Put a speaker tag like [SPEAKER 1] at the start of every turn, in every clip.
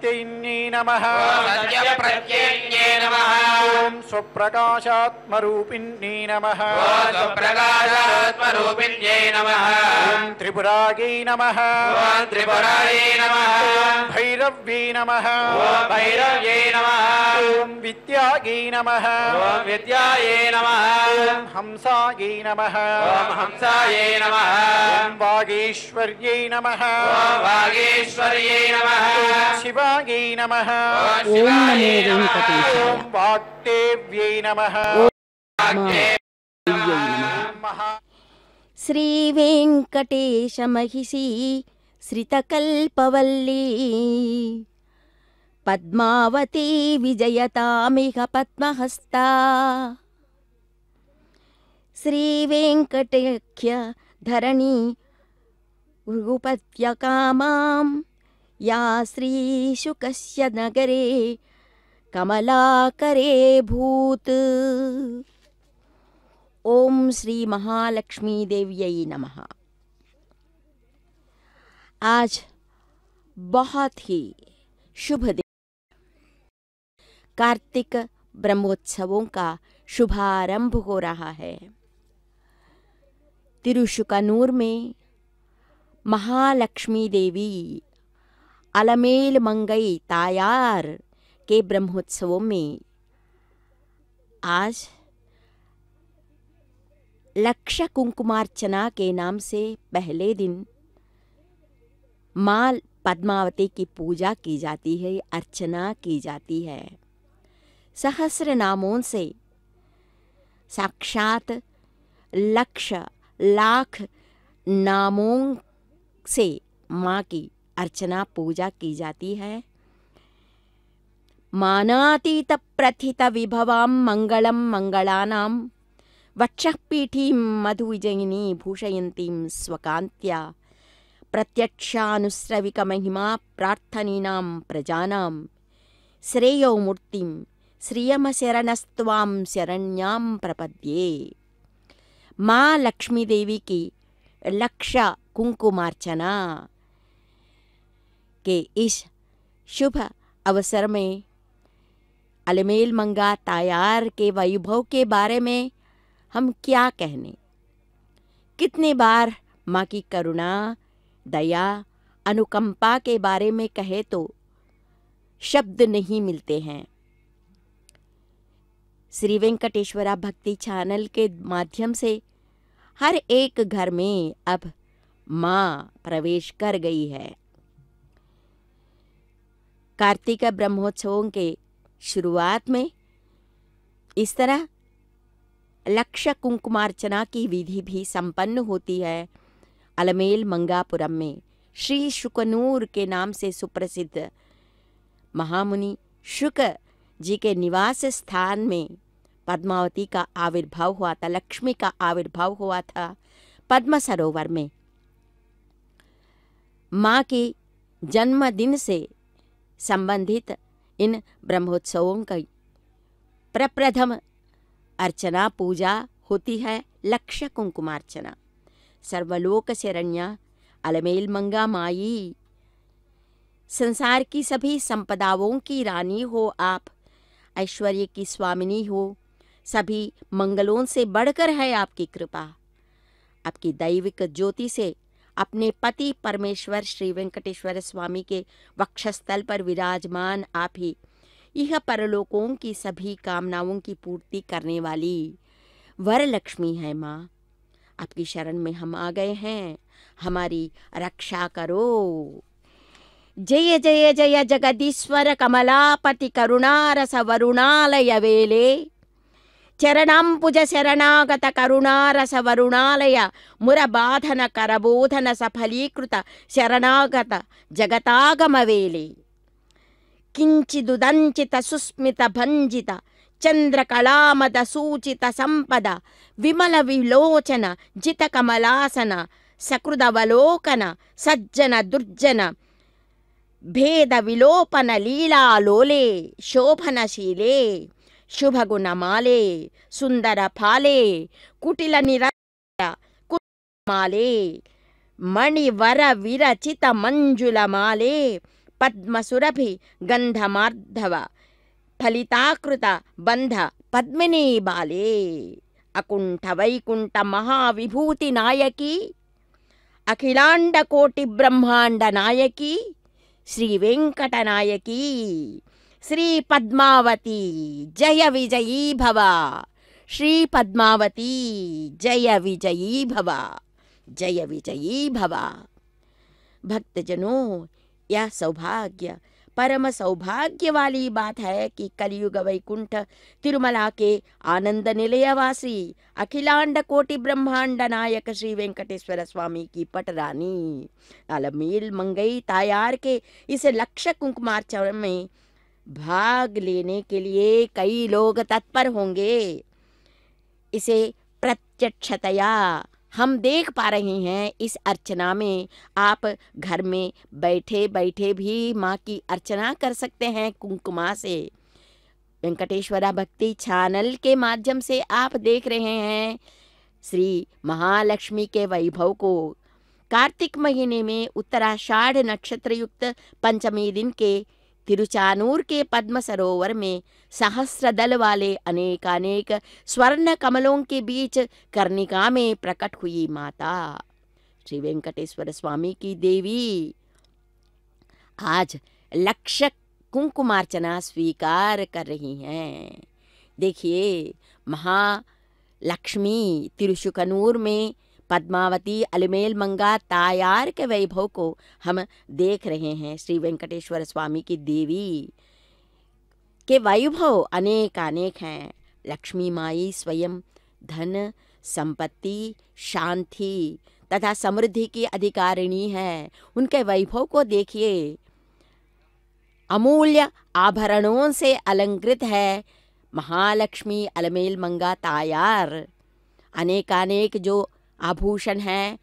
[SPEAKER 1] सत्यप्रत्ययिन्यै नमः।
[SPEAKER 2] ओम सत्यप्रत्ययिन्यै नमः।
[SPEAKER 1] ओम स्वप्रकाशात्मरूपिण्यै नमः।
[SPEAKER 2] ओम स्वप्रकाशात्मरूपिण्यै नमः।
[SPEAKER 1] ओम त्रिपुरायै नमः।
[SPEAKER 2] ओम त्रिपुरायै नमः।
[SPEAKER 1] ओम भैरव्यै नमः।
[SPEAKER 2] ओम भैरव्यै नमः।
[SPEAKER 1] ओम विद्यायै नमः।
[SPEAKER 2] ओम विद्यायै नमः।
[SPEAKER 1] ओम हंसायै नमः।
[SPEAKER 2] ओम हंसायै नमः।
[SPEAKER 1] ओम वागीश्वर्यै नमः।
[SPEAKER 2] ओम वागीश्वर्यै नमः।
[SPEAKER 1] ओम शिवायै नमः।
[SPEAKER 2] ओम शिवायै नमः।
[SPEAKER 1] ओम वाग्देव्यै नमः।
[SPEAKER 3] श्री वेंकटेश महिषी श्रितकल्पवल्ली पद्मावती विजयतामिह पद्महस्ता। श्री वेंकटेख्य धरणी भृगुपत्यकामां या श्रीशुकस्य नगरे कमलाकरे भूत। ओम श्री महालक्ष्मी देव्यै नमः। आज बहुत ही शुभ दिन, कार्तिक ब्रह्मोत्सवों का शुभारंभ हो रहा है। तिरुशुकनूर में महालक्ष्मी देवी अलमेल मंगई तायार के ब्रह्मोत्सवों में आज लक्ष कुंकुमार्चना के नाम से पहले दिन माँ पद्मावती की पूजा की जाती है, अर्चना की जाती है। सहस्र नामों से साक्षात लक्ष लाख नामों से माँ की अर्चना पूजा की जाती है। मानातीत प्रथित विभवां मंगलम मंगलानां वक्षःपीठीं मधुविजयिनी भूषयन्तीं स्वकान्त्या प्रत्यक्षानुस्रविकमहिमा प्रार्थनीनां प्रजानां श्रेयो मूर्तिं श्रियमशरणस्त्वां शरण्यां प्रपद्ये। माँ लक्ष्मी देवी की लक्ष कुंकुमार्चना के इस शुभ अवसर में अलमेल मंगा तायार के वैभव के बारे में हम क्या कहने। कितने बार माँ की करुणा, दया, अनुकंपा के बारे में कहे तो शब्द नहीं मिलते हैं। श्री वेंकटेश्वरा भक्ति चैनल के माध्यम से हर एक घर में अब माँ प्रवेश कर गई है। कार्तिक ब्रह्मोत्सवों के शुरुआत में इस तरह लक्ष कुंकुमार्चना की विधि भी संपन्न होती है। अलमेल मंगापुरम में श्री शुकनूर के नाम से सुप्रसिद्ध महामुनि शुक जी के निवास स्थान में पद्मावती का आविर्भाव हुआ था, लक्ष्मी का आविर्भाव हुआ था। पद्म सरोवर में माँ के जन्मदिन से संबंधित इन ब्रह्मोत्सवों का प्रप्रथम अर्चना पूजा होती है लक्ष कुंकुमार्चना। सर्वलोक शरण्या अलमेल मंगा माई, संसार की सभी संपदाओं की रानी हो आप, ऐश्वर्य की स्वामिनी हो, सभी मंगलों से बढ़कर है आपकी कृपा। आपकी दैविक ज्योति से अपने पति परमेश्वर श्री वेंकटेश्वर स्वामी के वक्षस्थल पर विराजमान आप ही यह परलोकों की सभी कामनाओं की पूर्ति करने वाली वरलक्ष्मी है माँ। आपकी शरण में हम आ गए हैं, हमारी रक्षा करो। जय जय जय जगदीश्वर कमलापति करुणारस वरुणालय वेले, चरणाम्बुज शरणागत करुणारस वरुणालय मुरबाधन करबोधन सफलीकृत शरणागत जगतागम वेले। किंचिदुदंचित सुस्मित भंजित चंद्रकलामद सूचित संपद विमल विलोचन जित कमलासन सकृदवलोकन सज्जन दुर्जन भेद विलोपन लीला लोले शोभनशीले शुभ गुणमाले सुंदर फाले कुटिल निरंतर कुमाले मणिवर विरचित मंजुल माले पद्मसुरभि गंधमार्धव फलिताकृता बंध पद्मिनी बाले अकुंठ वैकुंठ महाविभूति नायकी अखिलांड कोटि ब्रह्मांड नायकी श्री वेंकट नायकी श्री पद्मावती जय विजयी भवा। श्री पद्मावती जय विजयी भवा, जय विजयी भवा। भक्तजनों, यह सौभाग्य, परम सौभाग्य वाली बात है कि कलयुग वैकुंठ तिरुमला के आनंद निलयवासी अखिलांड कोटि ब्रह्मांड नायक श्री वेंकटेश्वर स्वामी की पटरानी अलमेल मंगई तायार के इस लक्ष्य कुंकुमार्चन में भाग लेने के लिए कई लोग तत्पर होंगे। इसे प्रत्यक्षतया हम देख पा रहे हैं। इस अर्चना में आप घर में बैठे बैठे भी माँ की अर्चना कर सकते हैं कुंकुमा से। वेंकटेश्वरा भक्ति चैनल के माध्यम से आप देख रहे हैं श्री महालक्ष्मी के वैभव को। कार्तिक महीने में उत्तराषाढ़ नक्षत्र युक्त पंचमी दिन के तिरुचानूर के पद्म सरोवर में सहस्र दल वाले अनेकानेक स्वर्ण कमलों के बीच कर्णिका में प्रकट हुई माता श्री वेंकटेश्वर स्वामी की देवी आज लक्ष्य कुंकुमार्चना स्वीकार कर रही हैं। देखिए, महालक्ष्मी तिरुशुकनूर में पद्मावती अलमेल मंगा तायार के वैभव को हम देख रहे हैं। श्री वेंकटेश्वर स्वामी की देवी के वैभव अनेक अनेक हैं। लक्ष्मी माई स्वयं धन, संपत्ति, शांति तथा समृद्धि की अधिकारिणी है। उनके वैभव को देखिए, अमूल्य आभरणों से अलंकृत है महालक्ष्मी अलमेल मंगा तायार। अनेकानेक जो आभूषण हैं,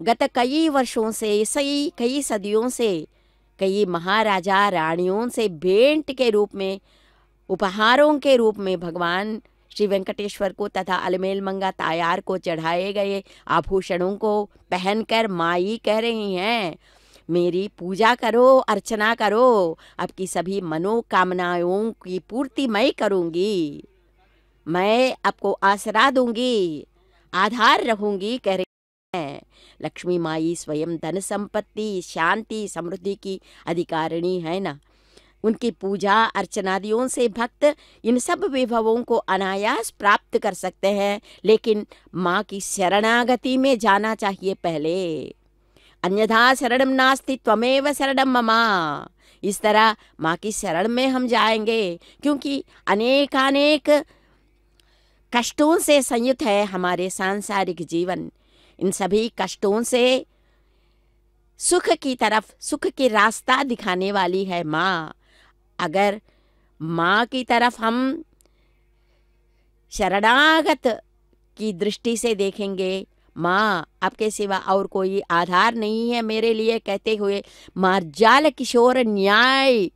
[SPEAKER 3] गत कई वर्षों से, कई सदियों से कई महाराजा रानियों से भेंट के रूप में, उपहारों के रूप में भगवान श्री वेंकटेश्वर को तथा अलमेल मंगा तायार को चढ़ाए गए आभूषणों को पहनकर माई कह रही हैं, मेरी पूजा करो, अर्चना करो, आपकी सभी मनोकामनाओं की पूर्ति मैं करूँगी, मैं आपको आसरा दूंगी, आधार रहूंगी कह रही हैं। लक्ष्मी माई स्वयं धन संपत्ति, शांति, समृद्धि की अधिकारिणी है ना। उनकी पूजा अर्चनादियों से भक्त इन सब विभवों को अनायास प्राप्त कर सकते हैं, लेकिन माँ की शरणागति में जाना चाहिए पहले। अन्यथा शरणम नास्ति त्वमेव शरणम ममा। इस तरह माँ की शरण में हम जाएंगे, क्योंकि अनेकानेक कष्टों से संयुक्त है हमारे सांसारिक जीवन। इन सभी कष्टों से सुख की तरफ, सुख की रास्ता दिखाने वाली है माँ। अगर माँ की तरफ हम शरणागत की दृष्टि से देखेंगे, माँ आपके सिवा और कोई आधार नहीं है मेरे लिए कहते हुए मार्जाल किशोर न्याय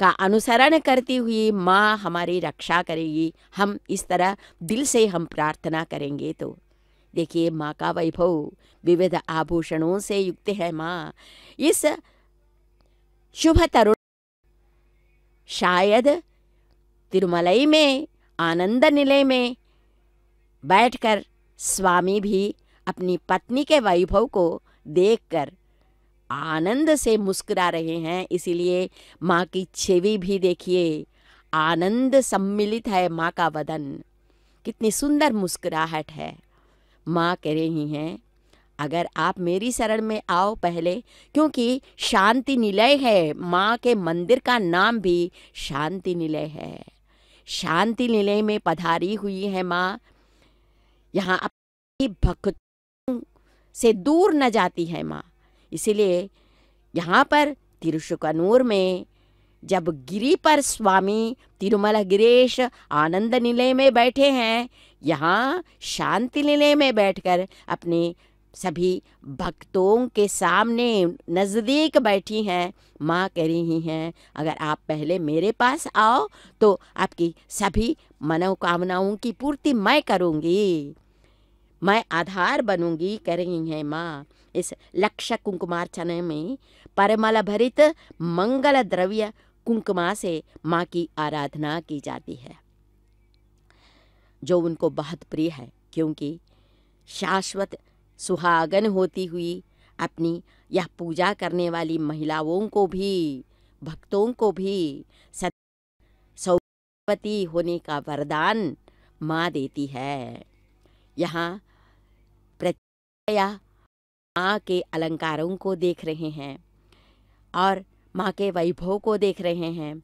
[SPEAKER 3] का अनुसरण करती हुई माँ हमारी रक्षा करेगी। हम इस तरह दिल से हम प्रार्थना करेंगे तो देखिए, माँ का वैभव विविध आभूषणों से युक्त है। माँ इस शुभ तरुण शायद तिरुमलई में आनंद निलय में बैठकर स्वामी भी अपनी पत्नी के वैभव को देखकर आनंद से मुस्कुरा रहे हैं। इसीलिए माँ की छवि भी देखिए, आनंद सम्मिलित है माँ का वदन, कितनी सुंदर मुस्कुराहट है। माँ कह रही हैं, अगर आप मेरी शरण में आओ पहले, क्योंकि शांति निलय है। माँ के मंदिर का नाम भी शांति निलय है। शांति निलय में पधारी हुई है माँ। यहाँ अपनी भक्तों से दूर न जाती है माँ। इसीलिए यहाँ पर तिरुशुकनूर में जब गिरी पर स्वामी तिरुमला गिरीश आनंद निलय में बैठे हैं, यहाँ शांति निलय में बैठकर अपने सभी भक्तों के सामने नज़दीक बैठी हैं। माँ कह रही हैं, अगर आप पहले मेरे पास आओ तो आपकी सभी मनोकामनाओं की पूर्ति मैं करूँगी। मैं आधार बनूंगी कह रही हैं माँ। इस लक्ष्य कुंकुमार्चना में परिमल भरित मंगल द्रव्य कुंकुमा से माँ की आराधना की जाती है, जो उनको बहुत प्रिय है, क्योंकि शाश्वत सुहागन होती हुई अपनी यह पूजा करने वाली महिलाओं को भी, भक्तों को भी सौभाग्यवती होने का वरदान माँ देती है। यहाँ प्रत्यय माँ के अलंकारों को देख रहे हैं और माँ के वैभव को देख रहे हैं।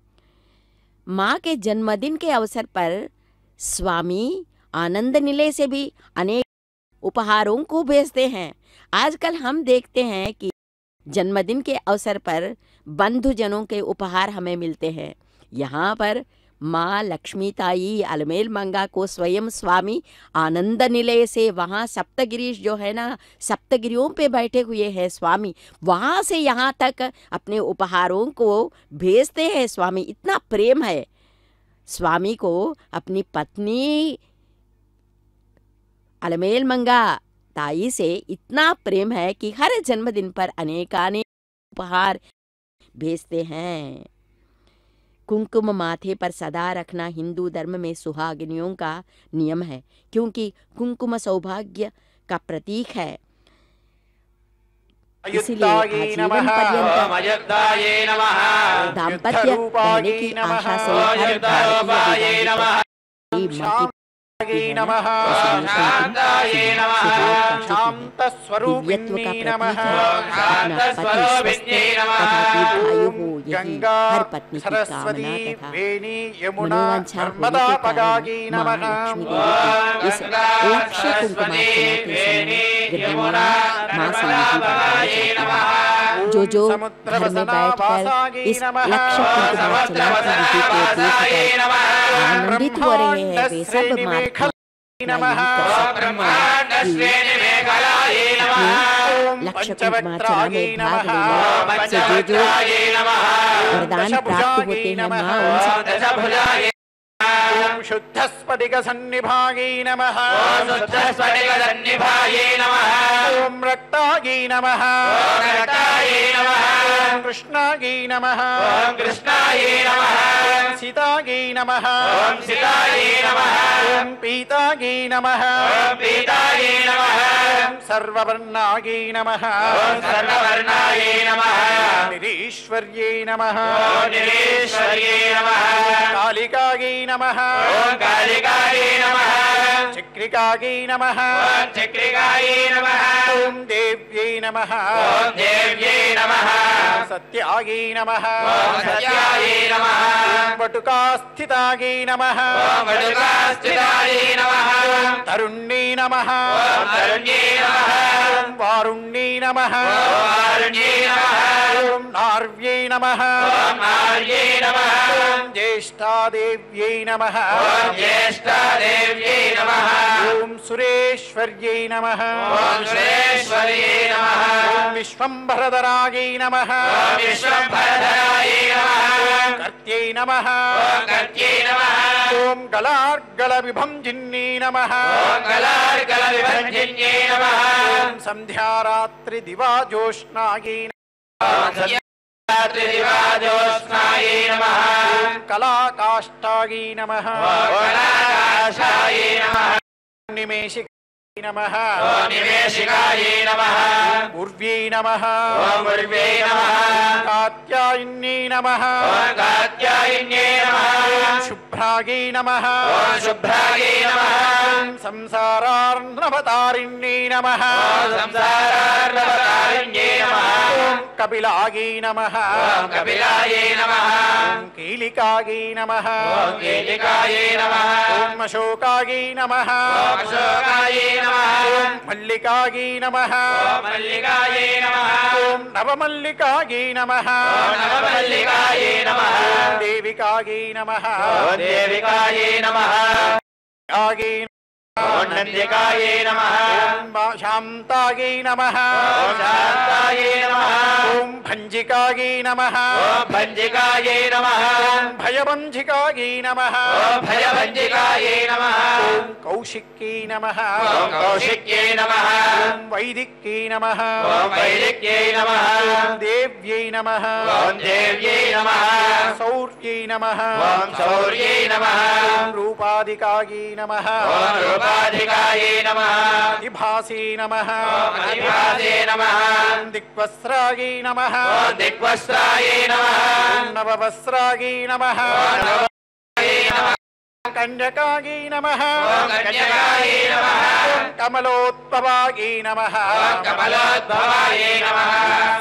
[SPEAKER 3] माँ के जन्मदिन के अवसर पर स्वामी आनंद निलय से भी अनेक उपहारों को भेजते हैं। आजकल हम देखते हैं कि जन्मदिन के अवसर पर बंधुजनों के उपहार हमें मिलते हैं। यहाँ पर माँ लक्ष्मी ताई अलमेल मंगा को स्वयं स्वामी आनंद निलय से, वहाँ सप्तगिरीश जो है ना, सप्तगिरियों पे बैठे हुए हैं स्वामी, वहाँ से यहाँ तक अपने उपहारों को भेजते हैं स्वामी। इतना प्रेम है स्वामी को अपनी पत्नी अलमेल मंगा ताई से, इतना प्रेम है कि हर जन्मदिन पर अनेकानेक उपहार भेजते हैं। कुंकुम माथे पर सदा रखना हिंदू धर्म में सुहागिनियों का नियम है, क्योंकि कुंकुम सौभाग्य का प्रतीक है। इसलिए आजीवन पर्यंत
[SPEAKER 2] अयोध्याये नमः
[SPEAKER 3] दाम्पत्य रहने की आशा से हर भारतीय माँ की
[SPEAKER 1] नमः
[SPEAKER 2] शांताये नमः
[SPEAKER 1] शांत स्वरूपिणी नमः
[SPEAKER 2] शांतस्वरूपिण्यै नमः
[SPEAKER 1] गंगा सरस्वती वेणी यमुना नर्मदा पगागी नमः
[SPEAKER 3] इस लक्ष्य कुंकुमार्चना के समय यमुना
[SPEAKER 2] पगागी नमः
[SPEAKER 3] जो घर में बैठकर इस लक्ष्य कुंकुमार्चना की विधि को देखकर आनंदित हो रहे हैं, वे सब माँ
[SPEAKER 1] नमः
[SPEAKER 3] लक्ष्य कुंकुमार्चना में भाग लेने से जो वरदान प्राप्त होते हैं माँ उनसे
[SPEAKER 1] शुद्ध स्फटिक सन्निभागे नमः
[SPEAKER 2] स्फटिक सन्निभाये नमः
[SPEAKER 1] ओम रक्तागे नमः
[SPEAKER 2] रक्ताये नमः
[SPEAKER 1] कृष्णागे नमः
[SPEAKER 2] कृष्णाये नमः
[SPEAKER 1] सीतागे नमः
[SPEAKER 2] सीताये नमः
[SPEAKER 1] पीतागे नमः
[SPEAKER 2] पीताये नमः
[SPEAKER 1] सर्ववर्णागे नमः
[SPEAKER 2] सर्ववर्णाये नमः
[SPEAKER 1] निरीश्वर्ये नमः
[SPEAKER 2] निरीश्वर्ये नमः
[SPEAKER 1] कालिकागे नमः
[SPEAKER 2] कालिकाये नमः
[SPEAKER 1] चक्रिकागे नमः
[SPEAKER 2] चक्रिकाये नमः
[SPEAKER 1] ओम देव्यै नमः
[SPEAKER 2] देव्यै नमः
[SPEAKER 1] सत्यागे नमः
[SPEAKER 2] सत्याये नमः
[SPEAKER 1] वटुकास्थितागे नमः
[SPEAKER 2] वटुकास्थिताये नमः
[SPEAKER 1] तरुण्ये नमः
[SPEAKER 2] तरुण्ये नमः
[SPEAKER 1] वारुण्ये नमः
[SPEAKER 2] वारुण्ये नमः
[SPEAKER 1] ओम नार्ये नमः
[SPEAKER 2] नार्ये नमः
[SPEAKER 1] ज्येष्ठादेव्यै नमः
[SPEAKER 2] ज्येष्ठादेव्यै नमः
[SPEAKER 1] ओम सुरेश्वर्यै नमः
[SPEAKER 2] सुरेश्वर्यै नमः
[SPEAKER 1] विश्वम्भरधरायै नमः
[SPEAKER 2] विश्वम्भरधरायै नमः
[SPEAKER 1] कर्त्यै नमः
[SPEAKER 2] कर्त्यै नमः
[SPEAKER 1] ओम गलार्गलविभञ्जिन्यै नमः
[SPEAKER 2] गलार्गलविभञ्जिन्यै नमः
[SPEAKER 1] ओम संध्यारात्रि दिवाजोष्णायै नमः
[SPEAKER 2] ज्योत्स्नायै नमः
[SPEAKER 1] कलाकाष्ठायै नमः
[SPEAKER 2] कलाकाशायै नमः
[SPEAKER 1] निमेषिकायै नमः
[SPEAKER 2] निमेषिकायै नमः
[SPEAKER 1] उर्व्यै नमः
[SPEAKER 2] उर्व्यै नमः
[SPEAKER 1] कात्यायन्यै नमः
[SPEAKER 2] कात्यायन्यै नमः
[SPEAKER 1] शुभ्रायै नमः
[SPEAKER 2] शुभ्रायै नमः
[SPEAKER 1] संसारार्णवतारिण्यै नमः
[SPEAKER 2] संसारार्णवतारिण्यै नमः
[SPEAKER 1] कपिलायै नमः
[SPEAKER 2] कपिलायै नमः
[SPEAKER 1] कीलिकायै नमः
[SPEAKER 2] कीलिकायै नमः
[SPEAKER 1] अशोकायै नमः
[SPEAKER 2] अशोकायै नमः
[SPEAKER 1] मल्लिकायै नमः
[SPEAKER 2] मल्लिकायै नमः
[SPEAKER 1] ओम नवमल्लिकायै नमः
[SPEAKER 2] नवमल्लिकायै नमः
[SPEAKER 1] देविकायै नमः
[SPEAKER 2] देविकायै नमः
[SPEAKER 1] आयै
[SPEAKER 2] नन्दिकायै नमः
[SPEAKER 1] शान्तायै नमः
[SPEAKER 2] शान्तायै नमः
[SPEAKER 1] ओम भञ्जिकायै नमः
[SPEAKER 2] भञ्जिकायै नमः
[SPEAKER 1] भयभञ्जिकायै नमः
[SPEAKER 2] भयभञ्जिकायै नमः
[SPEAKER 1] కౌశిక్యై నమః
[SPEAKER 2] ఓం కౌశిక్యై నమః
[SPEAKER 1] ఓం వైదిక్యై నమః
[SPEAKER 2] ఓం వైదిక్యై నమః
[SPEAKER 1] ఓం దేవ్యై నమః
[SPEAKER 2] ఓం దేవ్యై నమః
[SPEAKER 1] శౌర్యై నమః
[SPEAKER 2] ఓం శౌర్యై నమః
[SPEAKER 1] ఓం రూపాధికాయై నమః
[SPEAKER 2] ఓం రూపాధికాయై నమః
[SPEAKER 1] అధిభాసే నమః
[SPEAKER 2] ఓం అధిభాసే నమః
[SPEAKER 1] ఓం దిగ్వస్త్రాయై నమః
[SPEAKER 2] ఓం దిగ్వస్త్రాయై నమః
[SPEAKER 1] ఓం నవవస్త్రాయై నమః
[SPEAKER 2] ఓం నవవస్త్రాయై నమః
[SPEAKER 1] కన్యకాయై నమః
[SPEAKER 2] ఓం కన్యకాయై నమః
[SPEAKER 1] ఓం కమలోద్భవాయై నమః
[SPEAKER 2] ఓం కమలోద్భవాయై నమః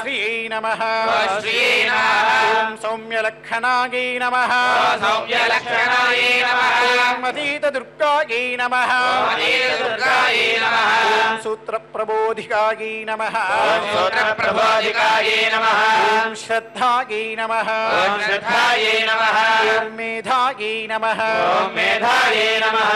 [SPEAKER 1] శ్రీయై నమః
[SPEAKER 2] ఓం శ్రీయై నమః
[SPEAKER 1] ఓం సౌమ్యలక్షణాయై నమః
[SPEAKER 2] ఓం సౌమ్యలక్షణాయై నమః
[SPEAKER 1] ఓం అతీతదుర్గాయై నమః
[SPEAKER 2] ఓం అతీతదుర్గాయై నమః
[SPEAKER 1] ఓం సూత్రప్రబోధికాయై నమః
[SPEAKER 2] ఓం సూత్రప్రబోధికాయై నమః
[SPEAKER 1] ఓం శ్రద్ధాయై నమః
[SPEAKER 2] ఓం శ్రద్ధాయై నమః
[SPEAKER 1] ఓం మేధాయై నమః
[SPEAKER 2] ఓం మేధాయై నమః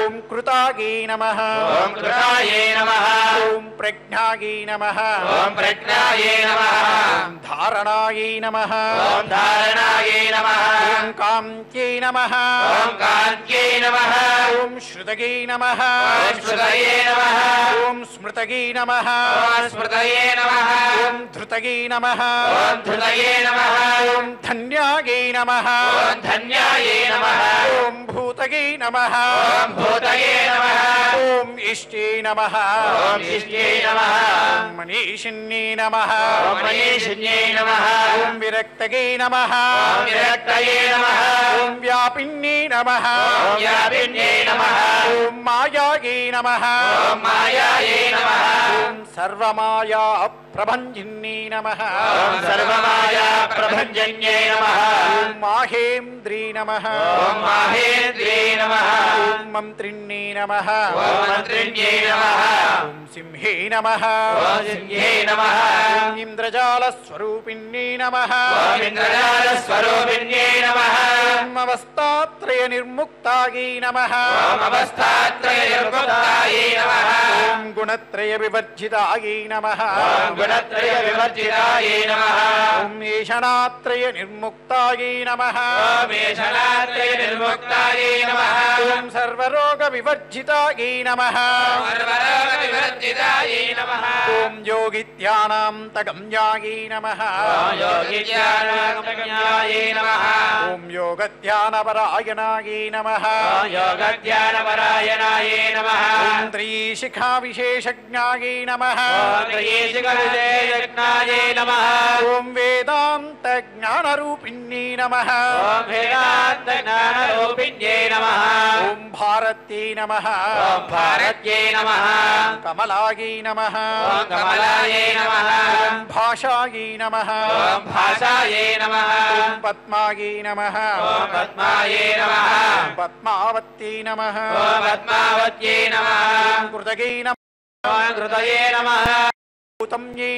[SPEAKER 1] ఓం కృతాయై నమః
[SPEAKER 2] ఓం కృతాయై నమః
[SPEAKER 1] ఓం ప్రజ్ఞాయై నమః
[SPEAKER 2] ఓం ప్రజ్ఞాయై నమః
[SPEAKER 1] ఓం ధారణాయై నమః
[SPEAKER 2] ఓం ధారణాయై నమః
[SPEAKER 1] ఓం కాంత్యై నమః
[SPEAKER 2] ఓం కాంత్యై నమః
[SPEAKER 1] ఓం శ్రుతగై నమః
[SPEAKER 2] ఓం స్మృతయే నమః
[SPEAKER 1] ఓం స్మృతగై నమః
[SPEAKER 2] ఓం స్మృతయే నమః
[SPEAKER 1] ఓం ధృతగై నమః
[SPEAKER 2] ఓం ధృతయే నమః
[SPEAKER 1] ఓం ధన్యాయై నమః
[SPEAKER 2] ఓం ధన్యాయై నమః
[SPEAKER 1] ఓం భూతగై నమః
[SPEAKER 2] ఓం భూతయే నమః
[SPEAKER 1] ఓం ఇష్ట్యై నమః
[SPEAKER 2] ఓం ఇష్ట్యై నమః
[SPEAKER 1] ఓం మనీషిన్యై నమః
[SPEAKER 2] ఓం మనీషిన్యై నమః
[SPEAKER 1] ఓం విరక్తగై నమః
[SPEAKER 2] ఓం విరక్తయే నమః
[SPEAKER 1] ఓం వ్యాపిన్యై నమః
[SPEAKER 2] ఓం వ్యాపిన్యై నమః
[SPEAKER 1] ఓం మాయాయై నమః
[SPEAKER 2] ఓం మాయాయై నమః
[SPEAKER 1] ఓం సర్వమాయా ప్రభంజిన్యై నమః
[SPEAKER 2] ఓం సర్వమాయా ప్రభంజన్యై నమః
[SPEAKER 1] ఓం మాహేంద్రీ నమః
[SPEAKER 2] ఓం మాహేంద్రియై నమః
[SPEAKER 1] ఓం మంత్రిణ్యై నమః
[SPEAKER 2] ఓం మంత్రిణ్యై నమః
[SPEAKER 1] ఓం సింహే నమః
[SPEAKER 2] ఓం సింహే నమః
[SPEAKER 1] ఓం ఇంద్రజాలస్వరూపిణ్యై నమః
[SPEAKER 2] ఓం ఇంద్రజాలస్వరూపిణ్యై నమః
[SPEAKER 1] ఓం అవస్థాత్రయ నిర్ముక్తాయై నమః
[SPEAKER 2] ఓం అవస్థాత్రయ నిర్ముక్తాయై నమః
[SPEAKER 1] ఓం గుణత్రయ వివర్జితాయై నమః
[SPEAKER 2] ఓం గుణత్రయ వివర్జితాయై నమః
[SPEAKER 1] ఓం ఈషణాత్రయ నిర్ముక్తాయై నమః
[SPEAKER 2] ఓం ఈశనాత్రయ నిర్ముక్తాయై నమః
[SPEAKER 1] ఓం సర్వరోగ వివర్జితాయై నమః
[SPEAKER 2] సర్వరోగ వివర్జితాయై నమః
[SPEAKER 1] ఓం యోగిత్యానాంతగమ్యాయై నమః
[SPEAKER 2] ఓం యోగిజ్ఞానాగమ్యాయై నమః
[SPEAKER 1] ఓం యోగధ్యానపరాయణాయై నమః
[SPEAKER 2] ఓం యోగజ్ఞానపరాయణాయై నమః
[SPEAKER 1] ఓం త్రిశిఖా విశేషజ్ఞాయై నమః
[SPEAKER 2] ఓం త్రియేశికవిజయజ్ఞాయై నమః
[SPEAKER 1] ఓం వేదాంత జ్ఞానరూపిణ్యై నమః
[SPEAKER 2] ఓం వేదాంతజ్ఞానరూపిణ్యై నమః
[SPEAKER 1] ఓం భారత్యై నమః
[SPEAKER 2] ఓం భారత్యై నమః
[SPEAKER 1] కమలాయై నమః
[SPEAKER 2] ఓం కమలాయై నమః
[SPEAKER 1] ఓం భాషాయై నమః
[SPEAKER 2] ఓం భాషాయై నమః
[SPEAKER 1] ఓం పద్మాయై నమః
[SPEAKER 2] ఓం పద్మాయై నమః
[SPEAKER 1] ఓం పద్మావత్యై నమః
[SPEAKER 2] ఓం పద్మావత్యై నమః
[SPEAKER 1] ఓం కృతగై నమః
[SPEAKER 2] ఓం కృతయే నమః
[SPEAKER 1] గౌతమ్యై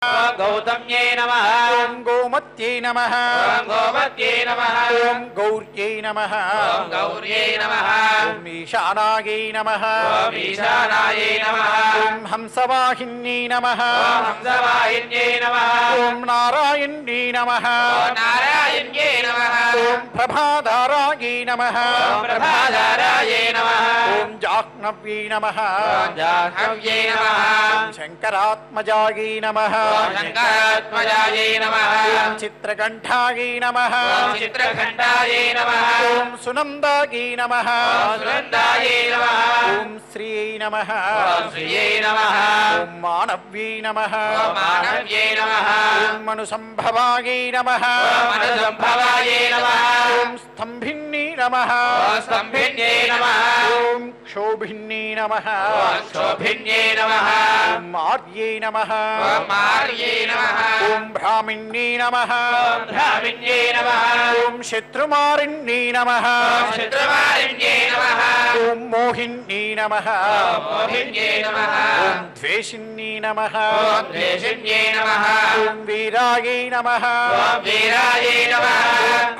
[SPEAKER 2] ఓం గౌతమ్యై నమః
[SPEAKER 1] ఓం గోమత్యై నమః
[SPEAKER 2] ఓం గోమత్యై నమః
[SPEAKER 1] ఓం గౌర్యై నమః
[SPEAKER 2] ఓం గౌర్యై నమః
[SPEAKER 1] ఓం ఈశానాయై నమః
[SPEAKER 2] ఓం ఈశానాయై నమః
[SPEAKER 1] ఓం హంసవాహిన్యై నమః
[SPEAKER 2] ఓం హంసవాహిన్యై నమః
[SPEAKER 1] ఓం నారాయణ్యై నమః
[SPEAKER 2] ఓం నారాయణ్యై నమః
[SPEAKER 1] ఓం ప్రభాధారాయై నమః
[SPEAKER 2] ఓం ప్రభాధారాయై నమః
[SPEAKER 1] ఓం జాహ్నవ్యై నమః
[SPEAKER 2] ఓం జాహ్నవ్యై నమః
[SPEAKER 1] ఓం శంకరాత్మజాయై నమః
[SPEAKER 2] ఓం శంకరాత్మజాయై నమః
[SPEAKER 1] ఓం చిత్రకంఠాయై నమః
[SPEAKER 2] ఓం చిత్రఖండాయై నమః
[SPEAKER 1] ఓం సునందాయై నమః
[SPEAKER 2] ఓం సునందాయై నమః
[SPEAKER 1] ఓం శ్రీయై నమః
[SPEAKER 2] ఓం శ్రీయై నమః
[SPEAKER 1] ఓం మానవ్యై నమః
[SPEAKER 2] ఓం మానవ్యై నమః
[SPEAKER 1] ఓం మనుసంభవాయై నమః
[SPEAKER 2] ఓం అనుసంభవాయై నమః
[SPEAKER 1] ఓం స్తంభిన్యై నమః
[SPEAKER 2] ఓం స్తంభిన్యై నమః
[SPEAKER 1] ఓం క్షోభిన్యై నమః
[SPEAKER 2] ఓం శోభిన్యై నమః
[SPEAKER 1] ఓం ఆర్యై నమః
[SPEAKER 2] ఓం ఆర్యై నమః
[SPEAKER 1] ఓం బ్రాహ్మిణ్యై నమః
[SPEAKER 2] ఓం బ్రాహ్మిణ్యై నమః
[SPEAKER 1] ఓం శత్రుమారిణ్యై నమః
[SPEAKER 2] ఓం శత్రువారిణ్యై నమః
[SPEAKER 1] ఓం మోహిన్యై నమః
[SPEAKER 2] ఓం మోహిన్యై నమః
[SPEAKER 1] ఓం ద్వేషిన్యై నమః
[SPEAKER 2] ఓం ద్వేషిన్యై నమః
[SPEAKER 1] ఓం వీరాయై నమః
[SPEAKER 2] ఓం వీరాయై నమః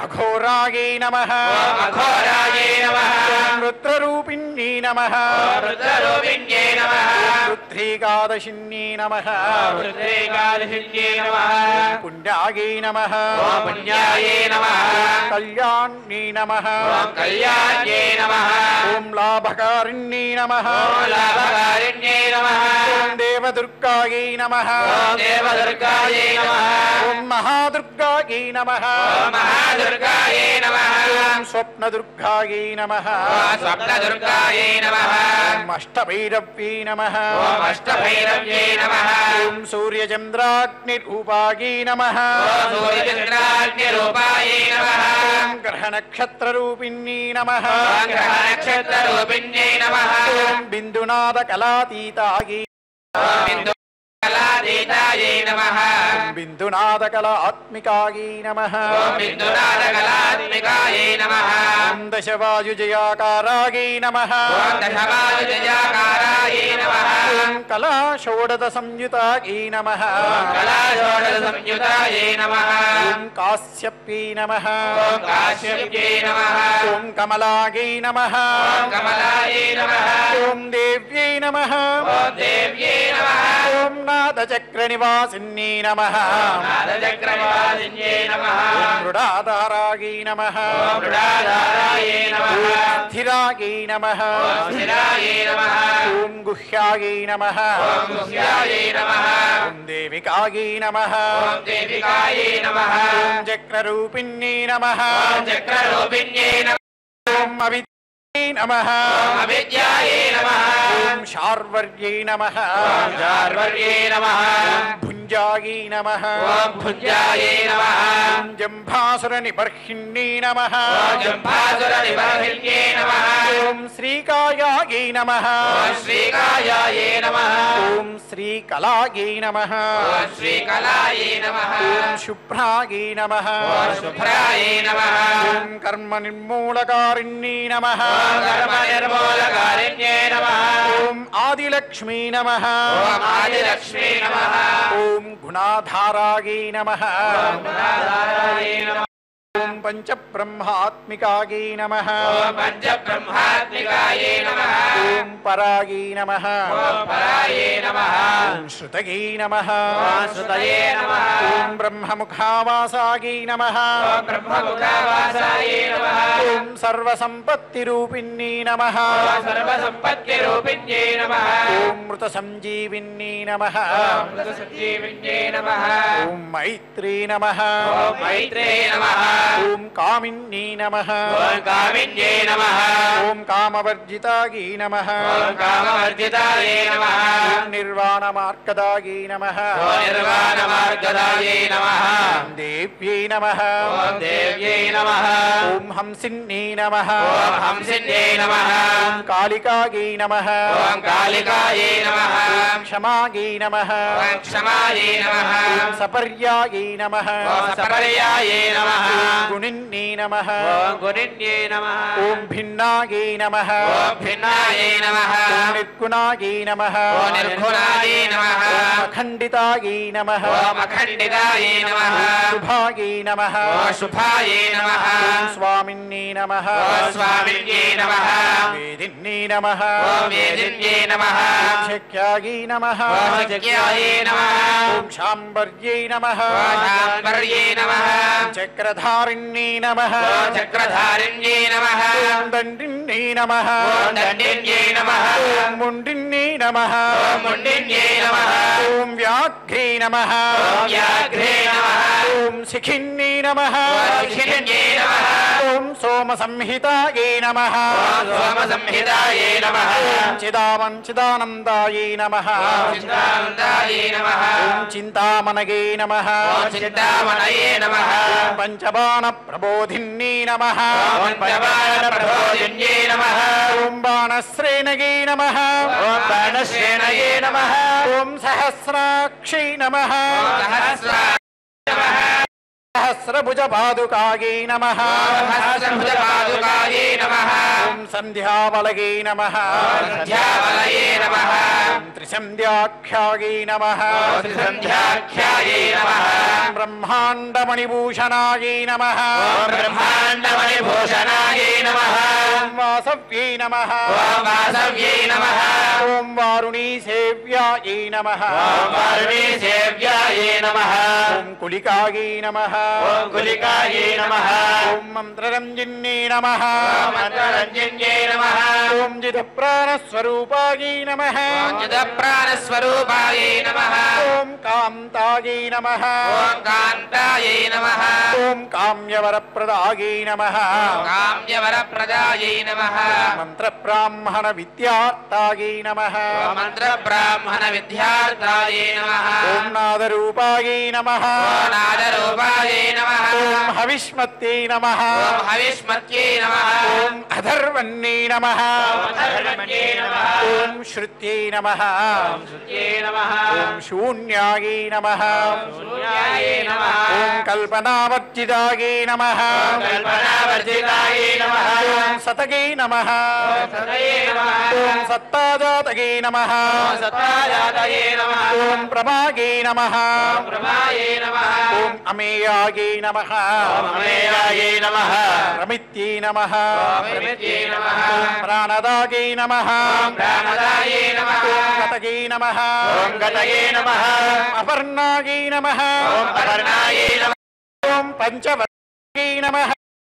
[SPEAKER 1] అఘోరాయై నమః
[SPEAKER 2] ఓం అఘోరాయై నమః
[SPEAKER 1] ఓం రుద్రరూపిణ్యై నమః
[SPEAKER 2] ఓం రుద్రరూపిణ్యై నమః
[SPEAKER 1] రుద్రీకాదశిన్యై నమః
[SPEAKER 2] ఓం రుద్రేకాదశిన్యై నమః
[SPEAKER 1] పుణ్యాయై నమః
[SPEAKER 2] ఓం పుణ్యాయై నమః
[SPEAKER 1] కళ్యాణ్యై నమః
[SPEAKER 2] ఓం కళ్యాణ్యై నమః
[SPEAKER 1] ఓం లాభకారిణ్యై నమః
[SPEAKER 2] ఓం లాభకారిణ్యై నమః
[SPEAKER 1] ఓం దేవదుర్గాయై నమః
[SPEAKER 2] ఓం దేవదుర్గాయై నమః
[SPEAKER 1] ఓం మహాదుర్గాయై నమః
[SPEAKER 2] ఓం మహాదుర్గాయై నమః
[SPEAKER 1] ఓం స్వప్నదుర్గాయై నమః
[SPEAKER 2] ఓం స్వప్నదుర్గాయై నమః
[SPEAKER 1] ఓం అష్టభైరవ్యై నమః
[SPEAKER 2] ఓం అష్టభైరవ్యై నమః
[SPEAKER 1] ఓం సూర్యచంద్రాగ్నిరూపాయై నమః
[SPEAKER 2] ఓం సూర్యచంద్రాగ్నిరూపాయై నమః
[SPEAKER 1] ఓం గ్రహనక్షత్రరూపిణ్యై నమః
[SPEAKER 2] ఓం గ్రహనక్షత్రరూపిణ్యై నమః
[SPEAKER 1] ఓం బిందునాదకలాతీతాయై
[SPEAKER 2] ఓం బిందుకళాతీతాయై నమః
[SPEAKER 1] ఓం బిందునాదకలాత్మికాయై నమః
[SPEAKER 2] ఓం బిందునాదకళాత్మికాయై నమః
[SPEAKER 1] ఓం దశవాయుజయాకారాయై నమః
[SPEAKER 2] ఓం దశవాయుజయాకారాయై నమః
[SPEAKER 1] ఓం కళాషోడత సంయుతాయై నమః
[SPEAKER 2] ఓం కళాషోడశ సంయుతాయై నమః
[SPEAKER 1] ఓం కాశ్యప్యై నమః
[SPEAKER 2] ఓం కాశ్యప్యై నమః
[SPEAKER 1] ఓం కమలాయై నమః
[SPEAKER 2] ఓం కమలాయై నమః
[SPEAKER 1] ఓం దేవ్యై నమః
[SPEAKER 2] ఓం దేవ్యై నమః
[SPEAKER 1] ఓం నాదచక్రనివాసిన్యై నమః
[SPEAKER 2] నాదచక్రనివాసిన్యై నమః
[SPEAKER 1] ఓం మృడాధారాయై నమః
[SPEAKER 2] ఓం మృడాధారాయై నమః
[SPEAKER 1] స్థిరాయై నమః
[SPEAKER 2] ఓం స్థిరాయై నమః
[SPEAKER 1] ఓం గుహ్యాయై నమః
[SPEAKER 2] ఓం గుహ్యాయై నమః
[SPEAKER 1] ఓం దేవికాయై నమః
[SPEAKER 2] ఓం దేవికాయై నమః
[SPEAKER 1] ఓం చక్రరూపిణ్యై నమః
[SPEAKER 2] ఓం చక్రరూపిణ్యై నమః
[SPEAKER 1] ఓం అవిద్యై నమః
[SPEAKER 2] ఓం అవిద్యాయై నమః
[SPEAKER 1] ఓం శార్వర్యై నమః
[SPEAKER 2] ఓం శార్వర్యై నమః
[SPEAKER 1] భుంజాయై నమః
[SPEAKER 2] ఓం భుజాయై నమః
[SPEAKER 1] ఓం జంభాసురనిబర్హిణ్యై నమః
[SPEAKER 2] ఓం జంభాసురనిబర్హిణ్యై నమః
[SPEAKER 1] ఓం శ్రీకాయాయై నమః
[SPEAKER 2] ఓం శ్రీకాయాయై నమః
[SPEAKER 1] ఓం శ్రీకళాయై నమః
[SPEAKER 2] ఓం శ్రీకళాయై నమః
[SPEAKER 1] ఓం శుభ్రాయై నమః
[SPEAKER 2] ఓం శుభ్రాయై నమః
[SPEAKER 1] ఓం కర్మ నిర్మూలకారిణ్యై నమః
[SPEAKER 2] ఓం కర్మనిర్మూలకారిణ్యై నమః
[SPEAKER 1] ఓం ఆదిలక్ష్మీ నమః
[SPEAKER 2] ఓం ఆదిలక్ష్మీ నమః
[SPEAKER 1] ఓం గుణాధారాయై నమః
[SPEAKER 2] ఓం గుణాధారాయై నమః
[SPEAKER 1] ఓం పంచబ్రహ్మాత్మికాయై నమః
[SPEAKER 2] ఓం పంచబ్రహ్మాత్మికాయై నమః
[SPEAKER 1] ఓం పరాయై నమః
[SPEAKER 2] ఓం పరాయై నమః
[SPEAKER 1] ఓం శ్రుతయై నమః
[SPEAKER 2] ఓం శ్రుతయే నమః
[SPEAKER 1] ఓం బ్రహ్మముఖావాసాయై నమః
[SPEAKER 2] ఓం బ్రహ్మముఖావాసాయై నమః
[SPEAKER 1] ఓం సర్వసంపత్తిరూపిణ్యై నమః
[SPEAKER 2] ఓం సర్వసంపత్తిరూపిణ్యై నమః
[SPEAKER 1] ఓం మృతసంజీవిన్యై నమః
[SPEAKER 2] ఓం మృతసంజీవిన్యై నమః
[SPEAKER 1] ఓం మైత్రీ నమః
[SPEAKER 2] ఓం మైత్రే నమః
[SPEAKER 1] ఓం కామిన్యై నమః
[SPEAKER 2] ఓం కామిన్యై నమః
[SPEAKER 1] ఓం కామవర్జితాయై నమః
[SPEAKER 2] ఓం కామవర్జితాయై నమః
[SPEAKER 1] ఓం నిర్వాణమార్గదాయై నమః
[SPEAKER 2] ఓం నిర్వాణమార్గదాయై నమః
[SPEAKER 1] ఓం దేవ్యై నమః
[SPEAKER 2] ఓం దేవ్యై నమః
[SPEAKER 1] ఓం హంసిన్యై నమః
[SPEAKER 2] ఓం హంసిన్యై నమః
[SPEAKER 1] ఓం కాళికాయై నమః
[SPEAKER 2] ఓం కాళికాయై నమః
[SPEAKER 1] ఓం క్షమాయై నమః
[SPEAKER 2] ఓం క్షమాయై నమః
[SPEAKER 1] ఓం సపర్యాయై నమః
[SPEAKER 2] ఓం సపర్యాయై నమః
[SPEAKER 1] ఓం గుణిన్యై నమః
[SPEAKER 2] ఓం గుణిన్యై నమః
[SPEAKER 1] ఓం భిన్నాయై నమః
[SPEAKER 2] ఓం భిన్నాయై నమః
[SPEAKER 1] ఓం నిర్గుణాయై నమః
[SPEAKER 2] ఓం నిర్గుణాయై నమః
[SPEAKER 1] ఓం అఖండితాయై నమః
[SPEAKER 2] ఓం అఖండితాయై నమః
[SPEAKER 1] శుభాయై నమః
[SPEAKER 2] ఓం శుభాయై నమః
[SPEAKER 1] ఓం స్వామిన్యై నమః
[SPEAKER 2] ఓం స్వామిన్యై నమః
[SPEAKER 1] వేదిన్యై నమః
[SPEAKER 2] ఓం వేదిన్యై నమః
[SPEAKER 1] ఓం శక్యాయై నమః
[SPEAKER 2] ఓం శక్యాయై నమః
[SPEAKER 1] ఓం శాంబర్యై నమః
[SPEAKER 2] ఓం శాంబర్యై నమః
[SPEAKER 1] ఓం చక్రధారిణ్యై నమః
[SPEAKER 2] ఓం చక్రధారిణ్యై నమః
[SPEAKER 1] ఓం దండిన్యై నమః
[SPEAKER 2] ఓం దండిన్యై నమః
[SPEAKER 1] ఓం ముండిన్యై నమః
[SPEAKER 2] ఓం ముండిన్యై నమః
[SPEAKER 1] ఓం వ్యాఘ్రే నమః
[SPEAKER 2] ఓం వ్యాఘ్రే నమః
[SPEAKER 1] ఓం శిఖిన్యై నమః
[SPEAKER 2] ఓం శిఖిన్యై నమః
[SPEAKER 1] ఓం సోమసంహితాయై నమః
[SPEAKER 2] ఓం సోమసంహితాయై నమః
[SPEAKER 1] ఓం చిదానందాయై నమః
[SPEAKER 2] ఓం చిదానందాయై నమః
[SPEAKER 1] ఓం చింతామణయై నమః
[SPEAKER 2] ఓం చింతామణయే నమః
[SPEAKER 1] ఓం పంచబాణ ప్రబోధిన్యై నమః
[SPEAKER 2] ఓం పంచబాణ ప్రబోధిన్యై నమః
[SPEAKER 1] ఓం బాణశ్రేణయై నమః
[SPEAKER 2] ఓం బాణశ్రేణయే నమః
[SPEAKER 1] ఓం సహస్రాక్షై నమః
[SPEAKER 2] ఓం సహస్రాక్షై నమః
[SPEAKER 1] సహస్రభుజపాదుకాయై నమః
[SPEAKER 2] ఓం సహస్రభుజపాదుకాయై నమః
[SPEAKER 1] ఓం సంధ్యావలయై నమః
[SPEAKER 2] ఓం సంధ్యావలయే నమః
[SPEAKER 1] ఓం త్రిసంధ్యాఖ్యాయై నమః
[SPEAKER 2] ఓం త్రిసంధ్యాఖ్యాయై నమః
[SPEAKER 1] ఓం బ్రహ్మాండమణిభూషణాయై నమః
[SPEAKER 2] ఓం బ్రహ్మాండమణిభూషణాయై నమః
[SPEAKER 1] ఓం వాసవ్యై నమః
[SPEAKER 2] ఓం వాసవ్యై నమః
[SPEAKER 1] ఓం వారుణీసేవ్యాయై నమః
[SPEAKER 2] ఓం వారుణీసేవ్యాయై నమః
[SPEAKER 1] ఓం కులికాయై నమః
[SPEAKER 2] ఓం కులికాయై నమః
[SPEAKER 1] ఓం మంత్రరంజన్యై నమః
[SPEAKER 2] ఓం మంత్రరంజన్యై నమః
[SPEAKER 1] ఓం జిత ప్రాణస్వరూపాయై నమః
[SPEAKER 2] ఓం జిత ప్రాణస్వరూపాయై నమః
[SPEAKER 1] ఓం కాంతాయై నమః
[SPEAKER 2] ఓం కాంతాయై నమః
[SPEAKER 1] ఓం కామ్యవరప్రదాయై నమః
[SPEAKER 2] కామ్యవరప్రదాయై నమః
[SPEAKER 1] మంత్ర బ్రాహ్మణ విద్యార్థాయై నమః
[SPEAKER 2] మంత్ర బ్రాహ్మణ విద్యార్థాయై నమః
[SPEAKER 1] ఓం నాదరూపాయై నమః
[SPEAKER 2] ఓం నాదరూపాయై నమః
[SPEAKER 1] ఓం హవిష్మత్యై నమః
[SPEAKER 2] ఓం హవిష్మత్యై నమః
[SPEAKER 1] ఓం అధర్వణ్యై నమః
[SPEAKER 2] అధర్వణ్యై నమః
[SPEAKER 1] ఓం శృత్యై నమః
[SPEAKER 2] ఓం శుద్ధ్యై నమః
[SPEAKER 1] ఓం శూన్యాయై నమః
[SPEAKER 2] శూన్యాయై నమః
[SPEAKER 1] ఓం కల్పనావర్జితాయై నమః
[SPEAKER 2] కల్పనావర్జితాయై నమః
[SPEAKER 1] ఓం సతగై నమః
[SPEAKER 2] సతయే నమః
[SPEAKER 1] ఓం సత్తాజాతగై నమః
[SPEAKER 2] సత్తాజాతయే నమః
[SPEAKER 1] ఓం ప్రభాగై నమః
[SPEAKER 2] ప్రభాయే నమః
[SPEAKER 1] ఓం అమేయాయై నమః
[SPEAKER 2] అమేయాయై నమః
[SPEAKER 1] ప్రమిత్యై నమః
[SPEAKER 2] ప్రమిత్యై నమః
[SPEAKER 1] ప్రాణదాయై నమః
[SPEAKER 2] ప్రాణదాయే నమః
[SPEAKER 1] ఓం గతగై నమః
[SPEAKER 2] ఓం గతయే నమః
[SPEAKER 1] అపర్ణాగై నమః
[SPEAKER 2] ఓం అపర్ణాయే నమః
[SPEAKER 1] ఓం పంచవర్ణాయై నమః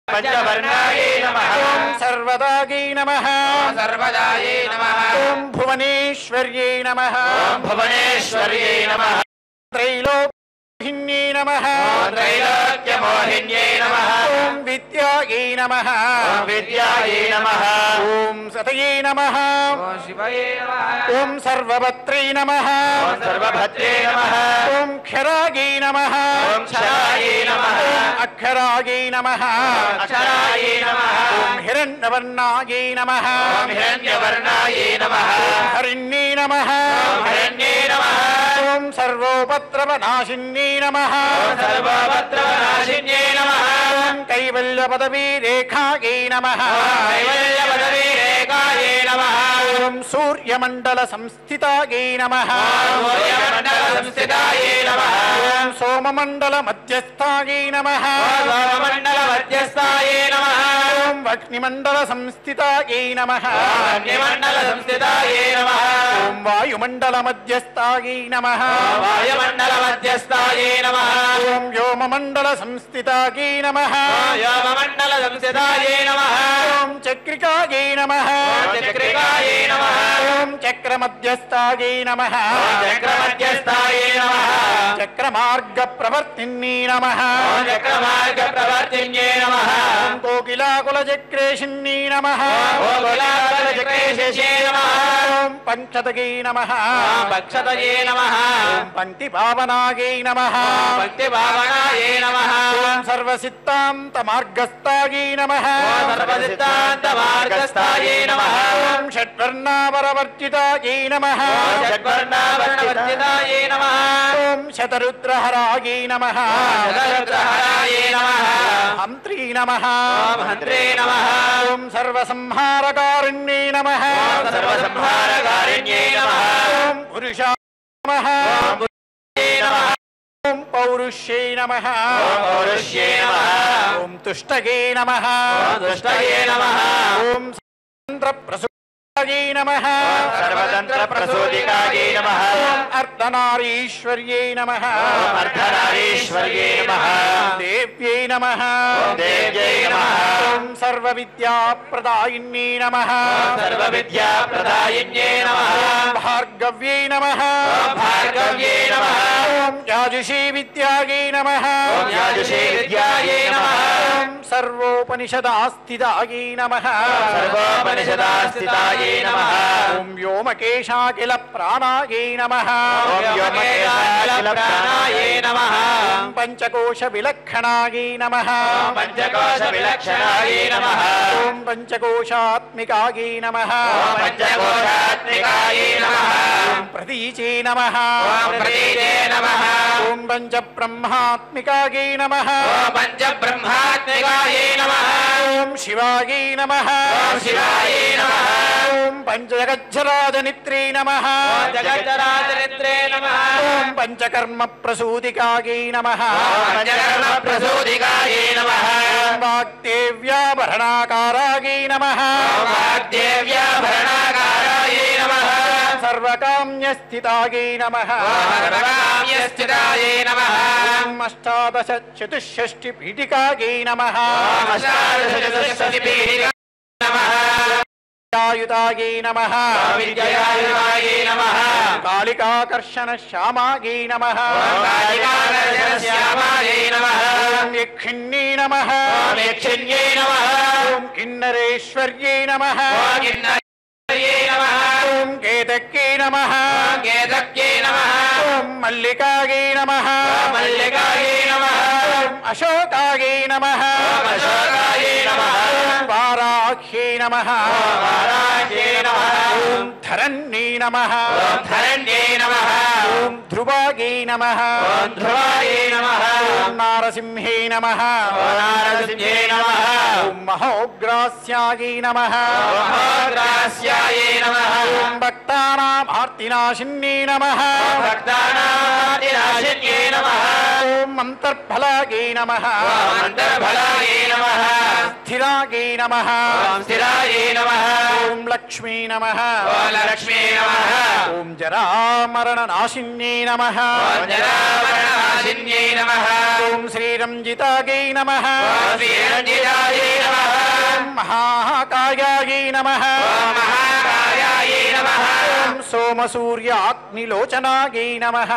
[SPEAKER 2] పంచవర్ణాయే నమః
[SPEAKER 1] ఓం సర్వదాగై నమః
[SPEAKER 2] ఓం సర్వదాయే నమః
[SPEAKER 1] ఓం భువనేశ్వర్యై నమః
[SPEAKER 2] ఓం భువనేశ్వర్యై నమః
[SPEAKER 1] త్రైలోక్యమోహిన్యై నమః
[SPEAKER 2] ఓం త్రైలోక్యమోహిన్యై నమః
[SPEAKER 1] ఓం విద్యాయై నమః
[SPEAKER 2] ఓం విద్యాయై నమః
[SPEAKER 1] ఓం సతయై నమః
[SPEAKER 2] ఓం శివయే నమః
[SPEAKER 1] ఓం సర్వభత్రై నమః
[SPEAKER 2] ఓం సర్వభద్రే నమః
[SPEAKER 1] ఓం క్షరాగై నమః
[SPEAKER 2] ఓం క్షరాయే నమః
[SPEAKER 1] ఓం అక్షరాగై నమః
[SPEAKER 2] అక్షరాయే నమః
[SPEAKER 1] ఓం హిరణ్యవర్ణాయై నమః
[SPEAKER 2] ఓం హిరణ్యవర్ణాయే నమః
[SPEAKER 1] హరిణ్యై నమః
[SPEAKER 2] ఓం హిరణ్యే నమః
[SPEAKER 1] ఓం సర్వోపద్రవనాశిన్యై నమః
[SPEAKER 2] ఓం సర్వభద్రనాశిన్యే నమః
[SPEAKER 1] ఓం కైవల్యపదవీ రేఖాయై నమః
[SPEAKER 2] ఓం కైవల్యపదవీ రేఖాయే నమః
[SPEAKER 1] ఓం సూర్యమండల సంస్థితాయై నమః
[SPEAKER 2] ఓం సూర్యమండల సంస్థితాయే నమః
[SPEAKER 1] ఓం సోమమండల మధ్యస్థాయై నమః
[SPEAKER 2] ఓం సోమమండల మధ్యస్థాయే నమః
[SPEAKER 1] ఓం అగ్నిమండల సంస్థితాయై నమః
[SPEAKER 2] ఓం అగ్నిమండల సంస్థితాయే నమః
[SPEAKER 1] ఓం వాయుమండల మధ్యస్థాయై నమః
[SPEAKER 2] ఓం వాయుమండల మధ్యస్థాయే నమః
[SPEAKER 1] ఓం వ్యోమమండల సంస్థితాయై నమః
[SPEAKER 2] ఓం వ్యోమమండల సంస్థితాయే నమః
[SPEAKER 1] ఓం చక్రికాయై నమః
[SPEAKER 2] ఓం చక్రికాయే నమః
[SPEAKER 1] ఓం చక్రమధ్యస్థాయై నమః
[SPEAKER 2] ఓం చక్రమధ్యస్థాయే నమః
[SPEAKER 1] చక్రమార్గ ప్రవర్తిన్యై నమః
[SPEAKER 2] ఓం చక్రమార్గ ప్రవర్తిన్యే నమః
[SPEAKER 1] ఓం కోకిలాకుల చక్రేషిన్యై నమః
[SPEAKER 2] ఓం కులాకల చక్రేశే నమః
[SPEAKER 1] ఓం పంచతగై నమః
[SPEAKER 2] ఓం భక్షతయే నమః
[SPEAKER 1] ఓం పంక్తి భావనాయై నమః
[SPEAKER 2] ఓం భక్తి భావనాయే నమః
[SPEAKER 1] ఓం సర్వసిద్ధాంత మార్గస్థాయై నమః
[SPEAKER 2] ఓం సర్వసిద్ధాంత మార్గస్థాయే నమః
[SPEAKER 1] ఓం షడ్వర్ణావరవర్జితాయై నమః
[SPEAKER 2] ఓం షడ్వర్ణావర్ణవర్జితాయే నమః
[SPEAKER 1] ఓం శతరుద్రహరాయై నమః
[SPEAKER 2] శతరుద్రహరాయే నమః
[SPEAKER 1] హంత్రీ నమః
[SPEAKER 2] ఓం హంత్రే నమః
[SPEAKER 1] ఓం సర్వసంహారకారిణ్యై నమః
[SPEAKER 2] ఓం సర్వసంహారకారిణ్యే నమః
[SPEAKER 1] ఓం పురుషాయ నమః
[SPEAKER 2] ఓం పురుషే నమః
[SPEAKER 1] ఓం పౌరుష్యై నమః
[SPEAKER 2] ఓం పౌరుష్యే నమః
[SPEAKER 1] ఓం తుష్టగే నమః
[SPEAKER 2] ఓం దుష్టయే నమః
[SPEAKER 1] ఓం స్వతంత్రప్రసూతాయై నమః
[SPEAKER 2] ఓం సర్వతంత్రప్రసూతికాయే నమః
[SPEAKER 1] ఓం అర్ధనారీశ్వర్యై నమః
[SPEAKER 2] ఓం అర్ధనారీశ్వర్యే నమః
[SPEAKER 1] దేవ్యై నమః
[SPEAKER 2] ఓం దేవ్యై నమః
[SPEAKER 1] ఓం సర్వవిద్యాప్రదాయిన్యై నమః
[SPEAKER 2] ఓం సర్వవిద్యాప్రదాయిన్యే నమః
[SPEAKER 1] భార్గవ్యై నమః
[SPEAKER 2] ఓం భార్గవ్యే నమః
[SPEAKER 1] ఓం యాజుషీ విద్యాయై నమః
[SPEAKER 2] ఓం యాజుషే విద్యాయే నమః
[SPEAKER 1] ఓం సర్వోపనిషదాస్థితాయై నమః
[SPEAKER 2] సర్వోపనిషదాస్థితాయే నమః
[SPEAKER 1] ఓం వ్యోమకేశాఖిల ప్రాణాయై నమః
[SPEAKER 2] ఓం వ్యోమకేశాఖిల ప్రాణాయే నమః
[SPEAKER 1] ఓం పంచకోశ విలక్షణాయై నమః
[SPEAKER 2] ఓం పంచకోశ విలక్షణాయే నమః
[SPEAKER 1] ఓం పంచకోశాత్మికాయై నమః
[SPEAKER 2] ఓం పంచకోశాత్మికాయే నమః
[SPEAKER 1] ఓం ప్రతీచే నమః
[SPEAKER 2] ఓం ప్రతీతే నమః
[SPEAKER 1] ఓం పంచబ్రహ్మాత్మికాయై నమః
[SPEAKER 2] ఓం పంచబ్రహ్మాత్మికాయే నమః
[SPEAKER 1] ఓం శివాయై నమః
[SPEAKER 2] ఓం శివాయే నమః
[SPEAKER 1] ఓం పంచజగజ్జరాజనిత్రే నమః
[SPEAKER 2] ఓం జగత్తరాజనిత్రే నమః
[SPEAKER 1] ఓం పంచకర్మ ప్రసూతికాయై నమః
[SPEAKER 2] ఓం పంచకర్మ ప్రసూతికాయే నమః
[SPEAKER 1] ఓం వాగ్దేవ్యాభరణాకారాయై నమః
[SPEAKER 2] ఓం వాగ్దేవ్యాభరణాకారాయే నమః
[SPEAKER 1] సర్వకామ్యస్థితాయై నమః
[SPEAKER 2] ఓం సర్వకామ్యస్థితాయే నమః
[SPEAKER 1] ఓం అష్టాదశ చతుషష్ఠి పీఠికాయై నమః
[SPEAKER 2] ఓం అష్టాదశ చతుష్షష్టి పీఠికాయే నమః
[SPEAKER 1] ఆయుధాయై నమః
[SPEAKER 2] విద్యాయుధాయై నమః
[SPEAKER 1] కాళికాకర్షణ శ్యామాయై నమః
[SPEAKER 2] కాళికాకర్షణ శ్యామాయై నమః
[SPEAKER 1] ఓం యక్షిణ్యై నమః
[SPEAKER 2] ఓం యక్షిణ్యై నమః
[SPEAKER 1] ఓం కిన్నరేశ్వర్యై నమః
[SPEAKER 2] ఓం కిన్నర్యై నమః
[SPEAKER 1] ఓం కేతక్యై నమః
[SPEAKER 2] ఓం కేతక్యై నమః
[SPEAKER 1] ఓం మల్లికాయై నమః
[SPEAKER 2] ఓం మల్లికాయై నమః
[SPEAKER 1] ఓం అశోకాయై నమః
[SPEAKER 2] ఓం అశోకాయై నమః
[SPEAKER 1] ఓం వారాహ్యై నమః
[SPEAKER 2] ఓం వారాహ్యై నమః
[SPEAKER 1] ఓం ధరణ్యై నమః
[SPEAKER 2] ఓం ధరణ్యై నమః
[SPEAKER 1] ఓం ధ్రువాయై నమః
[SPEAKER 2] ఓం ధ్రువాయై నమః
[SPEAKER 1] ఓం నారసింహై నమః
[SPEAKER 2] ఓం నారసింహై నమః
[SPEAKER 1] ఓం మహోగ్రాస్యాయై నమః
[SPEAKER 2] ఓం మహోగ్రాస్యాయై నమః
[SPEAKER 1] ఓం భక్తానాం ఆర్తినాశిన్యై నమః
[SPEAKER 2] ఓం భక్తానాదినాశిన్యై నమః
[SPEAKER 1] ఓం అంతర్ఫలాయై నమః
[SPEAKER 2] ఓం అంతర్ఫలాయై నమః
[SPEAKER 1] స్థిరాయై నమః
[SPEAKER 2] ఓం స్థిరాయై నమః
[SPEAKER 1] ఓం లక్ష్మీ నమః
[SPEAKER 2] ఓం లక్ష్మీ నమః
[SPEAKER 1] ఓం జరామరణనాశిన్యై నమః
[SPEAKER 2] ఓం జరామరణనాశిన్యై నమః
[SPEAKER 1] ఓం శ్రీరంజితాయై నమః
[SPEAKER 2] ఓం శ్రీరంజితాయై నమః
[SPEAKER 1] ఓం మహాకాయాయై నమః
[SPEAKER 2] ఓం మహాకాయాయై నమః
[SPEAKER 1] ఓం సోమసూర్యాగ్నిలోచనాయై నమః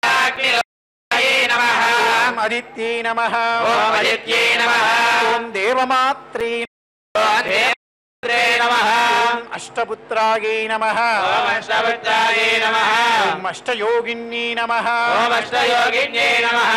[SPEAKER 2] అగ్నిలోచనాయై నమః
[SPEAKER 1] ఓం అదిత్యై నమః
[SPEAKER 2] ఓం అదిత్యై నమః
[SPEAKER 1] ఓం దేవమాత్రే
[SPEAKER 2] ఓం దేవమాత్రే నమః
[SPEAKER 1] ఓం అష్టపుత్రాయై నమః
[SPEAKER 2] ఓం అష్టపుత్రాయై నమః
[SPEAKER 1] ఓం అష్టయోగిన్యై నమః
[SPEAKER 2] ఓం అష్టయోగిన్యై నమః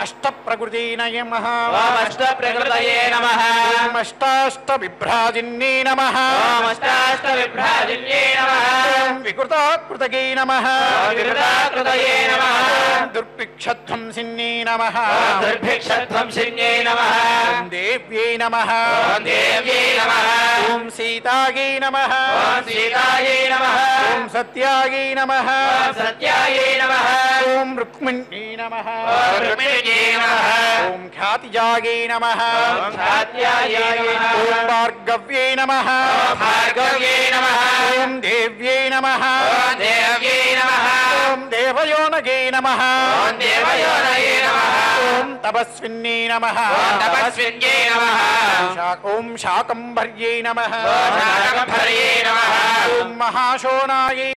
[SPEAKER 1] అష్టప్రకృతినయ నమః
[SPEAKER 2] ఓం అష్టప్రకృతయే నమః
[SPEAKER 1] ఓం అష్టాష్టవిభ్రాజిన్యై నమః
[SPEAKER 2] ఓం అష్టాష్టవిభ్రాజిన్యై నమః
[SPEAKER 1] ఓం వికృతాకృతయై నమః
[SPEAKER 2] ఓం వికృతాకృతయే నమః
[SPEAKER 1] ఓం దుర్భిక్షధ్వంసిన్యై నమః
[SPEAKER 2] ఓం దుర్భిక్షధ్వంసిన్యై నమః
[SPEAKER 1] ఓం దేవ్యై నమః
[SPEAKER 2] ఓం దేవ్యై నమః
[SPEAKER 1] ఓం సీతాయై నమః
[SPEAKER 2] ఓం సీతాయై నమః
[SPEAKER 1] ఓం సత్యాయై నమః
[SPEAKER 2] ఓం సత్యాయై నమః
[SPEAKER 1] ఓం రుక్మిణ్యై నమః
[SPEAKER 2] ఓం రుక్మిణ్యై నమః
[SPEAKER 1] ఓం ఖ్యాతిజాయై నమః
[SPEAKER 2] ఓం ఖ్యాత్యాయై నమః
[SPEAKER 1] ఓం భార్గవ్యై నమః
[SPEAKER 2] ఓం భార్గవ్యై నమః
[SPEAKER 1] ఓం దేవ్యై నమః
[SPEAKER 2] ఓం దేవ్యై నమః
[SPEAKER 1] ఓం దేవయోనగై నమః
[SPEAKER 2] ఓం దేవయోనయే నమః
[SPEAKER 1] ఓం తపస్విన్యై నమః
[SPEAKER 2] ఓం తపస్విన్యై నమః
[SPEAKER 1] ఓం శాకంభర్యై నమః
[SPEAKER 2] ఓం శాకంభర్యై నమః
[SPEAKER 1] ఓం మహాశోనాయై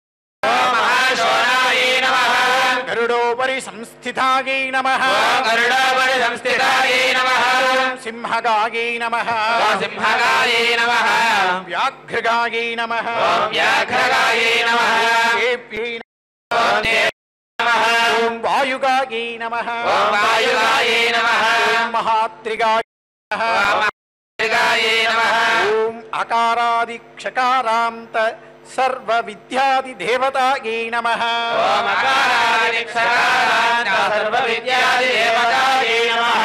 [SPEAKER 2] ఓం మహాశోనాయై నమః
[SPEAKER 1] గరుడోపరి సంస్థితాయై నమః
[SPEAKER 2] ఓం గరుడోపరి సంస్థితాయై నమః
[SPEAKER 1] ఓం సింహగాయై నమః
[SPEAKER 2] ఓం సింహగాయై నమః
[SPEAKER 1] వ్యాఘ్రగాయై నమః
[SPEAKER 2] ఓం వ్యాఘ్రగాయై నమః
[SPEAKER 1] దేవ్యై
[SPEAKER 2] ఓం దేవ్యై నమః
[SPEAKER 1] ఓం వాయుగాయై నమః
[SPEAKER 2] ఓం వాయుగాయై నమః
[SPEAKER 1] ఓం మహాత్రిగాయై నమః
[SPEAKER 2] ఓం మహాత్రిగాయై నమః
[SPEAKER 1] ఓం అకారాదిక్షకారాంత సర్వ విద్యాది దేవతాయై నమః
[SPEAKER 2] ఓం అకారాదిక్షకారాంత సర్వ విద్యాది దేవతాయై నమః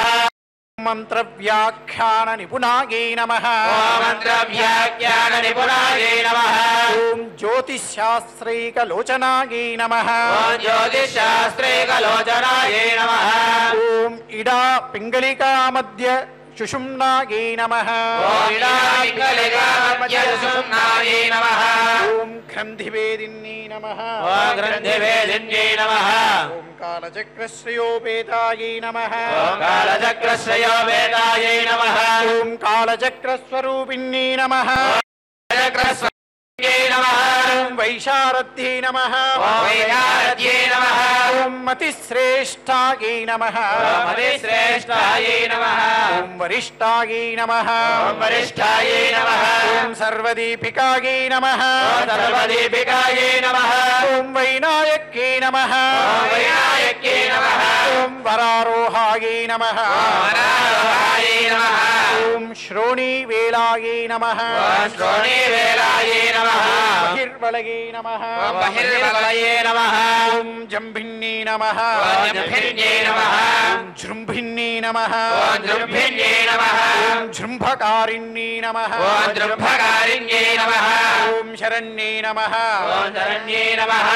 [SPEAKER 1] మంత్ర వ్యాఖ్యాన నిపుణాయై నమః
[SPEAKER 2] ఓం మంత్ర వ్యాఖ్యాన నిపుణాయై నమః
[SPEAKER 1] ఓం జ్యోతిశాస్త్రైకలోచనాయై నమః
[SPEAKER 2] ఓం జ్యోతిశాస్త్రైకలోచనాయై నమః
[SPEAKER 1] ఓం ఇడా పింగళికా మధ్య సుషుమ్నాయై నమః
[SPEAKER 2] ఓం ఇడాపింగళికామధ్యసుమ్నాయై నమః
[SPEAKER 1] ఓం గ్రంథివేదిన్యై నమః
[SPEAKER 2] ఓం గ్రంథివేదిన్యై నమః
[SPEAKER 1] ఓం కాలచక్రశ్రయోపేతాయై నమః
[SPEAKER 2] ఓం కాలచక్రశ్రయోపేతాయై నమః
[SPEAKER 1] ఓం కాలచక్రస్వరూపిణ్యై నమః
[SPEAKER 2] చక్రస్వరూపిణ్యై నమః
[SPEAKER 1] ఓం వైశారథ్యై నమః
[SPEAKER 2] ఓం వైశారథ్యై నమః
[SPEAKER 1] ఓం మతిశ్రేష్ఠాయై నమః
[SPEAKER 2] ఓం అతిశ్రేష్ఠాయై నమః
[SPEAKER 1] ఓం వరిష్ఠాయై నమః
[SPEAKER 2] ఓం వరిష్ఠాయై నమః
[SPEAKER 1] ఓం సర్వదీపికాయై నమః
[SPEAKER 2] ఓం సర్వదీపికాయై నమః
[SPEAKER 1] ఓం వైనాయక్యై నమః
[SPEAKER 2] ఓం వైనాయక్యై నమః
[SPEAKER 1] ఓం వరారోహాయై నమః
[SPEAKER 2] ఓం వరారోహాయై నమః
[SPEAKER 1] ఓం శ్రోణీవేలాయై నమః
[SPEAKER 2] ఓం శ్రోణీవేలాయై నమః
[SPEAKER 1] బహిర్వలయై నమః
[SPEAKER 2] ఓం బహిర్వలయై నమః
[SPEAKER 1] ఓం జంభిన్యై నమః
[SPEAKER 2] ఓం జంభిన్యై నమః
[SPEAKER 1] ఓం జృంభిన్యై నమః
[SPEAKER 2] ఓం జృంభిన్యై నమః
[SPEAKER 1] ఓం జృంభకారిణ్యై నమః
[SPEAKER 2] ఓం జృంభకారిణ్యై నమః
[SPEAKER 1] ఓం శరణ్యై నమః
[SPEAKER 2] ఓం శరణ్యై నమః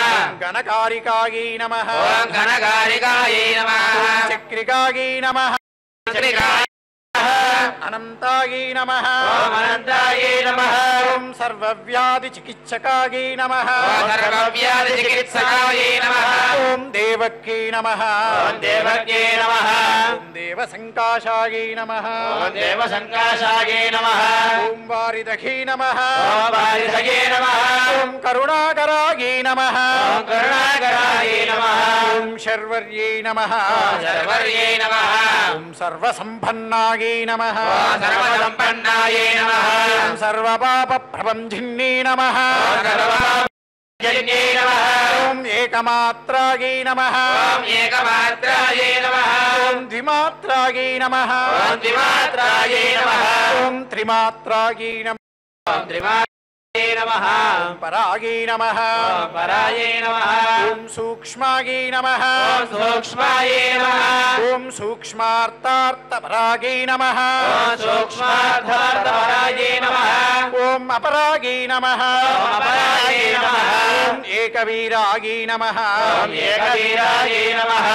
[SPEAKER 1] గణకారికాయై నమః
[SPEAKER 2] ఓం గణకారికాయై నమః
[SPEAKER 1] చక్రికాయై నమః
[SPEAKER 2] చక్రికాయై
[SPEAKER 1] అనంతాయై నమః
[SPEAKER 2] ఓం అనంతాయై నమః
[SPEAKER 1] ఓం సర్వవ్యాధి చికిత్సకాయై నమః
[SPEAKER 2] ఓం సర్వవ్యాధి చికిత్సకాయై నమః
[SPEAKER 1] ఓం దేవక్యై నమః
[SPEAKER 2] ఓం దేవక్యై నమః
[SPEAKER 1] ఓం దేవసంకాశాయై నమః
[SPEAKER 2] ఓం దేవసంకాశాయై నమః
[SPEAKER 1] ఓం వారిదఘై నమః
[SPEAKER 2] ఓం వారిధయే నమః
[SPEAKER 1] ఓం కరుణాకరాయై నమః
[SPEAKER 2] ఓం కరుణాకరాయై నమః
[SPEAKER 1] ఓం శర్వర్యై నమః
[SPEAKER 2] ఓం సర్వర్యై నమః
[SPEAKER 1] ఓం సర్వసంపన్నాయై నమః
[SPEAKER 2] ఓం సర్వసంపన్నాయై నమః
[SPEAKER 1] ఓం సర్వపాప ప్రభంజిన్యై నమః
[SPEAKER 2] ఓం సర్వపాపజన్యై నమః
[SPEAKER 1] ఓం ఏకమాత్రాయై నమః
[SPEAKER 2] ఓం ఏకమాత్రాయై నమః
[SPEAKER 1] ఓం ద్విమాత్రాయై నమః
[SPEAKER 2] ఓం ద్విమాత్రాయై నమః
[SPEAKER 1] ఓం త్రిమాత్రాయై నమః
[SPEAKER 2] ఓం త్రిమాత్రాయై నమః
[SPEAKER 1] ఓం పరాయై నమః
[SPEAKER 2] ఓం పరాయై నమః
[SPEAKER 1] ఓం సూక్ష్మాయై నమః
[SPEAKER 2] ఓం సూక్ష్మాయై నమః
[SPEAKER 1] ఓం సూక్ష్మార్థార్థపరాయై నమః
[SPEAKER 2] ఓం సూక్ష్మార్థార్థపరాయై నమః
[SPEAKER 1] ఓం అపరాయై నమః
[SPEAKER 2] ఓం అపరాయై నమః
[SPEAKER 1] ఓం ఏకవీరాయై నమః
[SPEAKER 2] ఓం ఏకవీరాయై నమః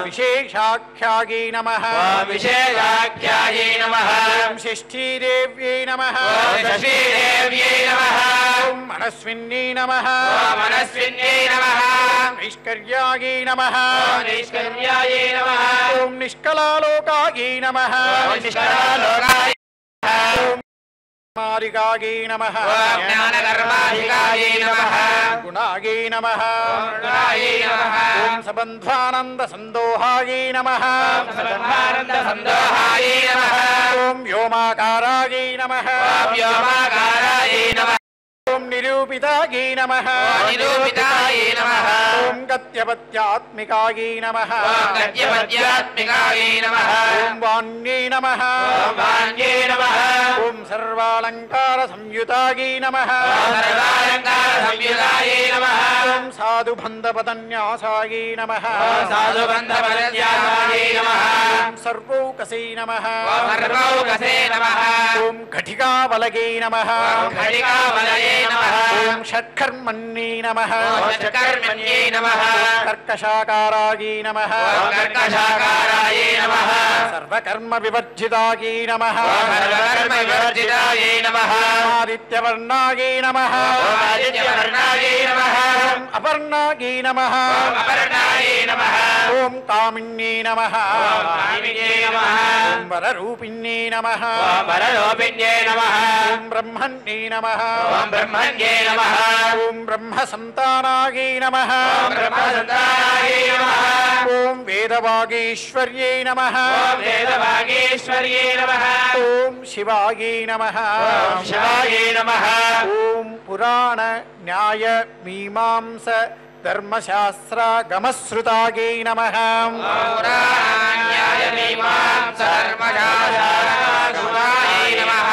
[SPEAKER 1] విశేషాఖ్యాయై నమః
[SPEAKER 2] ఓం విశేషాఖ్యాయై నమః
[SPEAKER 1] ఓం షష్ఠీదేవ్యై నమః
[SPEAKER 2] ఓం శశీదేవ్యై నమః
[SPEAKER 1] ఓం మనస్విన్యై నమః
[SPEAKER 2] ఓం మనస్విన్యై నమః
[SPEAKER 1] నైష్కర్యాయై నమః
[SPEAKER 2] ఓం నిష్కర్యాయై నమః
[SPEAKER 1] ఓం నిష్కలాలోకాయై నమః
[SPEAKER 2] ఓం నిష్కలాలోకాయ
[SPEAKER 1] మారికాయై నమః
[SPEAKER 2] ఓం జ్ఞానకర్మాధికాయై నమః
[SPEAKER 1] గుణాయై నమః
[SPEAKER 2] ఓం గుణాయై నమః
[SPEAKER 1] ఓం సబంధ్వానంద సందోహాయై నమః
[SPEAKER 2] ఓం సద్భానంద సందోహాయై నమః
[SPEAKER 1] ఓం వ్యోమాకారాయై నమః
[SPEAKER 2] ఓం వ్యోమాకారాయై నమః
[SPEAKER 1] ఓం నిరూపితాయై నమః
[SPEAKER 2] ఓం నిరూపితాయై నమః
[SPEAKER 1] ఓం గత్యపత్యాత్మికాయై నమః
[SPEAKER 2] ఓం గత్యపద్యాత్మికాయై నమః
[SPEAKER 1] ఓం వాణ్యై నమః
[SPEAKER 2] ఓం వాణ్యై నమః
[SPEAKER 1] ఓం సర్వాలంకార సంయుతాయై నమః
[SPEAKER 2] ఓం సర్వాలంకార సంయుతాయై నమః
[SPEAKER 1] ఓం సాధుబంధపదన్యాసాయై నమః
[SPEAKER 2] ఓం సాధుబంధపరధ్యాసాయై నమః
[SPEAKER 1] ఓం సర్వౌకసై నమః
[SPEAKER 2] ఓం సర్వౌకసే నమః
[SPEAKER 1] ఓం ఘటికావలగై నమః
[SPEAKER 2] ఓం ఘటికావలయే నమః
[SPEAKER 1] ఓం షట్కర్మణ్యై నమః
[SPEAKER 2] ఓం షట్కర్మణ్యై నమః
[SPEAKER 1] కర్కశాకారాయై నమః
[SPEAKER 2] ఓం కర్కశాకారాయై నమః
[SPEAKER 1] సర్వకర్మ వివర్జితాయై నమః
[SPEAKER 2] ఓం సర్వకర్మ వివర్జితాయై నమః
[SPEAKER 1] ఆదిత్యవర్ణాయై నమః
[SPEAKER 2] ఓం ఆదిత్యవర్ణాయై నమః
[SPEAKER 1] ఓం అపర్ణాయై నమః
[SPEAKER 2] ఓం అపర్ణాయై నమః
[SPEAKER 1] ఓం కామిన్యై నమః
[SPEAKER 2] ఓం కామిన్యై నమః
[SPEAKER 1] ఓం వరరూపిణ్యై నమః
[SPEAKER 2] ఓం వరరూపిణ్యై నమః
[SPEAKER 1] ఓం బ్రహ్మణ్యై నమః
[SPEAKER 2] ఓం బ్రహ్మణ్యై నమః
[SPEAKER 1] ఓం బ్రహ్మసంతానాయై నమః
[SPEAKER 2] ఓం బ్రహ్మసంతానాయై నమః
[SPEAKER 1] ఓం వేదవాగీశ్వర్యై నమః
[SPEAKER 2] ఓం వేదవాగీశ్వర్యై నమః
[SPEAKER 1] ఓం శివాయై నమః
[SPEAKER 2] ఓం శివాయై నమః
[SPEAKER 1] ఓం పురాణ న్యాయ మీమాంస ధర్మశాస్త్ర గమశ్రుతాయై నమః
[SPEAKER 2] ఓం పురాణాన్యాయమీమాంసధర్మశాస్త్రాయ నమః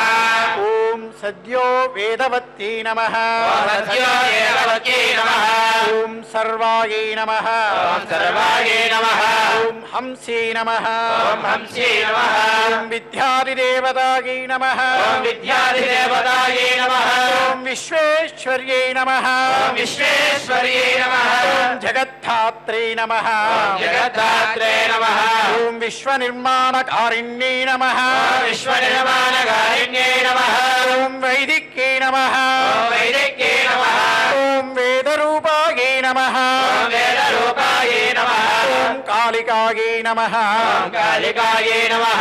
[SPEAKER 1] ఓం సద్యో వేదవత్యై నమః
[SPEAKER 2] ఓం సత్యో దేవవత్యై నమః
[SPEAKER 1] ఓం సర్వాయై నమః
[SPEAKER 2] ఓం సర్వాయై నమః
[SPEAKER 1] ఓం హంసై నమః
[SPEAKER 2] ఓం హంసై నమః
[SPEAKER 1] ఓం విద్యాదిదేవతాయై నమః
[SPEAKER 2] ఓం విద్యాధిదేవతాయై నమః
[SPEAKER 1] ఓం విశ్వేశ్వర్యై నమః
[SPEAKER 2] ఓం విశ్వేశ్వర్యై నమః
[SPEAKER 1] ఓం జగద్ధాత్రే నమః
[SPEAKER 2] ఓం జగద్ధాత్రే నమః
[SPEAKER 1] ఓం విశ్వనిర్మాణకారిణ్యై నమః
[SPEAKER 2] ఓం విశ్వనిర్మాణకారిణ్యై నమః
[SPEAKER 1] ఓం వైదిక్యై నమః
[SPEAKER 2] ఓం వైదిక్యై నమః
[SPEAKER 1] ఓం వేదరూపాయై నమః
[SPEAKER 2] ఓం వేదరూపాయై నమః
[SPEAKER 1] ఓం కాళికాయై నమః
[SPEAKER 2] ఓం కాళికాయై నమః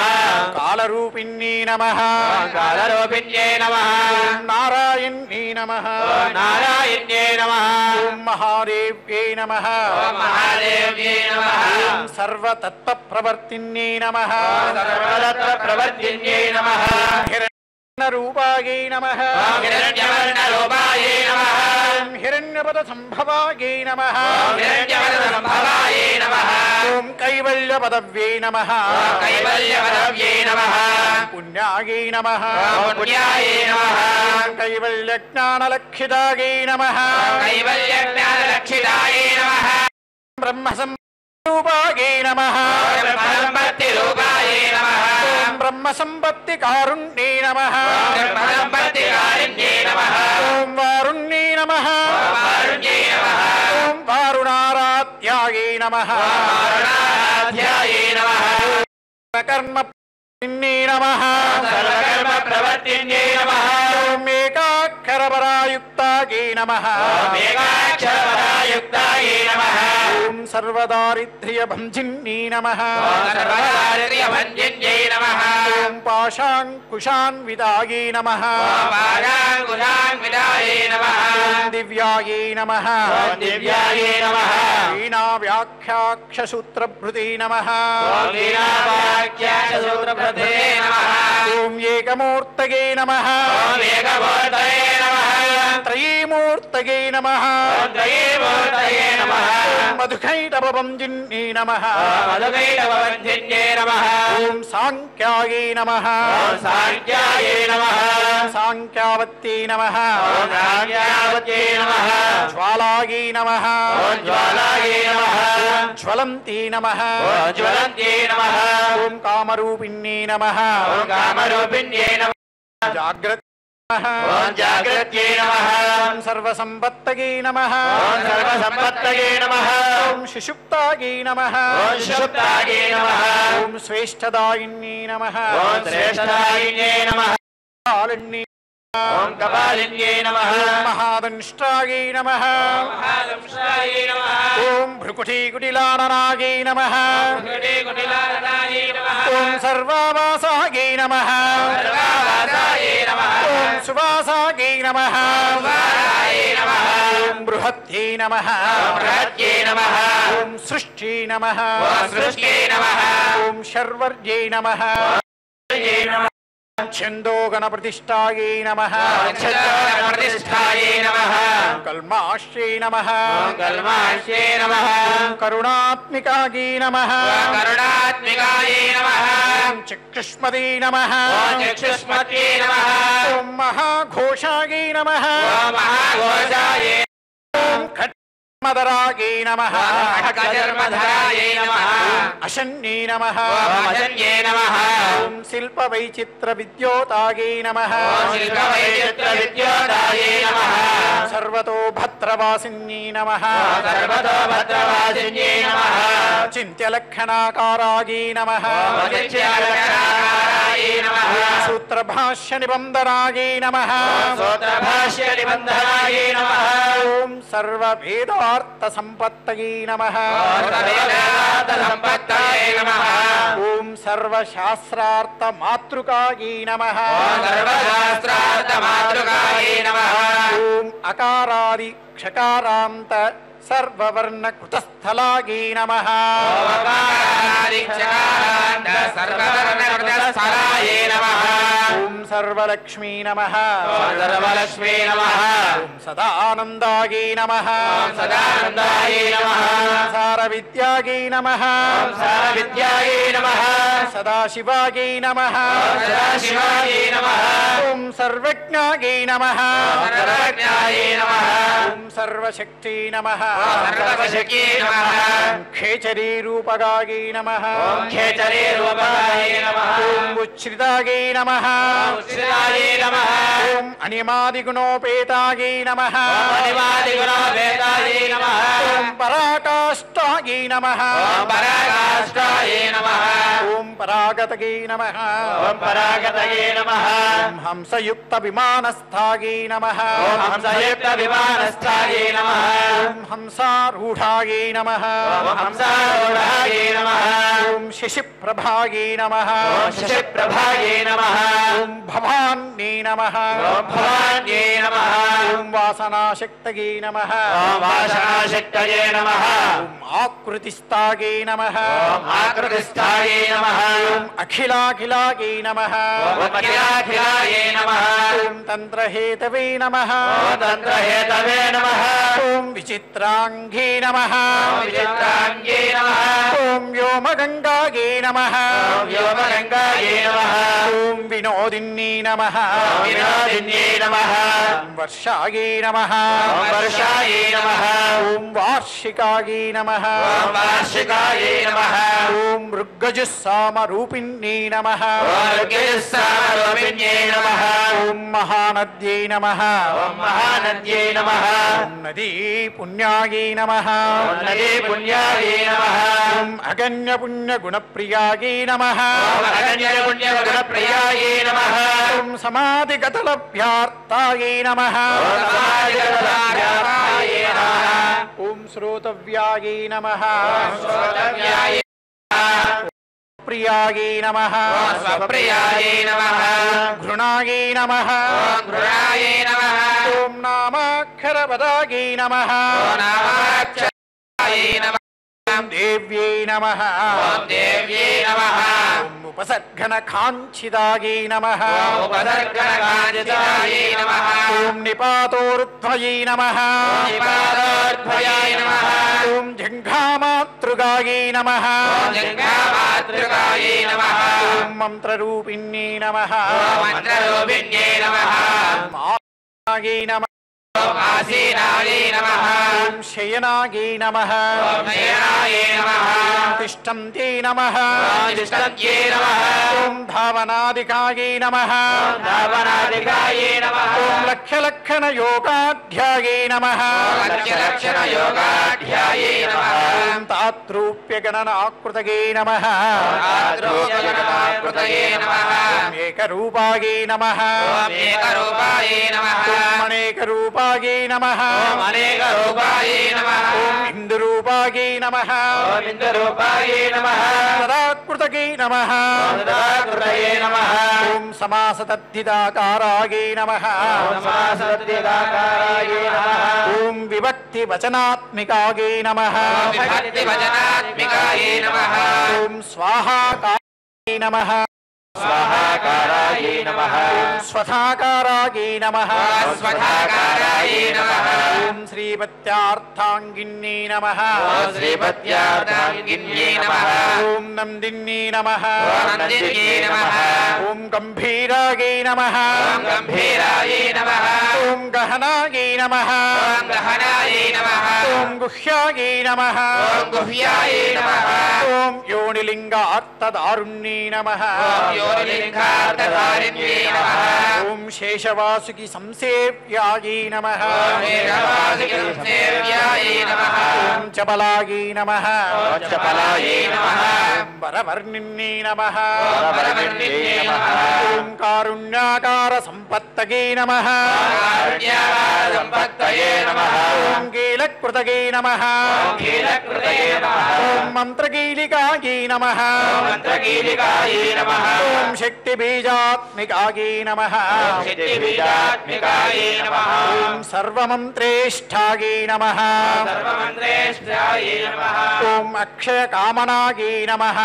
[SPEAKER 1] కాలరూపిణ్యై నమః
[SPEAKER 2] ఓం కాలరూపిణ్యై నమః
[SPEAKER 1] ఓం నారాయణ్యై నమః
[SPEAKER 2] ఓం నారాయణ్యై నమః
[SPEAKER 1] ఓం మహాదేవ్యై నమః
[SPEAKER 2] ఓం మహాదేవ్యై నమః
[SPEAKER 1] ఓం సర్వతత్వప్రవర్తిన్యై నమః
[SPEAKER 2] ఓం సర్వతత్వప్రవర్తిన్యై నమః
[SPEAKER 1] హిరణ్యరూపాయై నమః
[SPEAKER 2] ఓం హిరణ్యవర్ణరూపాయై నమః
[SPEAKER 1] ఓం హిరణ్యపద సంభవాయై నమః
[SPEAKER 2] ఓం హిరణ్యవర్ణసంభవాయై నమః
[SPEAKER 1] ఓం కైవల్యపదవ్యై నమః
[SPEAKER 2] ఓం కైవల్యపదవ్యై నమః
[SPEAKER 1] పుణ్యాయై నమః
[SPEAKER 2] ఓం పుణ్యాయై నమః
[SPEAKER 1] ఓం కైవల్యజ్ఞానలక్షితాయై నమః
[SPEAKER 2] ఓం కైవల్యజ్ఞానలక్షితాయై నమః
[SPEAKER 1] బ్రహ్మసంరూపాయై నమః
[SPEAKER 2] ఓం బ్రహ్మసంపత్తిరూపాయై నమః
[SPEAKER 1] ఓం బ్రహ్మసంపత్తికారుణ్యై నమః
[SPEAKER 2] ఓం బ్రహ్మసంపత్తికారిణ్యై నమః
[SPEAKER 1] ఓం వారుణ్యై నమః
[SPEAKER 2] ఓం వారుణ్యై నమః
[SPEAKER 1] ఓం వారుణారాధ్యాయై నమః
[SPEAKER 2] ఓం వారుణారాధ్యాయై నమః
[SPEAKER 1] కర్మ नमः
[SPEAKER 2] सर्वकर्म प्रवर्तिन्ये नमः
[SPEAKER 1] ओम एकाक्षरपरायुक्तायै नमः
[SPEAKER 2] ओम एकाक्षरपरायुक्तायै नमः
[SPEAKER 1] ओम सर्वदारिद्र्यभञ्जिन्यै नमः
[SPEAKER 2] ओम सर्वदारिद्र्यभञ्जिन्यै नमः
[SPEAKER 1] ओम पाशाङ्कुशान्वितायै नमः
[SPEAKER 2] ओम पाशाङ्कुशान्वितायै नमः
[SPEAKER 1] ओम दिव्यायै नमः
[SPEAKER 2] ओम दिव्यायै नमः
[SPEAKER 1] वीणाव्याख्याक्षसूत्रभृते नमः
[SPEAKER 2] ओम वीणावाक्यासूत्रभृते नमः
[SPEAKER 1] ओम एकमूर्तये नमः
[SPEAKER 2] ओम एकमूर्तये नमः
[SPEAKER 1] त्रयीमूर्तये नमः
[SPEAKER 2] ओम त्रयीमूर्तये नमः
[SPEAKER 1] ओम मधुकैटभञ्जिन्यै नमः
[SPEAKER 2] ओम मधुकैटभञ्जिन्ये नमः
[SPEAKER 1] ओम सांख्यायै नमः
[SPEAKER 2] ओम सांख्यायै नमः
[SPEAKER 1] ओम सांख्यावत्यै नमः
[SPEAKER 2] ओम सांख्यावत्यै नमः
[SPEAKER 1] ज्वालायै नमः
[SPEAKER 2] ओम ज्वालायै नमः
[SPEAKER 1] ओम ज्वलन्त्यै नमः
[SPEAKER 2] ओम ज्वलन्त्यै नमः
[SPEAKER 1] ओम कामरूपिण्यै नमः
[SPEAKER 2] ओम कामरूपिण्यै नमः
[SPEAKER 1] जाग्रत्
[SPEAKER 2] ओम जागृत्यै नमः
[SPEAKER 1] ओम सर्वसम्पत्तये नमः
[SPEAKER 2] ओम सर्वसम्पत्तये नमः
[SPEAKER 1] ओम शिशुप्तायै नमः
[SPEAKER 2] ओम सुषुप्तायै नमः
[SPEAKER 1] ओम श्रेष्ठदायिन्यै नमः
[SPEAKER 2] ओम श्रेष्ठदायिन्यै नमः
[SPEAKER 1] कालिन्यै
[SPEAKER 2] ओम कपालिन्यै नमः
[SPEAKER 1] ओम महादंष्ट्रायै नमः
[SPEAKER 2] महादंष्ट्रायै नमः
[SPEAKER 1] ओम भ्रुकुटीकुटिलाननायै नमः
[SPEAKER 2] कुटिकुटिलालनायै नमः
[SPEAKER 1] ओम सर्वावासायै नमः
[SPEAKER 2] सर्वावासायै नमः
[SPEAKER 1] ओम सुवासायै नमः
[SPEAKER 2] वासायै नमः
[SPEAKER 1] ओम बृहत्यै नमः
[SPEAKER 2] ओम बृहत्यै नमः
[SPEAKER 1] ओम सृष्ट्यै नमः
[SPEAKER 2] ओम सृष्ट्यै नमः
[SPEAKER 1] ओम शर्वर्यै नमः
[SPEAKER 2] यै नमः
[SPEAKER 1] छन्दोगणप्रतिष्ठायै नमः
[SPEAKER 2] प्रतिष्ठायै नमः
[SPEAKER 1] कल्माश्यै नमः
[SPEAKER 2] ओम कल्माश्यै नमः
[SPEAKER 1] करुणात्मिकायै नमः
[SPEAKER 2] करुणात्मिकायै नमः
[SPEAKER 1] ओम चक्षुष्मदै नमः
[SPEAKER 2] ओम चक्षुष्मत्यै नमः
[SPEAKER 1] ओम महाघोषायै नमः
[SPEAKER 2] ओम महाघोषायै
[SPEAKER 1] ओम खड्गमदरायै नमः
[SPEAKER 2] खड्गधर्मधरायै नमः
[SPEAKER 1] अशन्यै नमः
[SPEAKER 2] ओम अजन्ये नमः
[SPEAKER 1] ओम शिल्पवैचित्रविद्योतायै नमः
[SPEAKER 2] ओम शिल्पवैचित्रविद्योतायै नमः
[SPEAKER 1] सर्वतो भद्रवासिन्यै नमः
[SPEAKER 2] ओम सर्वतो भद्रवासिन्यै नमः
[SPEAKER 1] चिन्त्यलक्षणाकारायै नमः
[SPEAKER 2] ओम चित्यालकारायै नमः
[SPEAKER 1] सूत्रभाष्यनिबन्धनायै नमः
[SPEAKER 2] सूत्रभाष्यनिबन्धनायै नमः
[SPEAKER 1] ओम सर्ववेदार्थसम्पत्तये नमः
[SPEAKER 2] ओम सर्ववेदान्तसम्पत्तये नमः
[SPEAKER 1] ओम सर्वशास्त्रार्थमातृकायै नमः
[SPEAKER 2] ओम सर्वशास्त्रार्थमातृकायै नमः
[SPEAKER 1] ओम अकारादि क्षकारान्त सर्ववर्णकृतस्थलायै नमः
[SPEAKER 2] ओम अकारादिक्षकारान्त सर्ववर्णकृतस्थलायै नमः
[SPEAKER 1] ओम सर्वलक्ष्मी नमः
[SPEAKER 2] ओम सर्वलक्ष्मी नमः
[SPEAKER 1] ओम सदानन्दायै नमः
[SPEAKER 2] ओम सदानन्दायै नमः
[SPEAKER 1] सारविद्यायै नमः
[SPEAKER 2] ओम सारविद्यायै नमः
[SPEAKER 1] सदाशिवायै नमः
[SPEAKER 2] ओम सदाशिवायै नमः
[SPEAKER 1] ओम सर्वज्ञायै नमः
[SPEAKER 2] ओम सर्वज्ञायै नमः
[SPEAKER 1] ओम सर्वशक्त्यै नमः
[SPEAKER 2] ओम सर्वशक्त्यै नमः
[SPEAKER 1] खेचरी रूपगायै नमः
[SPEAKER 2] ओम खेचरे रूपायै नमः
[SPEAKER 1] ओम उच्छ्रितायै नमः
[SPEAKER 2] ओम उच्छ्रितायै नमः
[SPEAKER 1] ओम अनिमादिगुणोपेतायै नमः
[SPEAKER 2] ओम अनिमादिगुणोपेतायै नमः
[SPEAKER 1] ओम पराकाष्ठायै नमः
[SPEAKER 2] ओम पराकाष्ठायै नमः
[SPEAKER 1] ओम परागतयै नमः
[SPEAKER 2] ओम परागतये नमः
[SPEAKER 1] ओम हंसयुक्तविमानस्थायै नमः
[SPEAKER 2] ओम हंसयुक्तविमानस्थायै नमः
[SPEAKER 1] ओम हंसारूढायै नमः
[SPEAKER 2] ओम हंसारूढायै नमः
[SPEAKER 1] ओम शिशिप्रभायै नमः
[SPEAKER 2] ओम शशिप्रभायै नमः
[SPEAKER 1] ओम भवान्यै नमः
[SPEAKER 2] ओम भवान्यै नमः
[SPEAKER 1] ओम वासनाशक्तये नमः
[SPEAKER 2] ओम वासनाशक्तये नमः
[SPEAKER 1] ओम आकृतिस्थायै नमः
[SPEAKER 2] ओम आकृतिस्थायै नमः
[SPEAKER 1] ओम अखिलाखिलायै नमः
[SPEAKER 2] ओम अखिलाखिलायै नमः
[SPEAKER 1] ओम तन्त्रहेतवे नमः
[SPEAKER 2] ओम तन्त्रहेतवे नमः
[SPEAKER 1] ओम विचित्राङ्गे नमः
[SPEAKER 2] ओम विचित्राङ्गे नमः
[SPEAKER 1] ओम व्योमगङ्गायै नमः
[SPEAKER 2] ओम व्योमगङ्गायै नमः
[SPEAKER 1] ओम विनोदिन्यै नमः
[SPEAKER 2] ओम विनोदिन्यै नमः
[SPEAKER 1] ओम वर्षायै नमः
[SPEAKER 2] ओम वर्षायै नमः
[SPEAKER 1] ओम वार्षिकायै नमः
[SPEAKER 2] ओम वार्षिकायै नमः
[SPEAKER 1] ओम ऋग्गजुस्सामरूपिण्यै नमः
[SPEAKER 2] ओम ऋग्यजुस्सामरूपिण्यै नमः
[SPEAKER 1] ओम महानद्यै नमः
[SPEAKER 2] ओम महानद्यै नमः
[SPEAKER 1] ओम నదీ పుణ్యాయై నమః
[SPEAKER 2] ఓం నదీ పుణ్యాయై నమః
[SPEAKER 1] ఓం అగణ్య పుణ్య గుణప్రియాయై నమః
[SPEAKER 2] ఓం అగణ్య పుణ్య గుణప్రియాయై నమః
[SPEAKER 1] ఓం సమాధిగతలభ్యార్థాయై నమః
[SPEAKER 2] ఓం సమాధిగతలభ్యార్థాయై నమః
[SPEAKER 1] ఓం శ్రోతవ్యాయై నమః
[SPEAKER 2] శ్రోతవ్యాయై
[SPEAKER 1] ప్రియాయై నమః
[SPEAKER 2] ఓం స్వప్రియాయై నమః
[SPEAKER 1] ఘృణాయై నమః
[SPEAKER 2] ఓం ఘృణాయై నమః
[SPEAKER 1] ఓం నామాక్షరపదాయై నమః
[SPEAKER 2] ఓం నామాక్షరాయై నమః
[SPEAKER 1] ఓం దేవ్యై నమః
[SPEAKER 2] ఓం దేవ్యై నమః
[SPEAKER 1] ఓం ఉపసర్గనకాంక్షిదాయై నమః
[SPEAKER 2] ఓం ఉపసర్గనకాంక్షితాయై నమః
[SPEAKER 1] ఓం నిపాతోరుధ్వయై నమః
[SPEAKER 2] ఓం నిపాతోరుధ్వయాయ నమః
[SPEAKER 1] ఓం జంఘామాతృగాయై నమః
[SPEAKER 2] ఓం జంఘామాతృకాయై నమః
[SPEAKER 1] ఓం మంత్రరూపిణ్యై నమః
[SPEAKER 2] ఓం మంత్రరూపిణ్యై నమః
[SPEAKER 1] ఓం ఆసనాయై నమః
[SPEAKER 2] ఓం ఆసీనాయై నమః
[SPEAKER 1] ఓం శయనాయై నమః
[SPEAKER 2] ఓం శయనాయై నమః
[SPEAKER 1] ఓం తిష్టంత్యై నమః
[SPEAKER 2] ఓం తిష్టంత్యై నమః
[SPEAKER 1] ఓం ధావనాదికాయై నమః
[SPEAKER 2] ఓం ధావనాదికాయై నమః
[SPEAKER 1] ఓం లక్షలక్షణ యోగాధ్యాయై నమః
[SPEAKER 2] ఓం లక్షలక్షణ యోగాధ్యాయై నమః
[SPEAKER 1] ఓం తాత్రూప్యగణనాకృతయై నమః
[SPEAKER 2] ఆద్రోపజగదాకృతయే నమః
[SPEAKER 1] ఓం ఏకరూపాయై నమః
[SPEAKER 2] ఓం ఏకరూపాయై నమః
[SPEAKER 1] ఓం అనేకరూపాయై నమః
[SPEAKER 2] ఓం అనేకరూపాయై నమః
[SPEAKER 1] ఓం ఇందురూపాయై నమః
[SPEAKER 2] ఓం ఇంద్రరూపాయై నమః
[SPEAKER 1] సదాకృతయై నమః
[SPEAKER 2] ఓం సదాకృతయే నమః
[SPEAKER 1] ఓం సమాసతద్ధితాకారాయై నమః
[SPEAKER 2] ఓం సమాసద్ధితాకారాయై నమః
[SPEAKER 1] ఓం విభక్తి వచనాత్మికాయై నమః
[SPEAKER 2] ఓం విభక్తి వచనాత్మికాయై నమః
[SPEAKER 1] ఓం స్వాహాకారాయై నమః
[SPEAKER 2] స్వాహాకారాయై నమః
[SPEAKER 1] ఓం స్వధాకారాయై నమః
[SPEAKER 2] ఓం స్వధాకారాయై నమః
[SPEAKER 1] ఓం శ్రీపత్యార్థాంగిన్యై నమః
[SPEAKER 2] ఓం శ్రీపత్యార్థాంగిన్యై నమః
[SPEAKER 1] ఓం నందిన్యై నమః
[SPEAKER 2] ఓం నందిన్యై నమః
[SPEAKER 1] ఓం గంభీరాయై నమః
[SPEAKER 2] ఓం గంభీరాయై నమః
[SPEAKER 1] ఓం గహనాయై నమః
[SPEAKER 2] ఓం గహనాయై నమః
[SPEAKER 1] ఓం గుహ్యాయై నమః
[SPEAKER 2] ఓం గుహ్యాయై నమః
[SPEAKER 1] ఓం యోనిలింగార్థదారుణ్యై నమః
[SPEAKER 2] ఓం యోనిలింగార్థధారిణ్యై నమః
[SPEAKER 1] ఓం శేషవాసుకి సంసేవ్యాయై నమః
[SPEAKER 2] ఓం వీరవాసికి సంసేవ్యాయై నమః
[SPEAKER 1] ఓం చపలాయై నమః
[SPEAKER 2] ఓం చపలాయై నమః
[SPEAKER 1] ఓం వరవర్ణిన్యై నమః
[SPEAKER 2] ఓం వరవర్ణిన్యై నమః
[SPEAKER 1] ఓం కారుణ్యాకార సంపత్తయై నమః
[SPEAKER 2] కారుణ్యాకార సంపత్తయే నమః
[SPEAKER 1] ఓం కీలకృతయై నమః
[SPEAKER 2] ఓం కీలకృతయే నమః
[SPEAKER 1] ఓం మంత్రకీలికాయై నమః
[SPEAKER 2] ఓం మంత్రకీలికాయై నమః
[SPEAKER 1] ఓం శక్తిబీజాత్మికాయై నమః
[SPEAKER 2] ఓం శక్తిబీజాత్మికాయై నమః
[SPEAKER 1] ఓం సర్వమంత్రేష్ఠాయై నమః
[SPEAKER 2] సర్వమంత్రేష్ఠాయై నమః
[SPEAKER 1] ఓం అక్షయకామనాయై నమః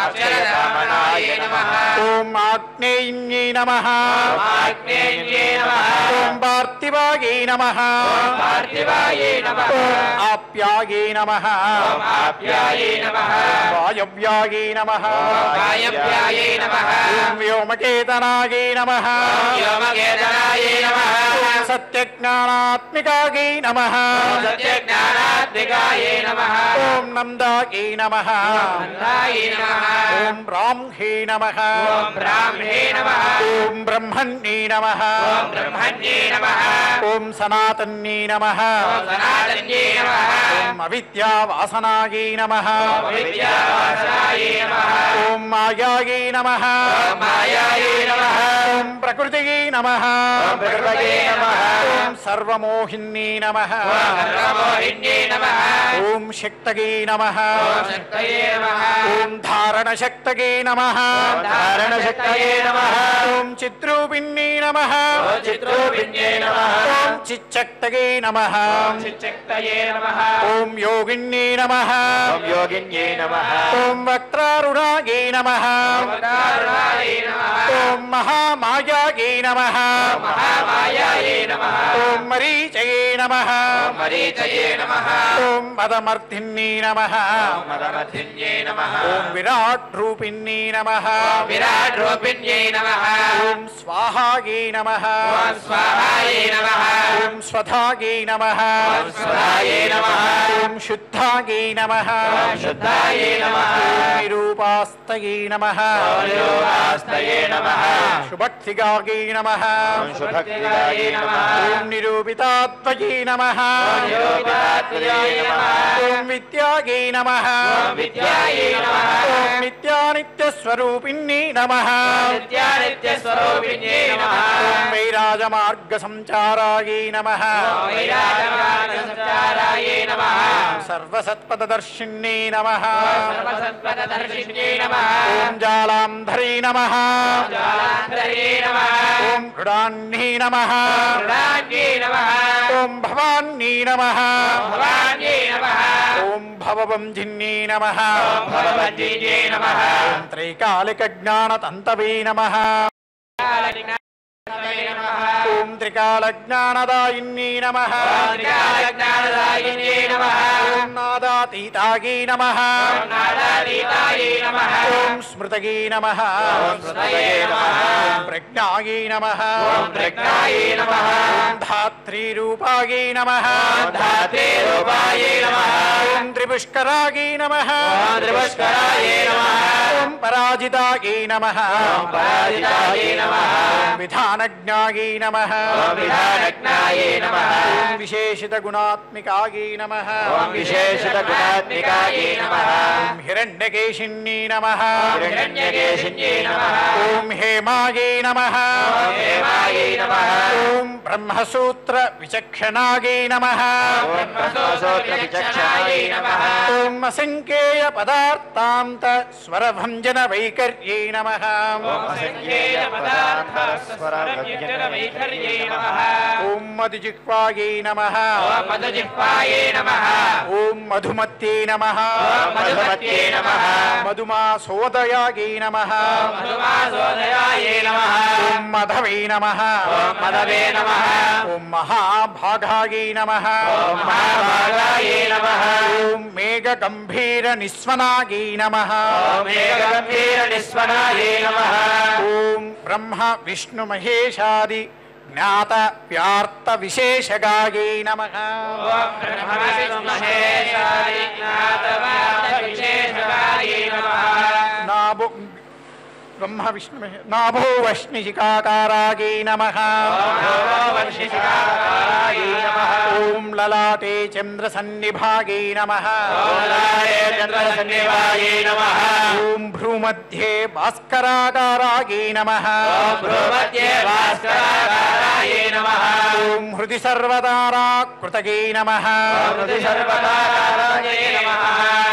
[SPEAKER 2] అక్షరధామనాయై నమః
[SPEAKER 1] ఓం ఆగ్నేయిన్యై నమః
[SPEAKER 2] ఓం ఆగ్నేయై నమః
[SPEAKER 1] ఓం పార్థివాయై నమః
[SPEAKER 2] ఓం పార్థివాయై నమః
[SPEAKER 1] ఓం ఆప్యాయై నమః
[SPEAKER 2] ఓం ఆప్యాయై నమః
[SPEAKER 1] వాయవ్యాయై నమః
[SPEAKER 2] ఓం వాయవ్యాయై నమః
[SPEAKER 1] ఓం వ్యోమకేతనాయై నమః
[SPEAKER 2] ఓం వ్యోమకేతనాయై నమః
[SPEAKER 1] ఓం సత్యజ్ఞానాత్మికాయై నమః
[SPEAKER 2] ఓం సత్యజ్ఞానాత్మికాయై నమః
[SPEAKER 1] ఓం నందాయై నమః
[SPEAKER 2] నందాయై నమః
[SPEAKER 1] ఓం బ్రాహ్మీ నమః
[SPEAKER 2] ఓం బ్రాహ్మణే నమః
[SPEAKER 1] ఓం బ్రహ్మణ్యై నమః
[SPEAKER 2] ఓం బ్రహ్మణ్యే నమః
[SPEAKER 1] ఓం సనాతన్యై నమః
[SPEAKER 2] ఓం సనాతన్యే నమః
[SPEAKER 1] ఓం అవిద్యావాసనాయై నమః
[SPEAKER 2] ఓం విద్యావాసాయై నమః
[SPEAKER 1] ఓం మాయాయై నమః
[SPEAKER 2] ఓం మాయాయై నమః
[SPEAKER 1] ఓం ప్రకృతియై నమః
[SPEAKER 2] ఓం ప్రకృతయే నమః
[SPEAKER 1] ఓం సర్వమోహిన్యై నమః
[SPEAKER 2] ఓం సర్వమోహిన్యై నమః
[SPEAKER 1] ఓం శక్తయై నమః
[SPEAKER 2] ఓం శక్తయే నమః
[SPEAKER 1] ఓం ధారణశక్తయై నమః
[SPEAKER 2] ఓం ధారణశక్తయే నమః
[SPEAKER 1] ఓం చిద్రూపిణ్యై నమః
[SPEAKER 2] ఓం చిద్రూపిణ్యై నమః
[SPEAKER 1] ఓం చిచ్చక్తయై నమః
[SPEAKER 2] ఓం చిచ్చక్తయే నమః
[SPEAKER 1] ఓం యోగిన్యై నమః
[SPEAKER 2] ఓం యోగిన్యై నమః
[SPEAKER 1] ఓం వక్త్రారుణాయై నమః
[SPEAKER 2] ఓం కారుణాయై నమః
[SPEAKER 1] ఓం మహామాయాయై నమః
[SPEAKER 2] మహామాయాయై నమః
[SPEAKER 1] ఓం మరీచయై నమః
[SPEAKER 2] ఓం మరీచయే నమః
[SPEAKER 1] ఓం మదమర్ధిన్యై నమః
[SPEAKER 2] ఓం మదమర్ధిన్యై నమః
[SPEAKER 1] ఓం విరాట్ రూపిణ్యై నమః
[SPEAKER 2] విరాట్ రూపిణ్యై నమః
[SPEAKER 1] ఓం స్వాహాయై నమః
[SPEAKER 2] ఓం స్వాహాయై నమః
[SPEAKER 1] ఓం స్వధాయై నమః
[SPEAKER 2] ఓం స్వధాయై నమః
[SPEAKER 1] ఓం శుద్ధాయై నమః
[SPEAKER 2] ఓం శుద్ధాయై నమః
[SPEAKER 1] ఓం నిరూపాస్తయై నమః
[SPEAKER 2] ఓం నిరూపాస్తయై నమః
[SPEAKER 1] శుభక్తిగాయై నమః
[SPEAKER 2] ఓం శుభక్తిగాయై నమః
[SPEAKER 1] ఓం నిరూపితాత్వయై నమః
[SPEAKER 2] ఓం నిరూపితాత్వయై నమః
[SPEAKER 1] ఓం విద్యాయై నమః
[SPEAKER 2] ఓం విద్యాయై నమః
[SPEAKER 1] ఓం నిత్యానిత్యస్వరూపిణ్యై నమః
[SPEAKER 2] నిత్యానిత్యస్వరూపిణ్యై నమః
[SPEAKER 1] ఓం వైరాజమార్గసంచారాయై నమః
[SPEAKER 2] ఓం వైరాజమానసంచారాయై నమః
[SPEAKER 1] సర్వసత్పదదర్శిన్యై నమః
[SPEAKER 2] సర్వసత్పదదర్శిన్యై నమః
[SPEAKER 1] ఓం జాలాంధరై నమః
[SPEAKER 2] జాలాంధరై నమః
[SPEAKER 1] ఓం మృడాన్యై నమః
[SPEAKER 2] మృడాన్యై నమః
[SPEAKER 1] ఓం భవాన్యై నమః
[SPEAKER 2] భవాన్యై నమః
[SPEAKER 1] ఓం భవబంధిన్యై నమః
[SPEAKER 2] ఓం భవభద్రిన్యై నమః
[SPEAKER 1] ఓం త్రైకాలికజ్ఞానతంతవై నమః ఓం త్రికాలజ్ఞానదాయిన్యై నమః
[SPEAKER 2] జ్ఞానదాయిన్యై నమః
[SPEAKER 1] ఓం నాదాతీతాయై నమః
[SPEAKER 2] ఓం నాదాతీతాయై నమః
[SPEAKER 1] ఓం స్మృతయై నమః
[SPEAKER 2] ఓం స్మృతయై నమః
[SPEAKER 1] ఓం ప్రజ్ఞాయై నమః
[SPEAKER 2] ఓం ప్రజ్ఞాయై నమః
[SPEAKER 1] ఓం ధాత్రీరూపాయై నమః
[SPEAKER 2] ఓం ధాత్రీరూపాయై నమః
[SPEAKER 1] ఓం త్రిపుష్కరాయై నమః
[SPEAKER 2] ఓం త్రిపుష్కరాయై నమః
[SPEAKER 1] ఓం పరాజితాయై నమః
[SPEAKER 2] ఓం పరాజితాయై నమః
[SPEAKER 1] ఓం విధానజ్ఞాయై నమః
[SPEAKER 2] ఓం విధానజ్ఞాయై నమః
[SPEAKER 1] ఓం విశేషితగుణాత్మికాయై నమః
[SPEAKER 2] ఓం విశేషితగుణాత్మికాయై నమః
[SPEAKER 1] ఓం హిరణ్యకేశిన్యై నమః
[SPEAKER 2] హిరణ్యకేశిన్యై నమః
[SPEAKER 1] ఓం హేమాయై నమః
[SPEAKER 2] ఓం హేమాయై నమః
[SPEAKER 1] ఓం బ్రహ్మసూత్ర విచక్షణాయై నమః
[SPEAKER 2] బ్రహ్మసూత్రవిచక్షణాయై నమః
[SPEAKER 1] ఓం అసంఖ్యేయ పదార్థాంత స్వరభంజన వైకర్యై నమః
[SPEAKER 2] ఓం అసంఖ్యేయ పదార్థస్వరవ్యజనవైఖర్యై నమః
[SPEAKER 1] ఓం మధుజిహ్వాయై నమః
[SPEAKER 2] ఓం మధుజిహ్వాయై నమః
[SPEAKER 1] ఓం మధుమత్యై నమః
[SPEAKER 2] ఓం మధుమత్యై నమః
[SPEAKER 1] మధుమాసోదయాయై నమః
[SPEAKER 2] ఓం మధుమాసోదయాయై నమః
[SPEAKER 1] ఓం మధవై నమః
[SPEAKER 2] ఓం మధవే నమః
[SPEAKER 1] ఓం మహాభాగాయై నమః
[SPEAKER 2] ఓం మహాభాగాయై నమః
[SPEAKER 1] ఓం మేఘగంభీర నిస్వనాయై నమః
[SPEAKER 2] ఓం మేఘగంభీర నిస్వనాయై నమః
[SPEAKER 1] ఓం బ్రహ్మ విష్ణు మహేశాది జ్ఞాత వ్యార్త విశేషగాయై నమః
[SPEAKER 2] ఓం బ్రహ్మ విష్ణు మహేశాది జ్ఞాతవాద విశేషగాయై నమః
[SPEAKER 1] నాభో బ్రహ్మ విష్ణు నాభో వష్ణికాకారాయై నమః
[SPEAKER 2] వర్షికాయ నమః
[SPEAKER 1] ఓం లలాటే చంద్రసన్నిభాయై నమః
[SPEAKER 2] ఓం లాయే చంద్రసన్నివాయై నమః
[SPEAKER 1] ఓం భ్రూమధ్యే భాస్కరాకారాయై నమః
[SPEAKER 2] ఓం భ్రూమధ్యే భాస్కరాకారాయై నమః
[SPEAKER 1] ఓం హృది సర్వదారాకృతయై నమః
[SPEAKER 2] ఓం హృది సర్వదాకారాయై నమః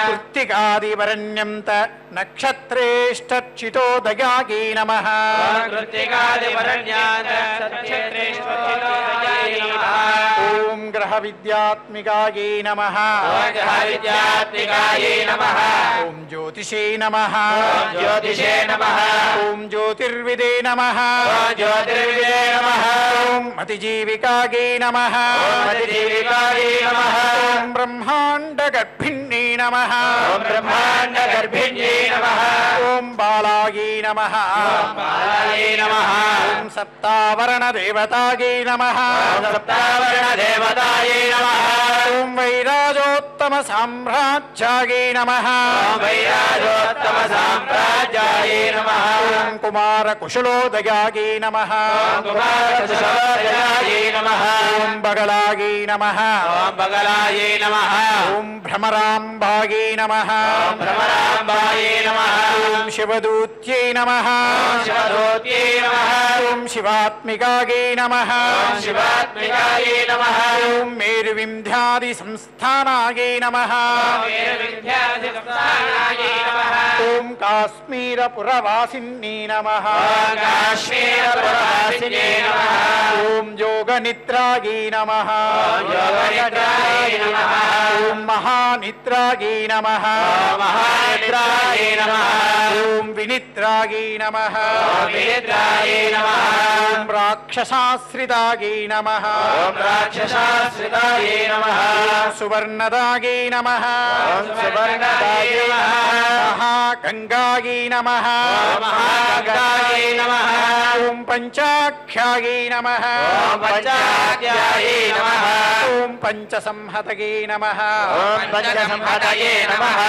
[SPEAKER 1] కృత్తికాదివరణ్యం త నక్షత్రేష్టచితోదయాయై నమః
[SPEAKER 2] ఓం కృత్తికాదివరణ్యాయ సత్యక్షేత్రేష్వచితోదయాయ నమః
[SPEAKER 1] ఓం గ్రహ విద్యాత్మికాయై నమః
[SPEAKER 2] ఓం గ్రహవిద్యాత్మికాయై నమః
[SPEAKER 1] ఓం జ్యోతిషే నమః
[SPEAKER 2] ఓం జ్యోతిషే నమః
[SPEAKER 1] ఓం జ్యోతిర్విదే నమః
[SPEAKER 2] ఓం జ్యోతిర్విదే నమః
[SPEAKER 1] ఓం మతిజీవికాయై నమః
[SPEAKER 2] ఓం మతిజీవికాయై నమః
[SPEAKER 1] ఓం బ్రహ్మాండగర్భిణ్యై నమః
[SPEAKER 2] ఓం బ్రహ్మాండగర్భిణ్యై నమః
[SPEAKER 1] ఓం బాలాయై నమః
[SPEAKER 2] ఓం బాలాయై నమః
[SPEAKER 1] ఓం సప్తావరణదేవతాయై నమః
[SPEAKER 2] ఓం సప్తావరణదేవతాయై నమః
[SPEAKER 1] ఓం వైరాజోత్తమ సామ్రాజ్యాయై నమః
[SPEAKER 2] ఓం వైరాజోత్తమ సామ్రాజ్యాయై నమః
[SPEAKER 1] ఓం కుమార కుశలోదయాయై నమః
[SPEAKER 2] ఓం కుమారకుశలోదయాయై నమః
[SPEAKER 1] ఓం బగలాయై నమః
[SPEAKER 2] ఓం బగలాయై నమః
[SPEAKER 1] ఓం భ్రమరాంబాయై నమః
[SPEAKER 2] ఓం భ్రమరాంబాయై నమః
[SPEAKER 1] ఓం శివదూత్యై నమః
[SPEAKER 2] ఓం శివదూత్యై నమః
[SPEAKER 1] ఓం శివాత్మికాయై నమః
[SPEAKER 2] ఓం శివాత్మికాయై నమః
[SPEAKER 1] ఓం మేరువింధ్యాది సంస్థానాయై నమః
[SPEAKER 2] ఓం వీరవిద్యాధిష్టానాయై నమః
[SPEAKER 1] ఓం కాశ్మీరపురవాసిన్యై నమః
[SPEAKER 2] ఓం కాశ్మీరపురవాసిన్యై నమః
[SPEAKER 1] ఓం యోగనిద్రాయై నమః
[SPEAKER 2] ఓం యోగనిద్రాయై నమః
[SPEAKER 1] ఓం మహానిద్రాయై నమః
[SPEAKER 2] ఓం మహానిద్రాయై నమః
[SPEAKER 1] ఓం వినిద్రాయై నమః
[SPEAKER 2] ఓం వినిద్రాయై నమః
[SPEAKER 1] ఓం రాక్షసాశ్రితాయై నమః
[SPEAKER 2] ఓం రాక్షసాశ్రితాయై నమః
[SPEAKER 1] ఓం సువర్ణదాయై నమః
[SPEAKER 2] ఓం సువర్ణదాయై నమః
[SPEAKER 1] మహాగంగాయై నమః
[SPEAKER 2] మహాగంగాయై నమః
[SPEAKER 1] ఓం పంచాఖ్యాయై నమః
[SPEAKER 2] ఓం పంచాఖ్యాయై నమః
[SPEAKER 1] ఓం పంచసంహతయై నమః
[SPEAKER 2] ఓం పంచసంహతయే నమః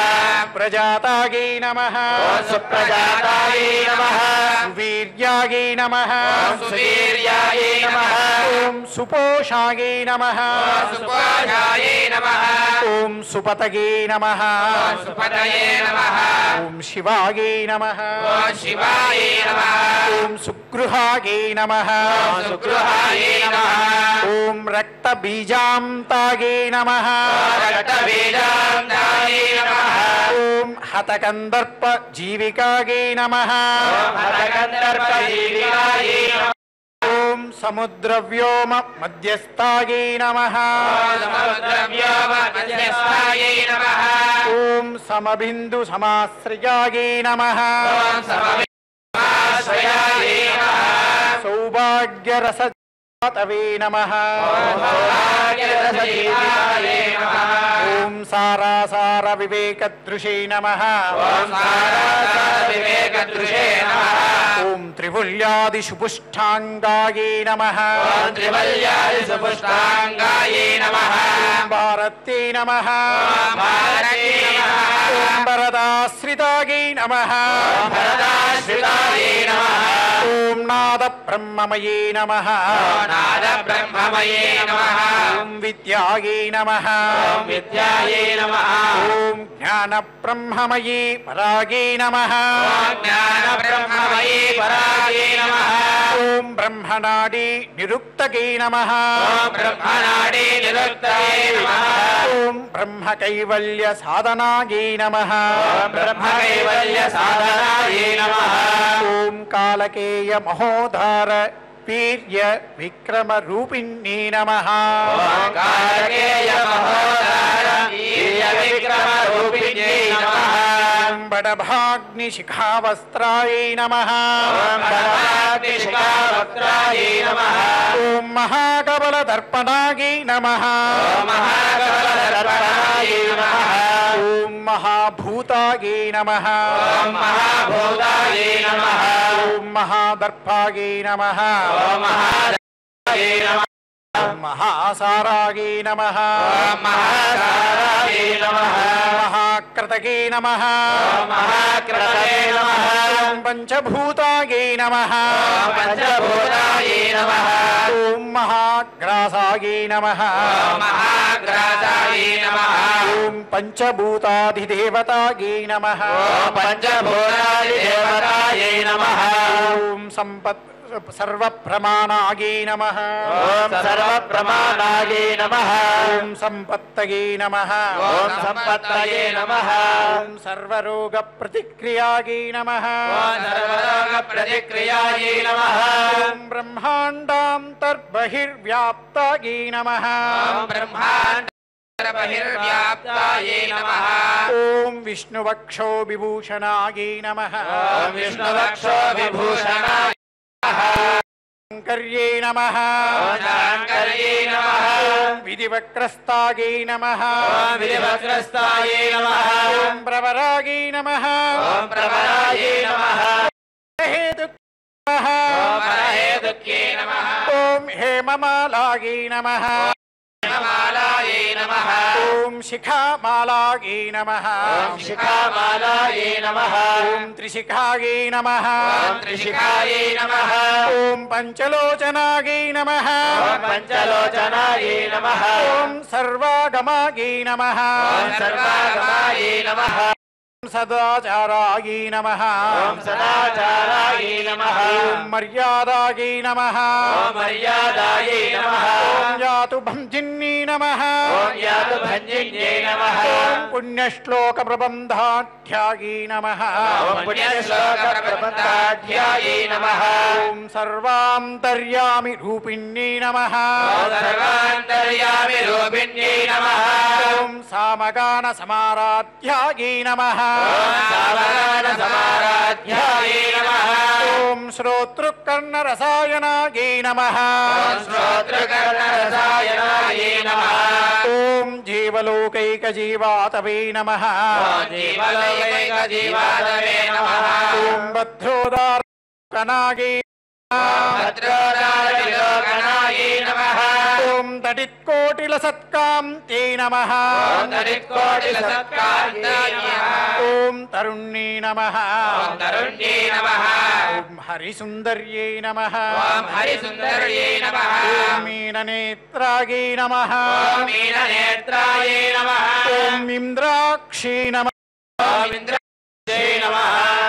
[SPEAKER 1] ప్రజాతాయై నమః
[SPEAKER 2] ఓం సుప్రజాతాయై నమః
[SPEAKER 1] సువీర్యాయై నమః
[SPEAKER 2] ఓం సువీర్యాయై నమః
[SPEAKER 1] ఓం సుపోషాయై నమః
[SPEAKER 2] ఓం సుపోషాయై నమః
[SPEAKER 1] ఓం సుపతయే నమః
[SPEAKER 2] ఓం సుపతయే నమః
[SPEAKER 1] ఓం శివాయై నమః
[SPEAKER 2] ఓం శివాయై నమః
[SPEAKER 1] ఓం సుగృహాయై నమః
[SPEAKER 2] ఓం సుగృహాయై నమః
[SPEAKER 1] ఓం రక్తబీజాంతాయై నమః
[SPEAKER 2] రక్తబీజాంతాయై నమః
[SPEAKER 1] ఓం హతకందర్ప జీవికాయై నమః
[SPEAKER 2] ఓం హతకందర్పజీవికాయై నమః
[SPEAKER 1] ఓం సముద్రవ్యోమ మధ్యస్థాయై నమః
[SPEAKER 2] ఓం సముద్రవ్యోమధ్యస్థాయై నమః
[SPEAKER 1] ఓం సమబిందు సమాశ్రయాయై నమః
[SPEAKER 2] ఓం సమవిశ్వాశ్రయాయై నమః
[SPEAKER 1] సౌభాగ్యరస తవే నమః
[SPEAKER 2] ఓం సౌభాగ్యరసజీవికాయై నమః
[SPEAKER 1] ఓం సారాసార వివేకదృశే నమః
[SPEAKER 2] ఓం సారాసారవివేకదృశే నమః
[SPEAKER 1] ఓం త్రివల్యాదిషుపుష్టాంగాయై నమః
[SPEAKER 2] ఓం త్రివల్యాదిసుపుష్టాంగాయై నమః
[SPEAKER 1] ఓం భారత్యై నమః
[SPEAKER 2] ఓం భారతీ నమః
[SPEAKER 1] ఓం భరదాశ్రితాయై నమః
[SPEAKER 2] ఓం భరదాశ్రితాయై నమః
[SPEAKER 1] ఓం నాద బ్రహ్మమయే నమః
[SPEAKER 2] ఓం నాదబ్రహ్మమయే నమః
[SPEAKER 1] ఓం విద్యాయై నమః
[SPEAKER 2] ఓం విద్యాయై నమః
[SPEAKER 1] ఓం జ్ఞాన బ్రహ్మమయీ పరాయై నమః
[SPEAKER 2] ఓం జ్ఞానబ్రహ్మమయీ పరాయై నమః
[SPEAKER 1] ఓం బ్రహ్మనాడి నిరుక్తకై నమః
[SPEAKER 2] ఓం బ్రహ్మనాడి నిరుక్తయే నమః
[SPEAKER 1] ఓం బ్రహ్మ కైవల్య సాధనాయై నమః
[SPEAKER 2] ఓం బ్రహ్మకైవల్య సాధనాయై నమః
[SPEAKER 1] ఓం కాలకేయ మహోధార వీర్య విక్రమ రూపిణ్యై నమః
[SPEAKER 2] ఓం కాలకేయ మహోదార వీర్య విక్రమ రూపిణ్యై నమః
[SPEAKER 1] ఓం బడభాగ్ని శిఖావస్త్రాయై నమః
[SPEAKER 2] ఓం బలవాగ్నిశిఖావక్త్రాయై నమః
[SPEAKER 1] ఓం మహాకబల దర్పణాయై నమః
[SPEAKER 2] ఓం మహాకమలదర్పణాయై నమః
[SPEAKER 1] ఓం మహాభూతాయై నమః
[SPEAKER 2] ఓం మహాభూతాయై నమః
[SPEAKER 1] ఓం మహాదర్పాయై నమః
[SPEAKER 2] ఓం మహాదర్పణాయై నమః
[SPEAKER 1] ఓం మహాసారాయై నమః
[SPEAKER 2] ఓం మహాసారాయై నమః
[SPEAKER 1] మహాక్రతకే నమః
[SPEAKER 2] ఓం మహాక్రతకే నమః
[SPEAKER 1] ఓం పంచభూతాయై నమః
[SPEAKER 2] ఓం పంచభూతాయై నమః
[SPEAKER 1] ఓం మహాగ్రాసాయై నమః
[SPEAKER 2] ఓం మహాగ్రాసాయై నమః
[SPEAKER 1] ఓం పంచభూతాధిదేవతాయై నమః
[SPEAKER 2] ఓం పంచభూతాదిదేవతాయై నమః
[SPEAKER 1] ఓం సంపత్ సర్వప్రమాణాయై నమః
[SPEAKER 2] ఓం సర్వప్రమాణాయై నమః
[SPEAKER 1] ఓం సంపత్తయై నమః
[SPEAKER 2] ఓం సంపత్తయే నమః
[SPEAKER 1] ఓం సర్వరోగ ప్రతిక్రియాయై నమః
[SPEAKER 2] ఓం సర్వరోగ ప్రతిక్రియాయై నమః
[SPEAKER 1] ఓం బ్రహ్మాండాంతర్బహిర్వ్యాప్తాయై నమః
[SPEAKER 2] ఓం బ్రహ్మాండబహిర్వ్యాప్తాయై నమః
[SPEAKER 1] ఓం విష్ణువక్షో విభూషణాయై నమః
[SPEAKER 2] ఓం విష్ణువక్షో విభూషణాయ
[SPEAKER 1] శంకర్యై నమః
[SPEAKER 2] ఓం శాంకర్యై నమః
[SPEAKER 1] ఓం విధివక్రస్తాయై నమః
[SPEAKER 2] ఓం విధివక్రస్తాయై నమః
[SPEAKER 1] ఓం ప్రవరాయై నమః
[SPEAKER 2] ఓం ప్రవరాయై నమః
[SPEAKER 1] హేతుక్యై నమః
[SPEAKER 2] ఓం పరహేతుక్యై నమః
[SPEAKER 1] ఓం హేమమాలాయై నమః
[SPEAKER 2] మాలాయై నమః
[SPEAKER 1] ఓం శిఖామాలాయై నమః
[SPEAKER 2] ఓం శిఖామాలాయై నమః
[SPEAKER 1] ఓం త్రిశిఖాయై నమః
[SPEAKER 2] ఓం త్రిశిఖాయై నమః
[SPEAKER 1] ఓం పంచలోచనాయై నమః
[SPEAKER 2] ఓం పంచలోచనాయై నమః
[SPEAKER 1] ఓం సర్వాగమాయై నమః
[SPEAKER 2] ఓం సర్వాగమాయై నమః
[SPEAKER 1] ఓం సదాచారాయై నమః
[SPEAKER 2] ఓం సదాచారాయై నమః
[SPEAKER 1] ఓం మర్యాదాయై నమః
[SPEAKER 2] ఓం మర్యాదాయై నమః
[SPEAKER 1] ఓం యాతు భంజిన్యై నమః
[SPEAKER 2] ఓం యాతు భంజిన్యై నమః
[SPEAKER 1] ఓం పుణ్యశ్లోక ప్రబంధాఢ్యాయై నమః
[SPEAKER 2] ఓం పుణ్యశ్లోక ప్రబంధాఢ్యాయై నమః
[SPEAKER 1] ఓం సర్వాంతర్యామి రూపిణ్యై నమః
[SPEAKER 2] ఓం సర్వాంతర్యామి రూపిణ్యై నమః
[SPEAKER 1] ఓం సామగాన సమారాధ్యాయై నమః
[SPEAKER 2] ఓం సావగాన సమారాధ్యాయై నమః
[SPEAKER 1] ఓం శ్రోతృకర్ణరసాయనాయై నమః
[SPEAKER 2] ఓం శ్రోతృకర్ణరసాయనాయై నమః
[SPEAKER 1] ఓం జీవలోకైకజీవాతవే నమః
[SPEAKER 2] జీవలోకైకజీవాతవే నమః
[SPEAKER 1] ఓం భద్రోదారకనాగే
[SPEAKER 2] భద్రోదారవిలోకనాయే నమః
[SPEAKER 1] ఓం తడిత్కోటిలసత్కాంతే నమః
[SPEAKER 2] ఓం తడిత్కోటిలసత్కాంతాయ నమః
[SPEAKER 1] ఓం తరుణ్యే నమః
[SPEAKER 2] ఓం తరుణ్యే నమః
[SPEAKER 1] ఓం హరిసుందర్యే నమః
[SPEAKER 2] ఓం హరిసుందర్యే నమః
[SPEAKER 1] ఓం మీననేత్రాగే నమః
[SPEAKER 2] ఓం మీననేత్రాయే నమః
[SPEAKER 1] ఓం ఇంద్రాక్షే నమః
[SPEAKER 2] ఓం ఇంద్రాక్షే నమః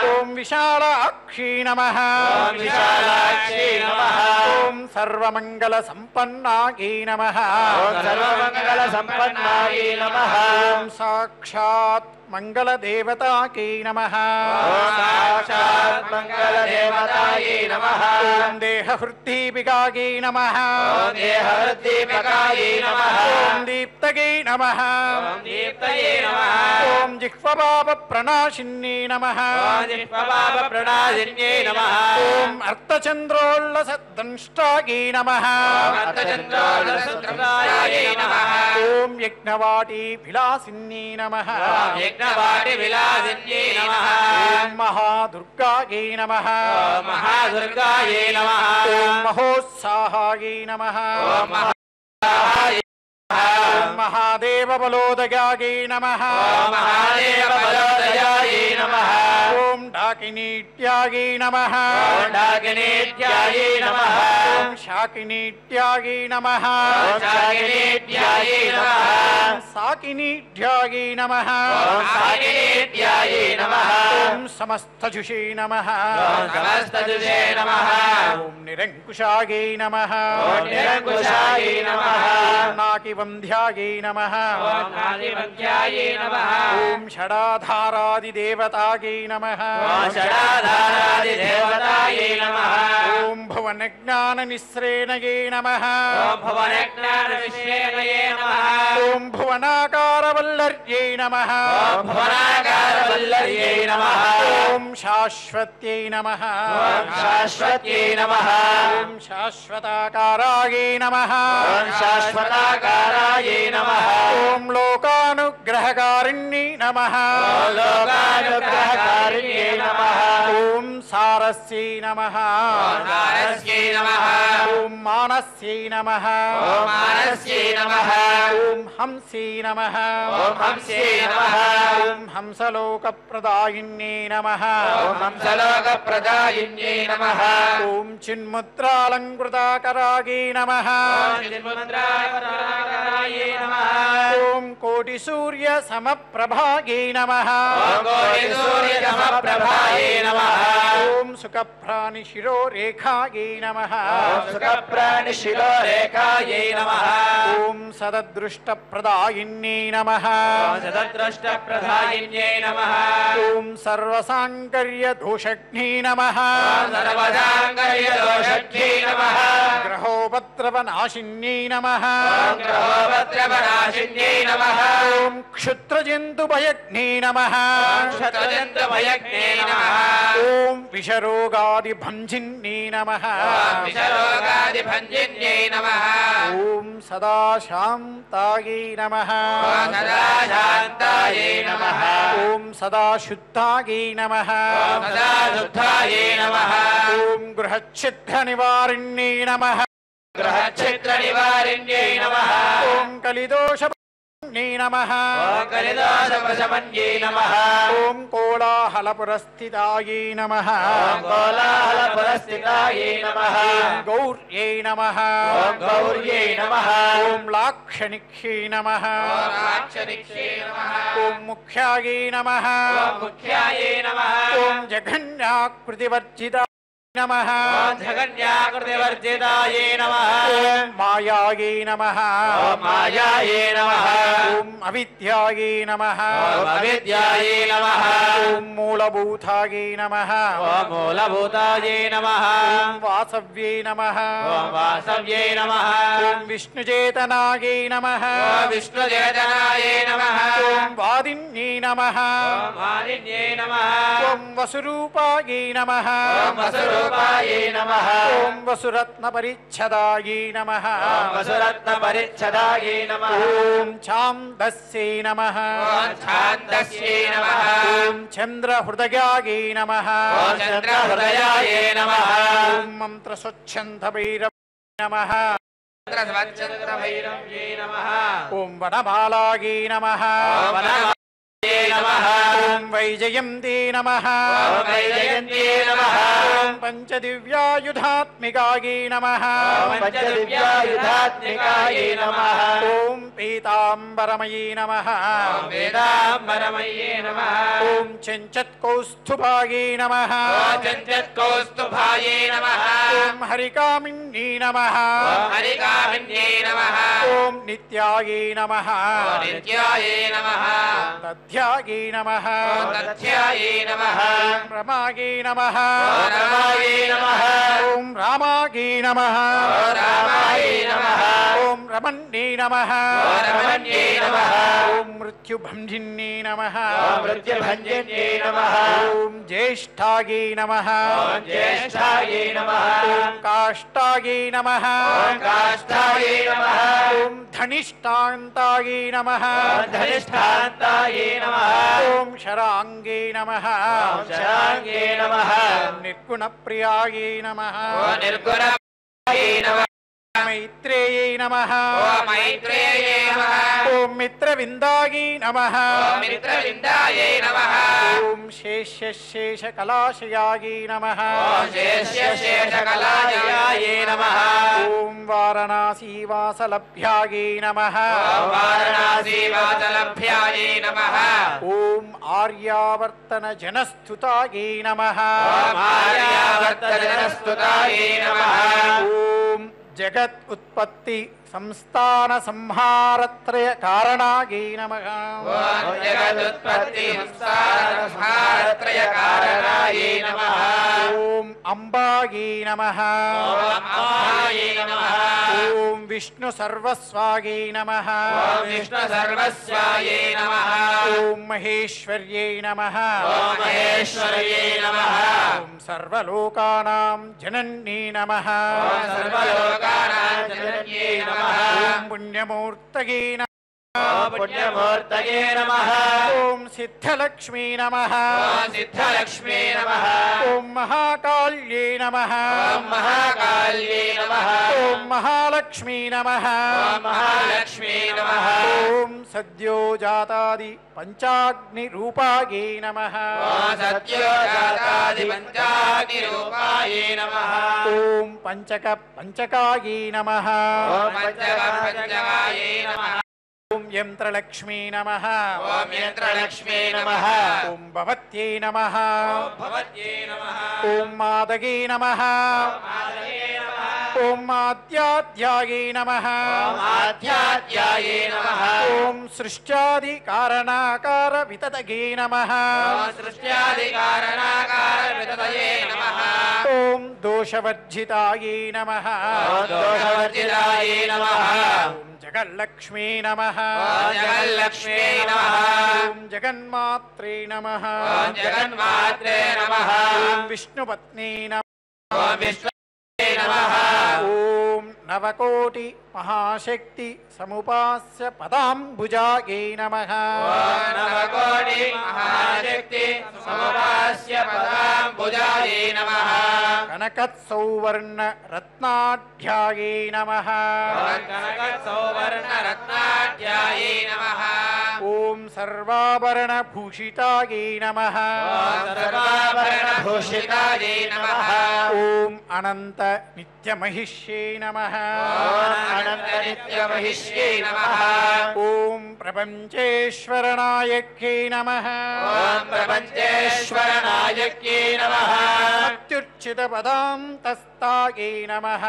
[SPEAKER 1] ఓం విశాలాక్షే నమః
[SPEAKER 2] ఓం విశాలాక్షే నమః
[SPEAKER 1] ఓం సర్వమంగళ సంపన్నాగే నమః
[SPEAKER 2] ఓం సర్వమంగళ సంపన్నాయే నమః
[SPEAKER 1] ఓం సాక్షాత్ మంగళదేవతాకే నమః
[SPEAKER 2] ఓం సాక్షాత్ మంగళదేవతాయే నమః
[SPEAKER 1] ఓం దేహహృద్దీపికాగే నమః
[SPEAKER 2] ఓం దేహవృద్ధిపకాయే నమః
[SPEAKER 1] ఓం దీప్తగే నమః
[SPEAKER 2] ఓం దీప్తయే నమః
[SPEAKER 1] ఓం జిహ్వపాప ప్రణాశిన్యే నమః
[SPEAKER 2] ఓం జిహ్వపాప ప్రణాశిన్యే నమః
[SPEAKER 1] ఓం అర్థచంద్రోల్లసద్దంష్టాగే నమః
[SPEAKER 2] ఓం అర్థచంద్రోల్లసత్రాయే నమః
[SPEAKER 1] ఓం యజ్ఞవాటీ విలాసిన్యే నమః
[SPEAKER 2] ఓం యజ్ఞవాటి విలాసిన్యే నమః
[SPEAKER 1] ఓం మహాదుర్గాగే నమః
[SPEAKER 2] ఓం మహాదుర్గాయే నమః
[SPEAKER 1] ఓం మహోత్సాహాగే నమః
[SPEAKER 2] ఓం మహాయ
[SPEAKER 1] ఓం మహాదేవ బలోదగాగే నమః
[SPEAKER 2] ఓం మహాదేవ బలోదయాయే నమః
[SPEAKER 1] ఓం డాకినీట్యాగే నమః
[SPEAKER 2] ఓం డాకినీట్యాయే నమః
[SPEAKER 1] ఓం శాకినీట్యాగే నమః
[SPEAKER 2] ఓం శాకినీట్యాయే నమః
[SPEAKER 1] ఓం సాకినీట్యాగే నమః
[SPEAKER 2] ఓం సాకినీట్యాయే నమః
[SPEAKER 1] ఓం సమస్తజుషే నమః
[SPEAKER 2] ఓం సమస్తజుషే నమః
[SPEAKER 1] ఓం నిరంకుశాగే నమః
[SPEAKER 2] ఓం నిరంకుశాయే నమః
[SPEAKER 1] ఓం నాకివంధ్యాగే నమః
[SPEAKER 2] ఓం నాదివంధ్యాయే నమః
[SPEAKER 1] ఓం షడాధారాదిదేవతాగే నమః
[SPEAKER 2] ఓం షడాధారాదిదేవతాయే నమః
[SPEAKER 1] ఓం భువనజ్ఞాననిస్రేణయే నమః
[SPEAKER 2] ఓం భువనజ్ఞానవిశ్వేనయే నమః
[SPEAKER 1] ఓం భువనాకారవల్లర్యే నమః
[SPEAKER 2] ఓం భువనాకారవల్లర్యే నమః
[SPEAKER 1] ఓం శాశ్వత్యై నమః
[SPEAKER 2] ఓం శాశ్వత్యై నమః
[SPEAKER 1] ఓం శాశ్వతాకారాగే నమః
[SPEAKER 2] ఓం శాశ్వతాకారాయే నమః
[SPEAKER 1] ఓం లోకానుగ్రహకారిణ్యై నమః
[SPEAKER 2] ఓం లోకానుగ్రహకారిణ్యే నమః
[SPEAKER 1] ఓం సారస్యై నమః
[SPEAKER 2] ఓం నారస్యై నమః
[SPEAKER 1] ఓం మానస్యై నమః
[SPEAKER 2] ఓం మానస్యై నమః
[SPEAKER 1] ఓం హంసై నమః
[SPEAKER 2] ఓం హంస్యై నమః
[SPEAKER 1] ఓం హంసలోకప్రదాయిన్యై నమః
[SPEAKER 2] ఓం హంసలోకప్రదాయిన్యై నమః
[SPEAKER 1] ఓం చిన్ముద్రాలంకృతాకరాగే నమః
[SPEAKER 2] ఓం చిన్ముద్రాకరాయే నమః
[SPEAKER 1] ఓం కోటిసూర్య సమప్రభాగే నమః
[SPEAKER 2] ఓం కోటిసూర్యసమప్రభాయే నమః
[SPEAKER 1] ఓం సుఖప్రాణిశిరోరేఖాగే నమః
[SPEAKER 2] ఓం సుఖప్రాణిశిరోరేఖాయే నమః
[SPEAKER 1] ఓం సదదృష్టప్రదాయిన్యై నమః
[SPEAKER 2] ఓం సదద్రష్టప్రదాయిన్యై నమః
[SPEAKER 1] ఓం సర్వసాంకర్యదోషజ్ఞై నమః
[SPEAKER 2] ఓం సర్వసాంకర్యదోషజ్ఞై నమః
[SPEAKER 1] గ్రహోపద్రవనాశిన్యై నమః
[SPEAKER 2] ఓం గ్రహోపద్రవనాశిన్యై నమః
[SPEAKER 1] ఓం క్షుత్రజంతుభయజ్ఞై నమః
[SPEAKER 2] ఓం క్షత్రజంత్రభయజ్ఞై నమః
[SPEAKER 1] ఓం విషరోగాదిభంజిన్యై నమః
[SPEAKER 2] ఓం విషరోగాదిభంజిన్యై నమః
[SPEAKER 1] ఓం సదాశాంతాయై నమః
[SPEAKER 2] ఓం సదాశాంతాయే నమః
[SPEAKER 1] ఓం సదాశుద్ధాయై నమః
[SPEAKER 2] ఓం సదాశుద్ధాయే నమః
[SPEAKER 1] ఓం గృహచ్ఛిద్రనివారిణ్యై నమః
[SPEAKER 2] గ్రహక్షేత్రనివారిణ్యై నమః
[SPEAKER 1] ఓం కలిదోషణ్యై నమః
[SPEAKER 2] ఓం కలిదోషప్రశమన్యై నమః
[SPEAKER 1] ఓం కోలాహలపురస్థితాయై నమః
[SPEAKER 2] ఓం కోలాహలపురస్థితాయై నమః
[SPEAKER 1] ఓం గౌర్యై నమః
[SPEAKER 2] ఓం గౌర్యై నమః
[SPEAKER 1] ఓం లాక్షణిక్ష్యై నమః
[SPEAKER 2] ఓం రాక్షనిక్షే నమః
[SPEAKER 1] ఓం ముఖ్యాయై నమః
[SPEAKER 2] ఓం ముఖ్యాయే నమః
[SPEAKER 1] ఓం జఘన్యాకృతివర్జితాయ నమః
[SPEAKER 2] ఓం జగన్యాకృతివర్జితాయే నమః
[SPEAKER 1] ఓం మాయాయై నమః
[SPEAKER 2] ఓం మాయాయే నమః
[SPEAKER 1] ఓం అవిద్యాయే నమః
[SPEAKER 2] ఓం అవిద్యాయే నమః
[SPEAKER 1] ఓం మూలభూతాయే నమః
[SPEAKER 2] ఓం మూలభూతాయే నమః
[SPEAKER 1] ఓం వాసవ్యే నమః
[SPEAKER 2] ఓం వాసవ్యే నమః
[SPEAKER 1] ఓం విష్ణుచేతనాయే నమః
[SPEAKER 2] ఓం విష్ణుచేతనాయే నమః
[SPEAKER 1] ఓం వాదిన్యే నమః
[SPEAKER 2] ఓం మాలిన్యే నమః
[SPEAKER 1] ఓం వసురూపాయే నమః
[SPEAKER 2] ఓం వసురూపాయే నమః
[SPEAKER 1] ఓం వసురత్నపరిచ్ఛదాయే నమః
[SPEAKER 2] ఓం వసురత్నపరిచ్ఛదాయే నమః
[SPEAKER 1] ఓం ఛాందస్యే నమః
[SPEAKER 2] ఓం ఛాందస్యే నమః
[SPEAKER 1] ఓం చంద్రహృదయాయే నమః
[SPEAKER 2] ఓం చంద్రహృదయాయే నమః
[SPEAKER 1] ఓం మంత్రస్వచ్ఛందభైరవే నమః
[SPEAKER 2] మంత్రస్వచ్ఛందభైరవ్యే నమః
[SPEAKER 1] ఓం వనమాలాయే నమః
[SPEAKER 2] ఓం వనమాలయే నమః
[SPEAKER 1] ఓం వైజయంతే నమః
[SPEAKER 2] ఓం వైజయంతే నమః
[SPEAKER 1] ఓం పంచదివ్యాయుధాత్మికాయే నమః
[SPEAKER 2] ఓం పంచదివ్యాయుధాత్మికాయే నమః
[SPEAKER 1] ఓం పీతాంబరమయే నమః
[SPEAKER 2] ఓం వేదాంబరమయే నమః
[SPEAKER 1] ఓం చెంచత్కౌస్తుభాయే నమః
[SPEAKER 2] ఓం చంచత్కౌస్తుభాయే నమః
[SPEAKER 1] ఓం హరికామిన్యే నమః
[SPEAKER 2] ఓం హరికామిన్యే నమః
[SPEAKER 1] ఓం నిత్యాయే నమః
[SPEAKER 2] ఓం నిత్యాయే నమః
[SPEAKER 1] తథ్యాయే నమః
[SPEAKER 2] ఓం తథ్యాయే నమః
[SPEAKER 1] ఓం రమాయే నమః
[SPEAKER 2] ఓం రమాయే నమః
[SPEAKER 1] ఓం రామాయే నమః
[SPEAKER 2] ఓం రామాయే నమః
[SPEAKER 1] ఓం రమణ్యే నమః
[SPEAKER 2] ఓం రమణ్యే నమః
[SPEAKER 1] ఓం మృత్యుభంజిన్యే నమః
[SPEAKER 2] ఓం మృత్యుభంజన్యే నమః
[SPEAKER 1] ఓం జ్యేష్ఠాయే నమః
[SPEAKER 2] ఓం జ్యేష్ఠాయే నమః
[SPEAKER 1] ఓం కాష్టాయే నమః
[SPEAKER 2] ఓం కాష్ఠాయే నమః
[SPEAKER 1] ఓం ధనిష్టాంతాయే నమః
[SPEAKER 2] ఓం ధనిష్టాంతాయే నమః
[SPEAKER 1] ఓం శరాంగే నమః
[SPEAKER 2] ఓం శరాంగే నమః
[SPEAKER 1] ఓం నిర్గుణప్రియాయే నమః
[SPEAKER 2] ఓం నిర్గుణాయే నమః
[SPEAKER 1] మైత్రేయే నమః
[SPEAKER 2] ఓం మైత్రేయే నమః
[SPEAKER 1] ఓం మిత్రవిందాయే నమః
[SPEAKER 2] ఓం మిత్రవిందాయే నమః
[SPEAKER 1] ఓం శేషశేషకలాశయాయే నమః
[SPEAKER 2] ఓం శేషశేషకలాయాయే నమః
[SPEAKER 1] ఓం వారణాసీవాసలభ్యాయే నమః
[SPEAKER 2] ఓం వారణాసీవాసలభ్యాయే నమః
[SPEAKER 1] ఓం ఆర్యావర్తనజనస్థుతాయే నమః
[SPEAKER 2] ఓం ఆర్యావర్తనస్తుతాయే నమః
[SPEAKER 1] ఓం జగత్ ఉత్పత్తి సంస్థాన సంహారత్రయ కారణాయే నమః
[SPEAKER 2] ఓం జగదుత్పత్తి సంసారత్రయ కారణాయే నమః
[SPEAKER 1] ఓం అంబాయే నమః
[SPEAKER 2] ఓం అమ్మాయే నమః
[SPEAKER 1] ఓం విష్ణు సర్వస్వాయే నమః
[SPEAKER 2] ఓం విష్ణు సర్వస్వాయే నమః
[SPEAKER 1] ఓం మహేశ్వర్యే నమః
[SPEAKER 2] ఓం మహేశ్వర్యే నమః
[SPEAKER 1] ఓం సర్వలోకానాం జనన్యే నమః
[SPEAKER 2] ఓం సర్వలోకానాం జనన్యే నమః
[SPEAKER 1] ఓం పుణ్యమూర్తయే నమః
[SPEAKER 2] ఓం పుణ్యమూర్తయే నమః
[SPEAKER 1] ఓం సిద్ధలక్ష్మీ నమః
[SPEAKER 2] ఓం సిద్ధలక్ష్మీ నమః
[SPEAKER 1] ఓం మహాకాళ్యే నమః
[SPEAKER 2] ఓం మహాకాళ్యే నమః
[SPEAKER 1] ఓం మహాలక్ష్మీ నమః
[SPEAKER 2] ఓం మహాలక్ష్మీ నమః
[SPEAKER 1] ఓం సద్యోజాతాది పంచాగ్ని రూపాయే నమః
[SPEAKER 2] ఓం సత్యోజాతాది పంచాగ్నిరూపాయే నమః
[SPEAKER 1] ఓం పంచకాయే నమః
[SPEAKER 2] ఓం పంచకాయే నమః
[SPEAKER 1] ఓం యంత్రలక్ష్మీ నమః
[SPEAKER 2] ఓం యంత్రలక్ష్మీ నమః
[SPEAKER 1] ఓం భవత్యై నమః
[SPEAKER 2] ఓం భవత్యై నమః
[SPEAKER 1] ఓం మాదగే నమః
[SPEAKER 2] మాధవే నమః
[SPEAKER 1] ఓం ఆద్యాధ్యాయే నమః
[SPEAKER 2] ఓం ఆధ్యాత్యాయే నమః
[SPEAKER 1] ఓం సృష్ట్యాది కారణాకార వితతగే నమః
[SPEAKER 2] ఓం సృష్ట్యాదికారణాకార వితతయే నమః
[SPEAKER 1] ఓం దోషవర్జితాయే నమః
[SPEAKER 2] ఓం దోషవర్జితాయే నమః
[SPEAKER 1] ఓం జగల్లక్ష్మీ నమః
[SPEAKER 2] ఓం జగల్లక్ష్మీ నమః
[SPEAKER 1] ఓం జగన్మాత్రే నమః
[SPEAKER 2] ఓం జగన్మాత్రే నమః
[SPEAKER 1] ఓం విష్ణుపత్నీ నమః
[SPEAKER 2] ఓం విష్ణువే నమః
[SPEAKER 1] ఓం నవకోటి మహాశక్తి సముపాస్య పదాంబుజాయే నమః
[SPEAKER 2] ఓం నవకోటి మహాశక్తి సముపాస్య పదాంబుజాయే నమః
[SPEAKER 1] కనకత్సౌవర్ణ రత్నాఢ్యాయే నమః
[SPEAKER 2] ఓం కనకసౌవర్ణరత్నాఢ్యాయే నమః
[SPEAKER 1] ఓం సర్వాభరణ భూషితాయే నమః
[SPEAKER 2] ఓం సర్వాభరణభూషితాయే నమః
[SPEAKER 1] ఓం అనంత నిత్యమహిష్యే నమః
[SPEAKER 2] ఓం అనంతనిత్యమహిష్యే నమః
[SPEAKER 1] ఓం ప్రపంచేశ్వరనాయక్యే నమః
[SPEAKER 2] ఓం ప్రపంచేశ్వరనాయక్యే నమః
[SPEAKER 1] అత్యుచ్చ मध्यच्युतपदान्तस्तायै नमः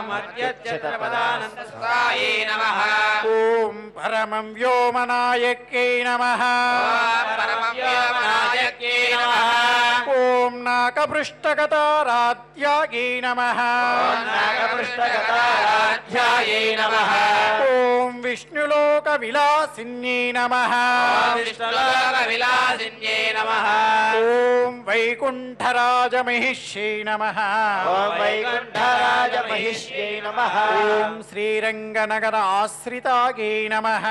[SPEAKER 2] मध्यच्युतपदान्तस्तायै नमः
[SPEAKER 1] ॐ परमं व्योमनायक्यै नमः
[SPEAKER 2] परमं व्योमनायक्यै नमः
[SPEAKER 1] ॐ नाकपृष्ठगताराध्यायै नमः
[SPEAKER 2] नागपृष्ठगताराध्यायै नमः
[SPEAKER 1] ॐ विष्णुलोकविलासिन्यै नमः
[SPEAKER 2] विष्णुलोकविलासिन्यै नमः
[SPEAKER 1] ॐ वैकुण्ठराजमहिष्यै नमः
[SPEAKER 2] वैकुण्ठराजमहिष्यै नमः
[SPEAKER 1] ॐ श्रीरङ्गनगराश्रितायै नमः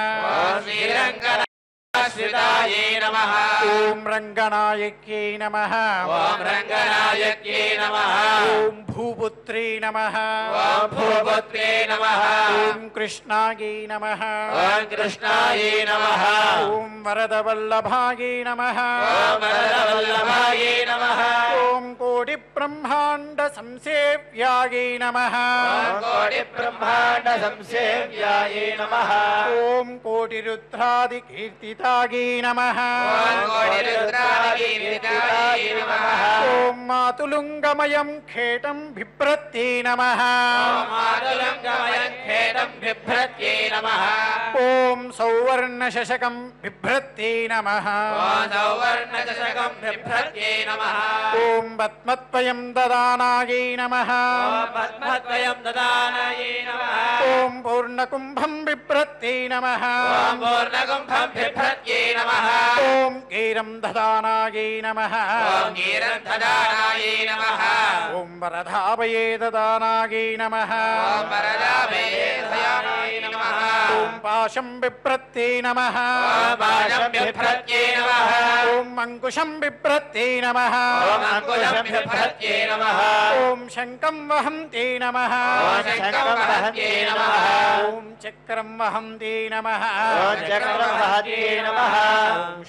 [SPEAKER 2] श्रीरङ्गनाश्रितायै नमः
[SPEAKER 1] ॐ रङ्गनायक्यै नमः
[SPEAKER 2] ॐ रङ्गनायक्यै नमः
[SPEAKER 1] ॐ भूपुत्रे नमः
[SPEAKER 2] ॐ भूपुत्रे नमः
[SPEAKER 1] ॐ कृष्णायै नमः
[SPEAKER 2] ॐ कृष्णायै नमः
[SPEAKER 1] ॐ वरदवल्लभायै नमः
[SPEAKER 2] ॐ वरदवल्लभायै नमः
[SPEAKER 1] ॐ कोटिब्रह्माण्डसंसेव्यायै नमः
[SPEAKER 2] ॐ कोटिब्रह्माण्डसंसेव्यायै नमः
[SPEAKER 1] ॐ कोटिरुद्रादिकीर्तितायै नमः
[SPEAKER 2] ॐ कोटिरुद्रादिकीर्तितायै नमः
[SPEAKER 1] ॐ मातुलुङ्गमयं खेटं बिभ्रत्यै नमः
[SPEAKER 2] ॐ मातुलङ्गमयं खेटं बिभ्रत्यै नमः
[SPEAKER 1] ॐ सौवर्णशशकं बिभ्रत्यै नमः
[SPEAKER 2] ॐ सौवर्णचषकं बिभ्रत्यै नमः
[SPEAKER 1] ॐ पद्मद्वयं ददानायै नमः
[SPEAKER 2] ॐ पद्मद्वयं ददानायै नमः
[SPEAKER 1] ॐ पूर्णकुम्भं बिभ्रत्यै नमः
[SPEAKER 2] ॐ पूर्णकुम्भं बिभ्रत्यै नमः
[SPEAKER 1] ॐ गीरं ददानायै नमः
[SPEAKER 2] ॐ गीरं ददानायै नमः
[SPEAKER 1] ॐ वरधाभये ददानायै नमः
[SPEAKER 2] ॐ वरदाभये ददानायै नमः
[SPEAKER 1] ॐ पाशं बिभ्रत्यै नमः
[SPEAKER 2] ॐ पाशं बिभ्रत्यै नमः
[SPEAKER 1] ॐ अङ्कुशं बिभ्रत्यै नमः
[SPEAKER 2] ॐ अङ्कुशं बिभ्रत्यै नमः
[SPEAKER 1] ॐ शङ्खं वहन्त्यै नमः
[SPEAKER 2] ॐ शङ्खं वहन्त्यै नमः
[SPEAKER 1] ॐ चक्रं वहन्त्यै नमः
[SPEAKER 2] ॐ चक्रं वहन्त्यै नमः
[SPEAKER 1] ॐ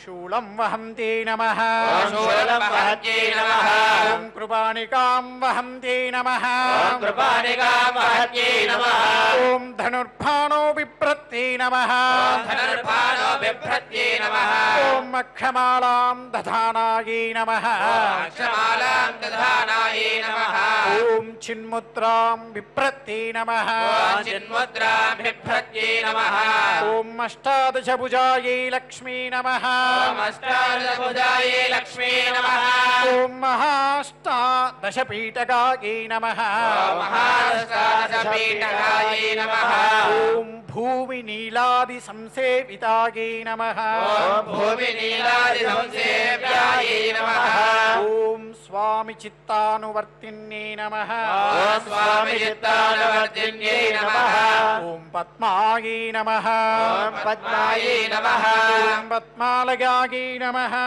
[SPEAKER 1] शूलं वहन्त्यै नमः
[SPEAKER 2] ॐ शूलं वहन्त्यै नमः
[SPEAKER 1] ॐ कृपाणिकां वहन्त्यै नमः
[SPEAKER 2] ॐ कृपाणिकां वहन्त्यै नमः
[SPEAKER 1] ॐ धनुर्बाणो बिभ्रत्यै नमः
[SPEAKER 2] ॐ धनुर्बाणो बिभ्रत्यै नमः
[SPEAKER 1] ॐ अक्षमालां दधानायै नमः
[SPEAKER 2] अक्षमालां दधानायै नमः
[SPEAKER 1] ॐ चिन्मुद्रां बिभ्रत्यै नमः
[SPEAKER 2] ॐ चिन्मुद्रां बिभ्रत्यै नमः
[SPEAKER 1] ॐ अष्टादशभुजायै लक्ष्मी नमः
[SPEAKER 2] ॐ अष्टादशभुजायै लक्ष्मी नमः
[SPEAKER 1] ॐ महाष्टादशपीठकायै नमः
[SPEAKER 2] ॐ महादशादशपीठकायै नमः
[SPEAKER 1] ॐ भूमिनीलादिसंसेवितायै नमः
[SPEAKER 2] ॐ भूमिनीलादिसंसेव्यायै नमः
[SPEAKER 1] ॐ स्वामि चित्तानुवर्तिन्यै नमः
[SPEAKER 2] ॐ स्वामि चित्तानुवर्तिन्यै नमः
[SPEAKER 1] ॐ पद्मायै नमः
[SPEAKER 2] ॐ पद्मायै नमः
[SPEAKER 1] ॐ पद्मालयायै नमः
[SPEAKER 2] ॐ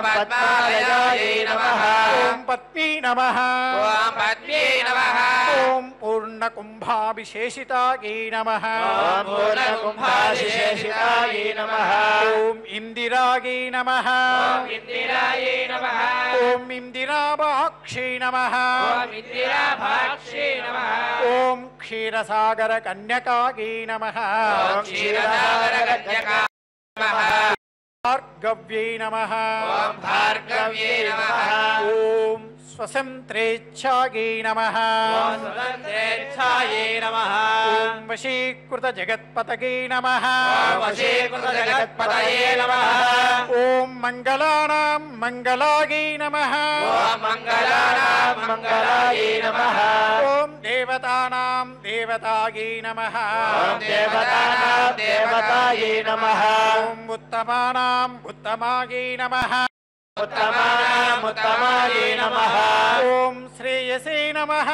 [SPEAKER 2] पद्मालयायै नमः
[SPEAKER 1] ॐ पद्मी नमः
[SPEAKER 2] ॐ पद्म्यै नमः
[SPEAKER 1] ॐ पूर्णकुम्भाभिशेषितायै नमः
[SPEAKER 2] ॐ पूर्णकुम्भाभिशेषितायै नमः
[SPEAKER 1] ॐ इन्दिरायै नमः
[SPEAKER 2] ॐ इन्दिरायै नमः
[SPEAKER 1] ॐ इन्दिराभाक्षै नमः
[SPEAKER 2] ॐ इन्दिराभाक्ष्यै नमः
[SPEAKER 1] ॐ क्षीरसागरकन्यकायै नमः
[SPEAKER 2] ॐ क्षीरसागरकन्यकायै नमः
[SPEAKER 1] भार्गव्यै नमः
[SPEAKER 2] ॐ भार्गव्यै नमः
[SPEAKER 1] ॐ स्वसन्त्रेच्छायै नमः
[SPEAKER 2] ॐ स्वतन्त्रेच्छायै नमः
[SPEAKER 1] ॐ वशीकृतजगत्पतये नमः
[SPEAKER 2] ॐ वशीकृतजगत्पतये नमः
[SPEAKER 1] ॐ मङ्गलानां मङ्गलायै नमः
[SPEAKER 2] ॐ मङ्गलानां मङ्गलायै नमः
[SPEAKER 1] ॐ देवतानां देवतायै नमः
[SPEAKER 2] ॐ देवतानां देवतायै नमः
[SPEAKER 1] ॐ उत्तमानां उत्तमायै नमः
[SPEAKER 2] उत्तमानां उत्तमायै नमः
[SPEAKER 1] ॐ श्रेयसे नमः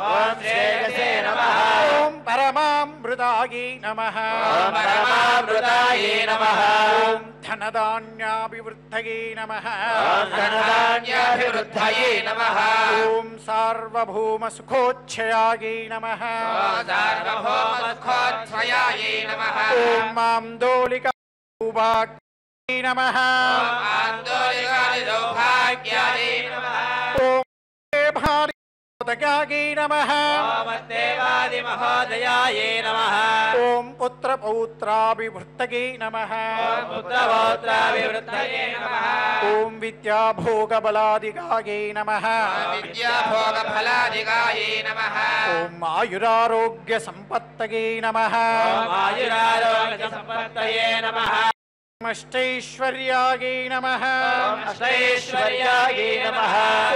[SPEAKER 2] ॐ श्रेयसे नमः
[SPEAKER 1] ॐ परमामृतायै नमः
[SPEAKER 2] ॐ परमामृतायै नमः
[SPEAKER 1] ॐ धनधान्याभिवृद्धये नमः
[SPEAKER 2] ॐ धनधान्याभिवृद्धये नमः
[SPEAKER 1] ॐ सार्वभौमसुखोच्छयायै नमः
[SPEAKER 2] ॐ सार्वभौमसुखोच्छयायै नमः
[SPEAKER 1] ॐ मान्दोलिकायै नमः
[SPEAKER 2] ॐ आन्दोलिकादिसौभाग्यायै नमः
[SPEAKER 1] ॐ भारि महोदयायै नमः।
[SPEAKER 2] ओम देवादिमहोदयायै नमः।
[SPEAKER 1] ओम पुत्रपौत्राभिवृद्धये नमः।
[SPEAKER 2] ओम पुत्रपौत्राभिवृद्धये नमः।
[SPEAKER 1] ओम विद्याभोगबलादिकायै नमः।
[SPEAKER 2] विद्याभोगफलादिकायै नमः।
[SPEAKER 1] ओम आयुरारोग्यसम्पत्तये नमः।
[SPEAKER 2] ओम आयुरारोग्यसम्पत्तये नमः।
[SPEAKER 1] अष्टैश्वर्यायै नमः।
[SPEAKER 2] ओम अष्टैश्वर्यायै नमः।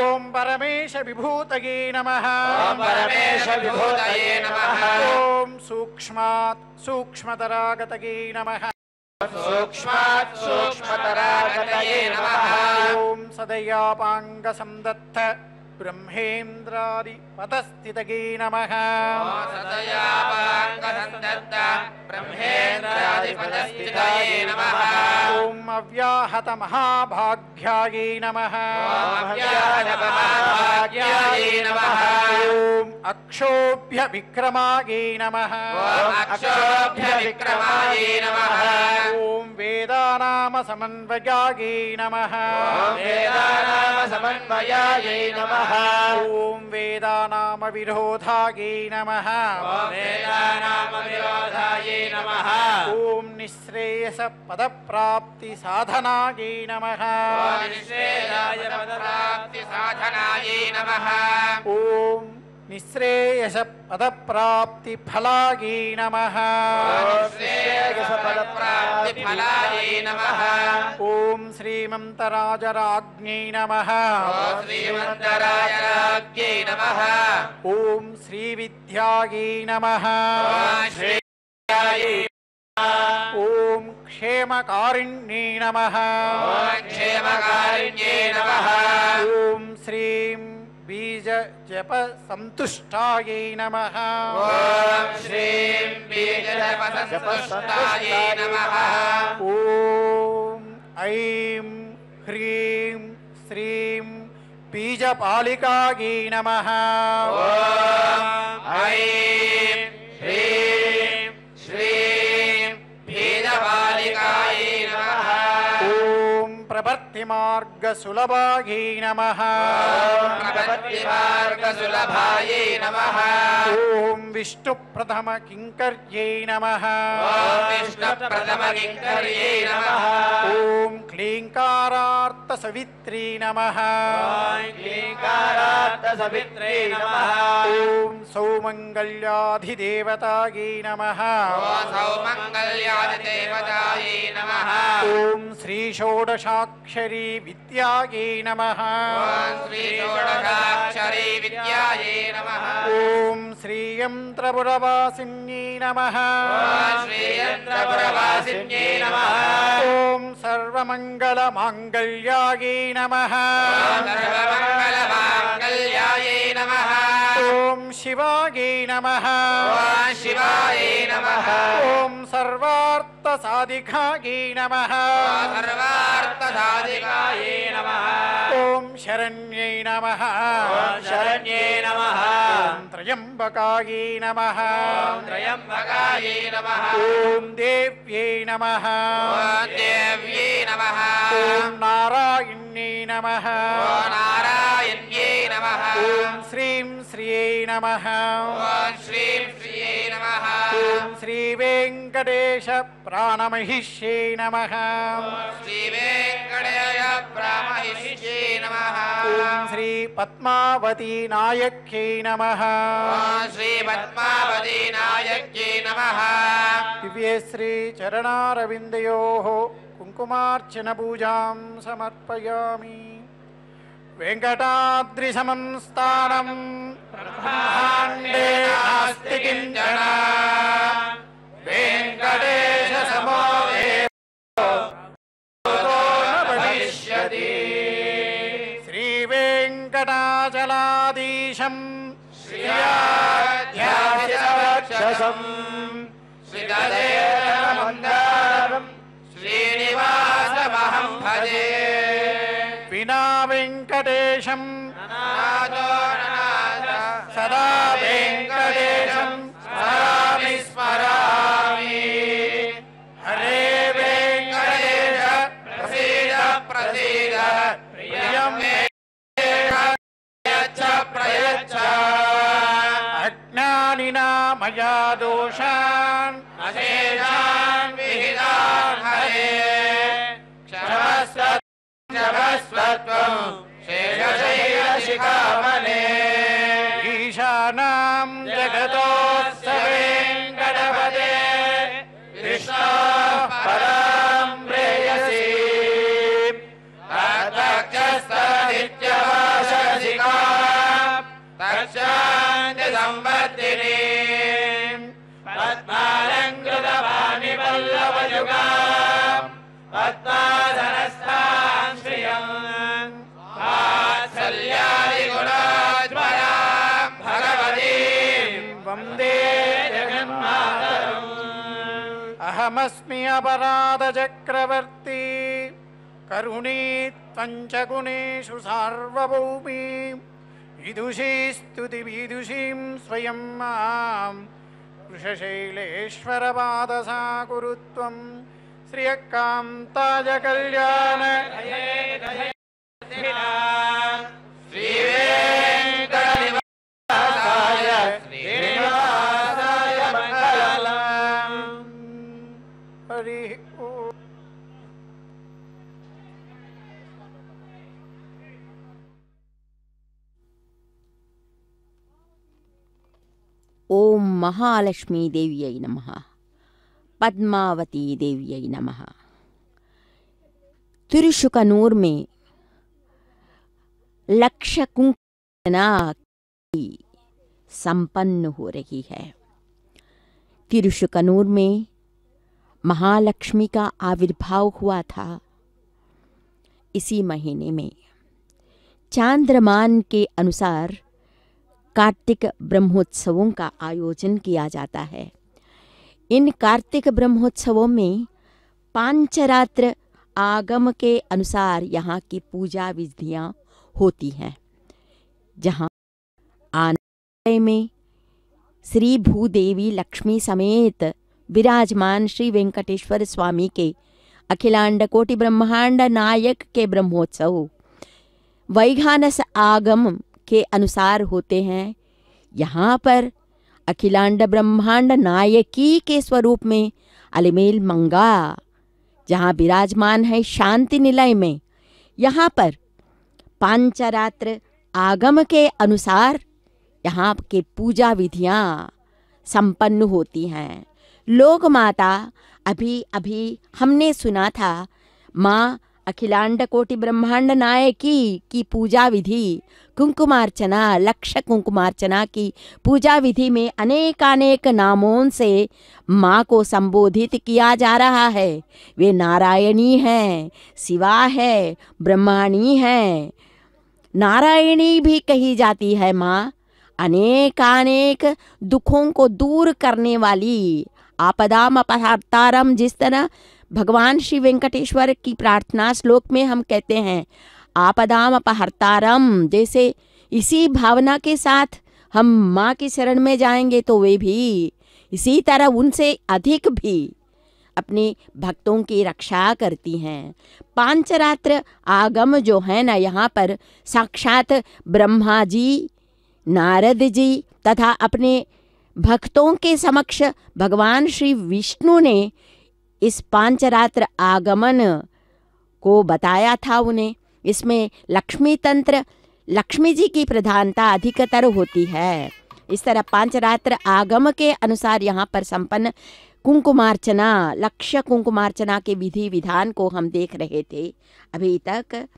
[SPEAKER 1] ओम परमेश विभूतये नमः।
[SPEAKER 2] ओम परमेश विभूतये नमः।
[SPEAKER 1] ओम सूक्ष्मात् सूक्ष्मतरागतये नमः।
[SPEAKER 2] सूक्ष्मात् सूक्ष्मतरागतये नमः।
[SPEAKER 1] ओम सदयापाङ्गसंदत्त ब्रह्मेन्द्रादिपदस्थितये नमः।
[SPEAKER 2] सदयापाङ्गसंदत्त ब्रह्मेन्द्रादिपदस्थितये नमः।
[SPEAKER 1] ओम अव्याहत महाभाग्यायै नमः।
[SPEAKER 2] अव्याहतमहाभाग्यायै नमः।
[SPEAKER 1] ओम अक्षोभ्य विक्रमायै नमः।
[SPEAKER 2] अक्षोभ्य विक्रमायै नमः।
[SPEAKER 1] ओम वेदानाम समन्वयायै नमः।
[SPEAKER 2] वेदानाम समन्वयायै नमः।
[SPEAKER 1] ओम वेदानाम विरोधायै नमः।
[SPEAKER 2] वेदानाम विरोधायै नमः।
[SPEAKER 1] ओम निःश्रेयस पदप्राप्ति साधनायै नमः।
[SPEAKER 2] निःश्रेयाय पदप्राप्ति साधनायै नमः।
[SPEAKER 1] ओम निःश्रेयस पदप्राप्ति फलायै नमः।
[SPEAKER 2] निःश्रेयसपदप्राप्ति फलायै नमः।
[SPEAKER 1] ओम श्रीमन्तराजराज्ञै नमः।
[SPEAKER 2] श्रीमन्तराजराज्ञै नमः।
[SPEAKER 1] ओम श्रीविद्यायै नमः।
[SPEAKER 2] श्रीविद्यायै
[SPEAKER 1] ओम क्षेमकारिण्यै नमः।
[SPEAKER 2] क्षेमकारिण्यै नमः।
[SPEAKER 1] ओम श्रीं बीज जप संतुष्टायै नमः।
[SPEAKER 2] ओम श्रीं बीजजपसंतुष्टायै नमः।
[SPEAKER 1] ओम ऐं ह्रीं श्रीं बीजपालिकायै नमः।
[SPEAKER 2] ओम ऐं ह्रीं श्रीं बीजपालिकायै नमः।
[SPEAKER 1] ओम प्रवर्तिमार्गसुलभायै नमः।
[SPEAKER 2] प्रपत्तिमार्गसुलभायै नमः।
[SPEAKER 1] ओम विष्णुप्रथमकिङ्कर्यै नमः।
[SPEAKER 2] विष्णुप्रथमकिङ्कर्यै नमः।
[SPEAKER 1] ओम क्लीङ्कारार्थसवित्रै नमः।
[SPEAKER 2] क्लीङ्कारार्थसवित्रै नमः।
[SPEAKER 1] ओम सौमङ्गल्याधिदेवतायै नमः।
[SPEAKER 2] सौमङ्गल्यादिदेवतायै नमः।
[SPEAKER 1] ओम श्रीषोडशाक्षरी विद्यायै नमः।
[SPEAKER 2] श्रीषोडशाक्षरी विद्यायै नमः।
[SPEAKER 1] ओम श्रीयन्त्रपुरवासिन्यै नमः।
[SPEAKER 2] श्रीयन्त्रपुरवासिन्यै नमः।
[SPEAKER 1] ओम सर्वमङ्गलमाङ्गल्यायै नमः।
[SPEAKER 2] सर्वमङ्गलमाङ्गल्यायै नमः।
[SPEAKER 1] ओम शिवायै नमः।
[SPEAKER 2] शिवायै नमः।
[SPEAKER 1] ओम सर्वार्थसाधिकायै नमः।
[SPEAKER 2] सर्वार्थसाधिकायै नमः।
[SPEAKER 1] ओम शरण्यै नमः।
[SPEAKER 2] शरण्ये नमः।
[SPEAKER 1] ओम त्र्यम्बकायै नमः।
[SPEAKER 2] त्र्यम्बकायै नमः।
[SPEAKER 1] ओम देव्यै नमः।
[SPEAKER 2] देव्यै नमः।
[SPEAKER 1] ओम नारायण्यै नमः।
[SPEAKER 2] नारायण्यै नमः।
[SPEAKER 1] ओम श्रीं श्रियै नमः।
[SPEAKER 2] श्रीं श्रियै नमः।
[SPEAKER 1] ओम श्री वेंकटेश प्राणमहिष्यै नमः।
[SPEAKER 2] श्रीवेङ्कटेश ब्रह्महिष्यै नमः।
[SPEAKER 1] ओम श्री पद्मावती नायक्यै नमः।
[SPEAKER 2] श्रीपद्मावती नायक्यै नमः।
[SPEAKER 1] दिव्यश्री चरणारविन्दयोः कुङ्कुमार्चन पूजां समर्पयामि। वेङ्कटाद्रिसमं स्थानं ब्रह्माण्डे नास्ति किञ्चन। वेङ्कटेशसमो देवो न भविष्यति। श्रीवेङ्कटाचलाधीशं श्रियाध्यासितवक्षसं
[SPEAKER 2] श्रीगजेन्द्रमन्दारं श्रीनिवासमहं भजे।
[SPEAKER 1] विना वेङ्कटेशं
[SPEAKER 2] नाथो ननाथ
[SPEAKER 1] सदा वेङ्कटेशं स्मरामि स्मरामि। हरे वेङ्कटेश
[SPEAKER 2] प्रसीद प्रसीद
[SPEAKER 1] प्रियं
[SPEAKER 2] प्रयच्छ प्रयच्छ त्वं शेषशैलशिखामणे
[SPEAKER 1] ईशानां
[SPEAKER 2] जगतोऽस्य वेङ्कटपते विष्णोः परां प्रेयसी तद्वक्षस्थनित्यवासशिखा तच्छान्तिसंवर्धिनी पद्मालङ्कृतवाणिवल्लभयुगा पद्मासनस्थां श्रियं वात्सल्यादिगुणात्मनां भगवतीं
[SPEAKER 1] वन्दे
[SPEAKER 2] जगन्मातरम्
[SPEAKER 1] अहमस्मि अपराधचक्रवर्ती करुणी त्वञ्च गुणेषु सार्वभौमी विदुषी स्तुतिविदुषीं स्वयं मां वृषशैलेश्वरपादसा कुरु त्वं श्रियकान्ताय कल्याण
[SPEAKER 2] श्रीवेङ्कटनिवासाय श्रीनिवासाय मङ्गलम्
[SPEAKER 1] हरि ओम।
[SPEAKER 3] ओम महालक्ष्मी देव्यै नमः। पद्मावती देव्यै नमः। तिरुशुकनूर में लक्ष्य कुंकना की संपन्न हो रही है। तिरुशुकनूर में महालक्ष्मी का आविर्भाव हुआ था। इसी महीने में चांद्रमान के अनुसार कार्तिक ब्रह्मोत्सवों का आयोजन किया जाता है। इन कार्तिक ब्रह्मोत्सवों में पांचरात्र आगम के अनुसार यहाँ की पूजा विधियाँ होती हैं, जहाँ आनंद में श्री भूदेवी लक्ष्मी समेत विराजमान श्री वेंकटेश्वर स्वामी के अखिलांड कोटि ब्रह्मांड नायक के ब्रह्मोत्सव वैघानस आगम के अनुसार होते हैं। यहाँ पर अखिलांड ब्रह्मांड नायकी के स्वरूप में अलिमेल मंगा जहाँ विराजमान है शांति निलय में, यहाँ पर पांचरात्र आगम के अनुसार यहाँ के पूजा विधियाँ संपन्न होती हैं। लोक माता अभी अभी हमने सुना था माँ अखिलांड कोटि ब्रह्मांड नायकी की पूजा विधि कुंकुमार्चना, लक्ष्य कुंकुमार्चना की पूजा विधि में अनेकानेक नामों से माँ को संबोधित किया जा रहा है। वे नारायणी हैं, शिवा है, ब्रह्माणी हैं। नारायणी भी कही जाती है माँ। अनेकानेक दुखों को दूर करने वाली, आपदाम अपहर्तारम, जिस तरह भगवान श्री वेंकटेश्वर की प्रार्थना श्लोक में हम कहते हैं आपदाम अपहर्तारम, जैसे इसी भावना के साथ हम माँ की शरण में जाएंगे तो वे भी इसी तरह उनसे अधिक भी अपने भक्तों की रक्षा करती हैं। पांचरात्र आगम जो है ना, यहाँ पर साक्षात ब्रह्मा जी, नारद जी तथा अपने भक्तों के समक्ष भगवान श्री विष्णु ने इस पांचरात्र आगमन को बताया था उन्हें। इसमें लक्ष्मी तंत्र, लक्ष्मी जी की प्रधानता अधिकतर होती है। इस तरह पांचरात्र आगम के अनुसार यहाँ पर संपन्न कुंकुमार्चना, लक्ष्य कुंकुमार्चना के विधि विधान को हम देख रहे थे अभी तक।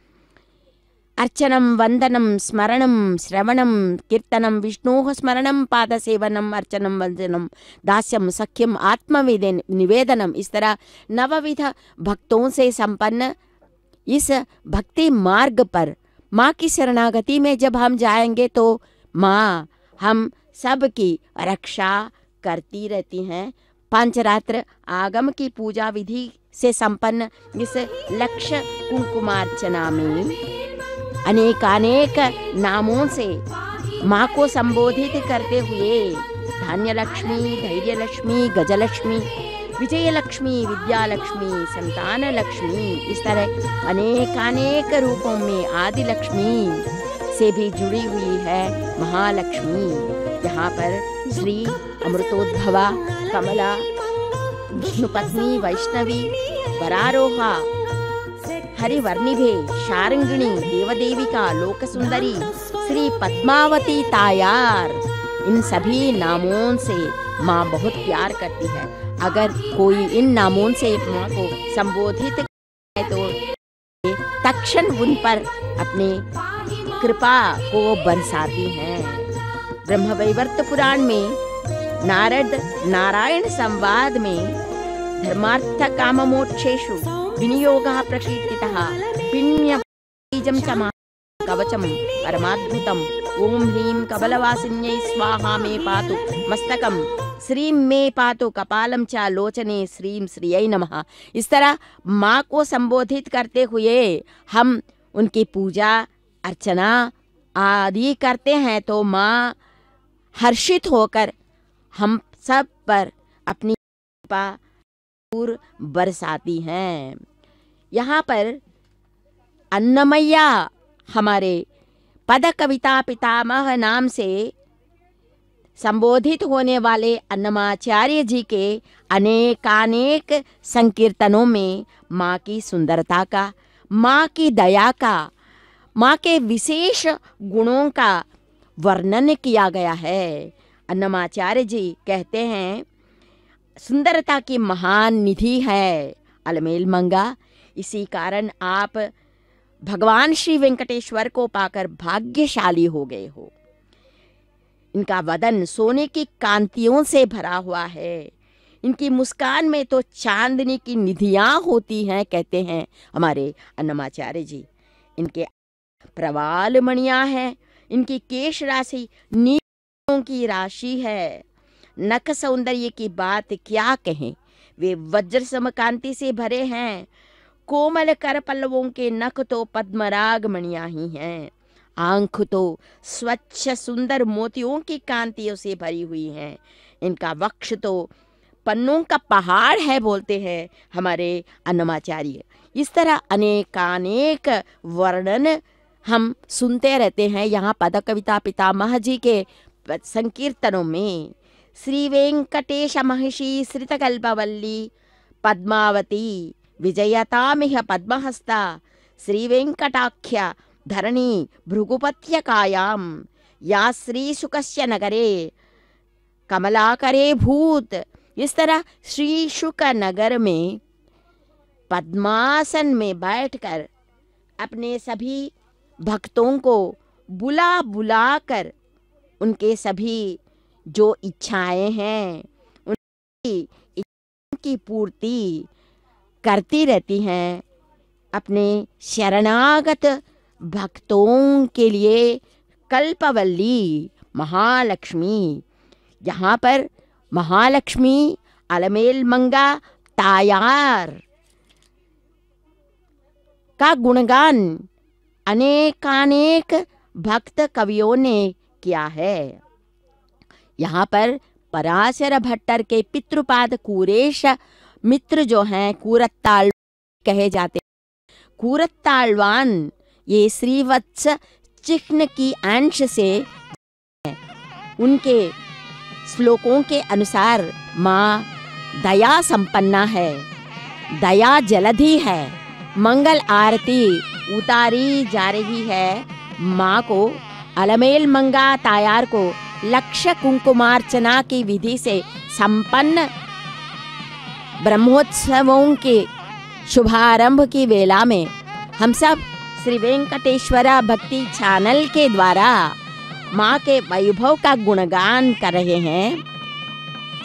[SPEAKER 3] अर्चनम, वंदनम, स्मरणम, श्रवणम, कीर्तनम, विष्णोः स्मरणम, पादसेवनम, अर्चनम, वंदनम, दास्यम, सख्यम, आत्मनिवेदनम, इस तरह नवविध भक्तों से संपन्न इस भक्ति मार्ग पर माँ की शरणागति में जब हम जाएंगे तो माँ हम सब की रक्षा करती रहती हैं। पांचरात्र आगम की पूजा विधि से संपन्न इस लक्ष्य कुंकुमार्चना में अनेकानेक नामों से माँ को संबोधित करते हुए धान्य लक्ष्मी, धैर्य लक्ष्मी, गजलक्ष्मी, विजय लक्ष्मी, विद्या लक्ष्मी, संतान लक्ष्मी, इस तरह अनेकानेक रूपों में आदि लक्ष्मी से भी जुड़ी हुई है महालक्ष्मी। यहाँ पर श्री अमृतोद्भवा, कमला, विष्णुपत्नी, वैष्णवी, वरारोहा, हरिवर्णिभे शारंगिणी देवदेविका लोक सुंदरी श्री पद्मावती तायार, इन सभी नामों से माँ बहुत प्यार करती है। अगर कोई इन नामों से माँ को संबोधित करे तो तक्षण उन पर अपने कृपा को बरसाती हैं। ब्रह्मवैवर्त पुराण में नारद नारायण संवाद में धर्मार्थ काम मोक्षेषु विनियोगः प्रकीर्तितः पिण्य बीजं च कवचम परमाद्भुतम ओम ह्रीं कबलवासिन्यै स्वाहा मे पातु मस्तकम श्रीं मे पातु कपालम च लोचने श्रीं श्रियै नमः। इस तरह माँ को संबोधित करते हुए हम उनकी पूजा अर्चना आदि करते हैं तो माँ हर्षित होकर हम सब पर अपनी कृपा बरसाती हैं। यहाँ पर अन्नमय्या हमारे पद कविता पितामह नाम से संबोधित होने वाले अन्नमाचार्य जी के अनेकानेक संकीर्तनों में माँ की सुंदरता का, माँ की दया का, माँ के विशेष गुणों का वर्णन किया गया है। अन्नमाचार्य जी कहते हैं सुंदरता की महान निधि है अलमेल मंगा, इसी कारण आप भगवान श्री वेंकटेश्वर को पाकर भाग्यशाली हो गए हो। इनका वदन सोने की कांतियों से भरा हुआ है, इनकी मुस्कान में तो चांदनी की निधियां होती हैं, कहते हैं हमारे अन्नमाचार्य जी। इनके प्रवाल मणियां हैं, इनकी केश राशि नीलों की राशि है। नख सौंदर्य की बात क्या कहें, वे वज्र समकांति से भरे हैं। कोमल कर पल्लवों के नख तो पद्मराग मणियां ही हैं। आंख तो स्वच्छ सुंदर मोतियों की कांतियों से भरी हुई हैं। इनका वक्ष तो पन्नों का पहाड़ है, बोलते हैं हमारे अन्नमाचार्य। इस तरह अनेकानेक वर्णन हम सुनते रहते हैं। यहाँ पद कविता पितामह जी के संकीर्तनों में श्री वेंकटेश महिषी श्रितकल्पवल्ली पद्मावती विजयतामिह पद्महस्ता श्री वेंकटाख्य धरणी भृगुपत्यकायां या श्री शुकस्य नगरे कमलाकरे भूत। इस तरह श्री शुक नगर में पद्मासन में बैठकर अपने सभी भक्तों को बुला बुला कर उनके सभी जो इच्छाएं हैं उनकी इच्छाओं की पूर्ति करती रहती हैं। अपने शरणागत भक्तों के लिए कल्पवल्ली महालक्ष्मी, यहाँ पर महालक्ष्मी अलमेल मंगा तायार का गुणगान अनेकानेक भक्त कवियों ने किया है। यहाँ पर पराशर भट्टर के पितृपाद कूरेश मित्र जो हैं कूरत्ताल कहे जाते हैं। कूरत्तालवान ये श्रीवत्स चिह्न की अंश से उनके श्लोकों के अनुसार माँ दया संपन्ना है, दया जलधि है। मंगल आरती उतारी जा रही है। माँ को अलमेल मंगा तायार को लक्ष्य कुंकुमार्चना की विधि से संपन्न ब्रह्मोत्सवों के शुभारंभ की वेला में हम सब श्री वेंकटेश्वरा भक्ति चैनल के द्वारा माँ के वैभव का गुणगान कर रहे हैं।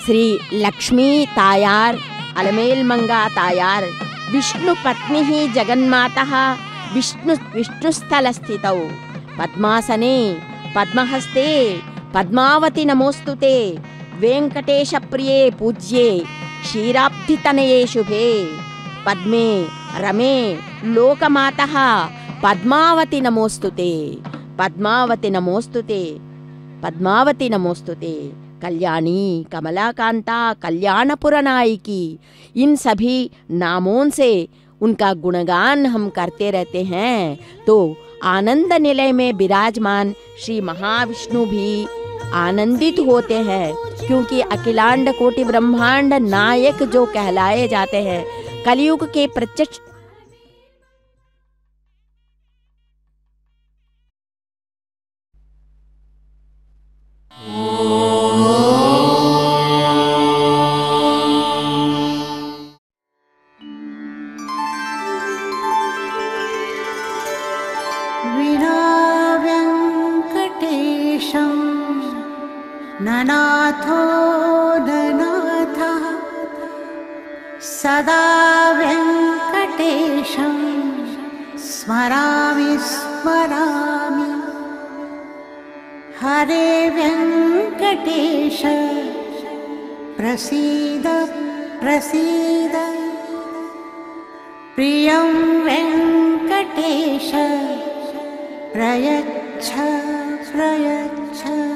[SPEAKER 3] श्री लक्ष्मी तायार अलमेल मंगा तायार विष्णु पत्नी ही जगन्माता विष्णुस्थल स्थितौ पद्मासने पद्महस्ते पद्मावती नमोस्तुते वेंकटेश प्रिये पूज्ये क्षीराब्धितनये शुभे पद्मे रमे लोकमातः पद्मावती नमोस्तुते पद्मावती नमोस्तुते पद्मावती नमोस्तुते कल्याणी कमलाकांता कल्याणपुरनायिकी। इन सभी नामों से उनका गुणगान हम करते रहते हैं तो आनंद निलय में विराजमान श्री महाविष्णु भी आनंदित होते हैं, क्योंकि अखिलांड कोटि ब्रह्मांड नायक जो कहलाए जाते हैं, कलयुग के प्रत्यक्ष
[SPEAKER 4] ननाथो ननाथः सदा वेङ्कटेशं स्मरामि स्मरामि। हरे वेङ्कटेश प्रसीद प्रसीद। प्रियं वेङ्कटेश प्रयच्छ प्रयच्छ।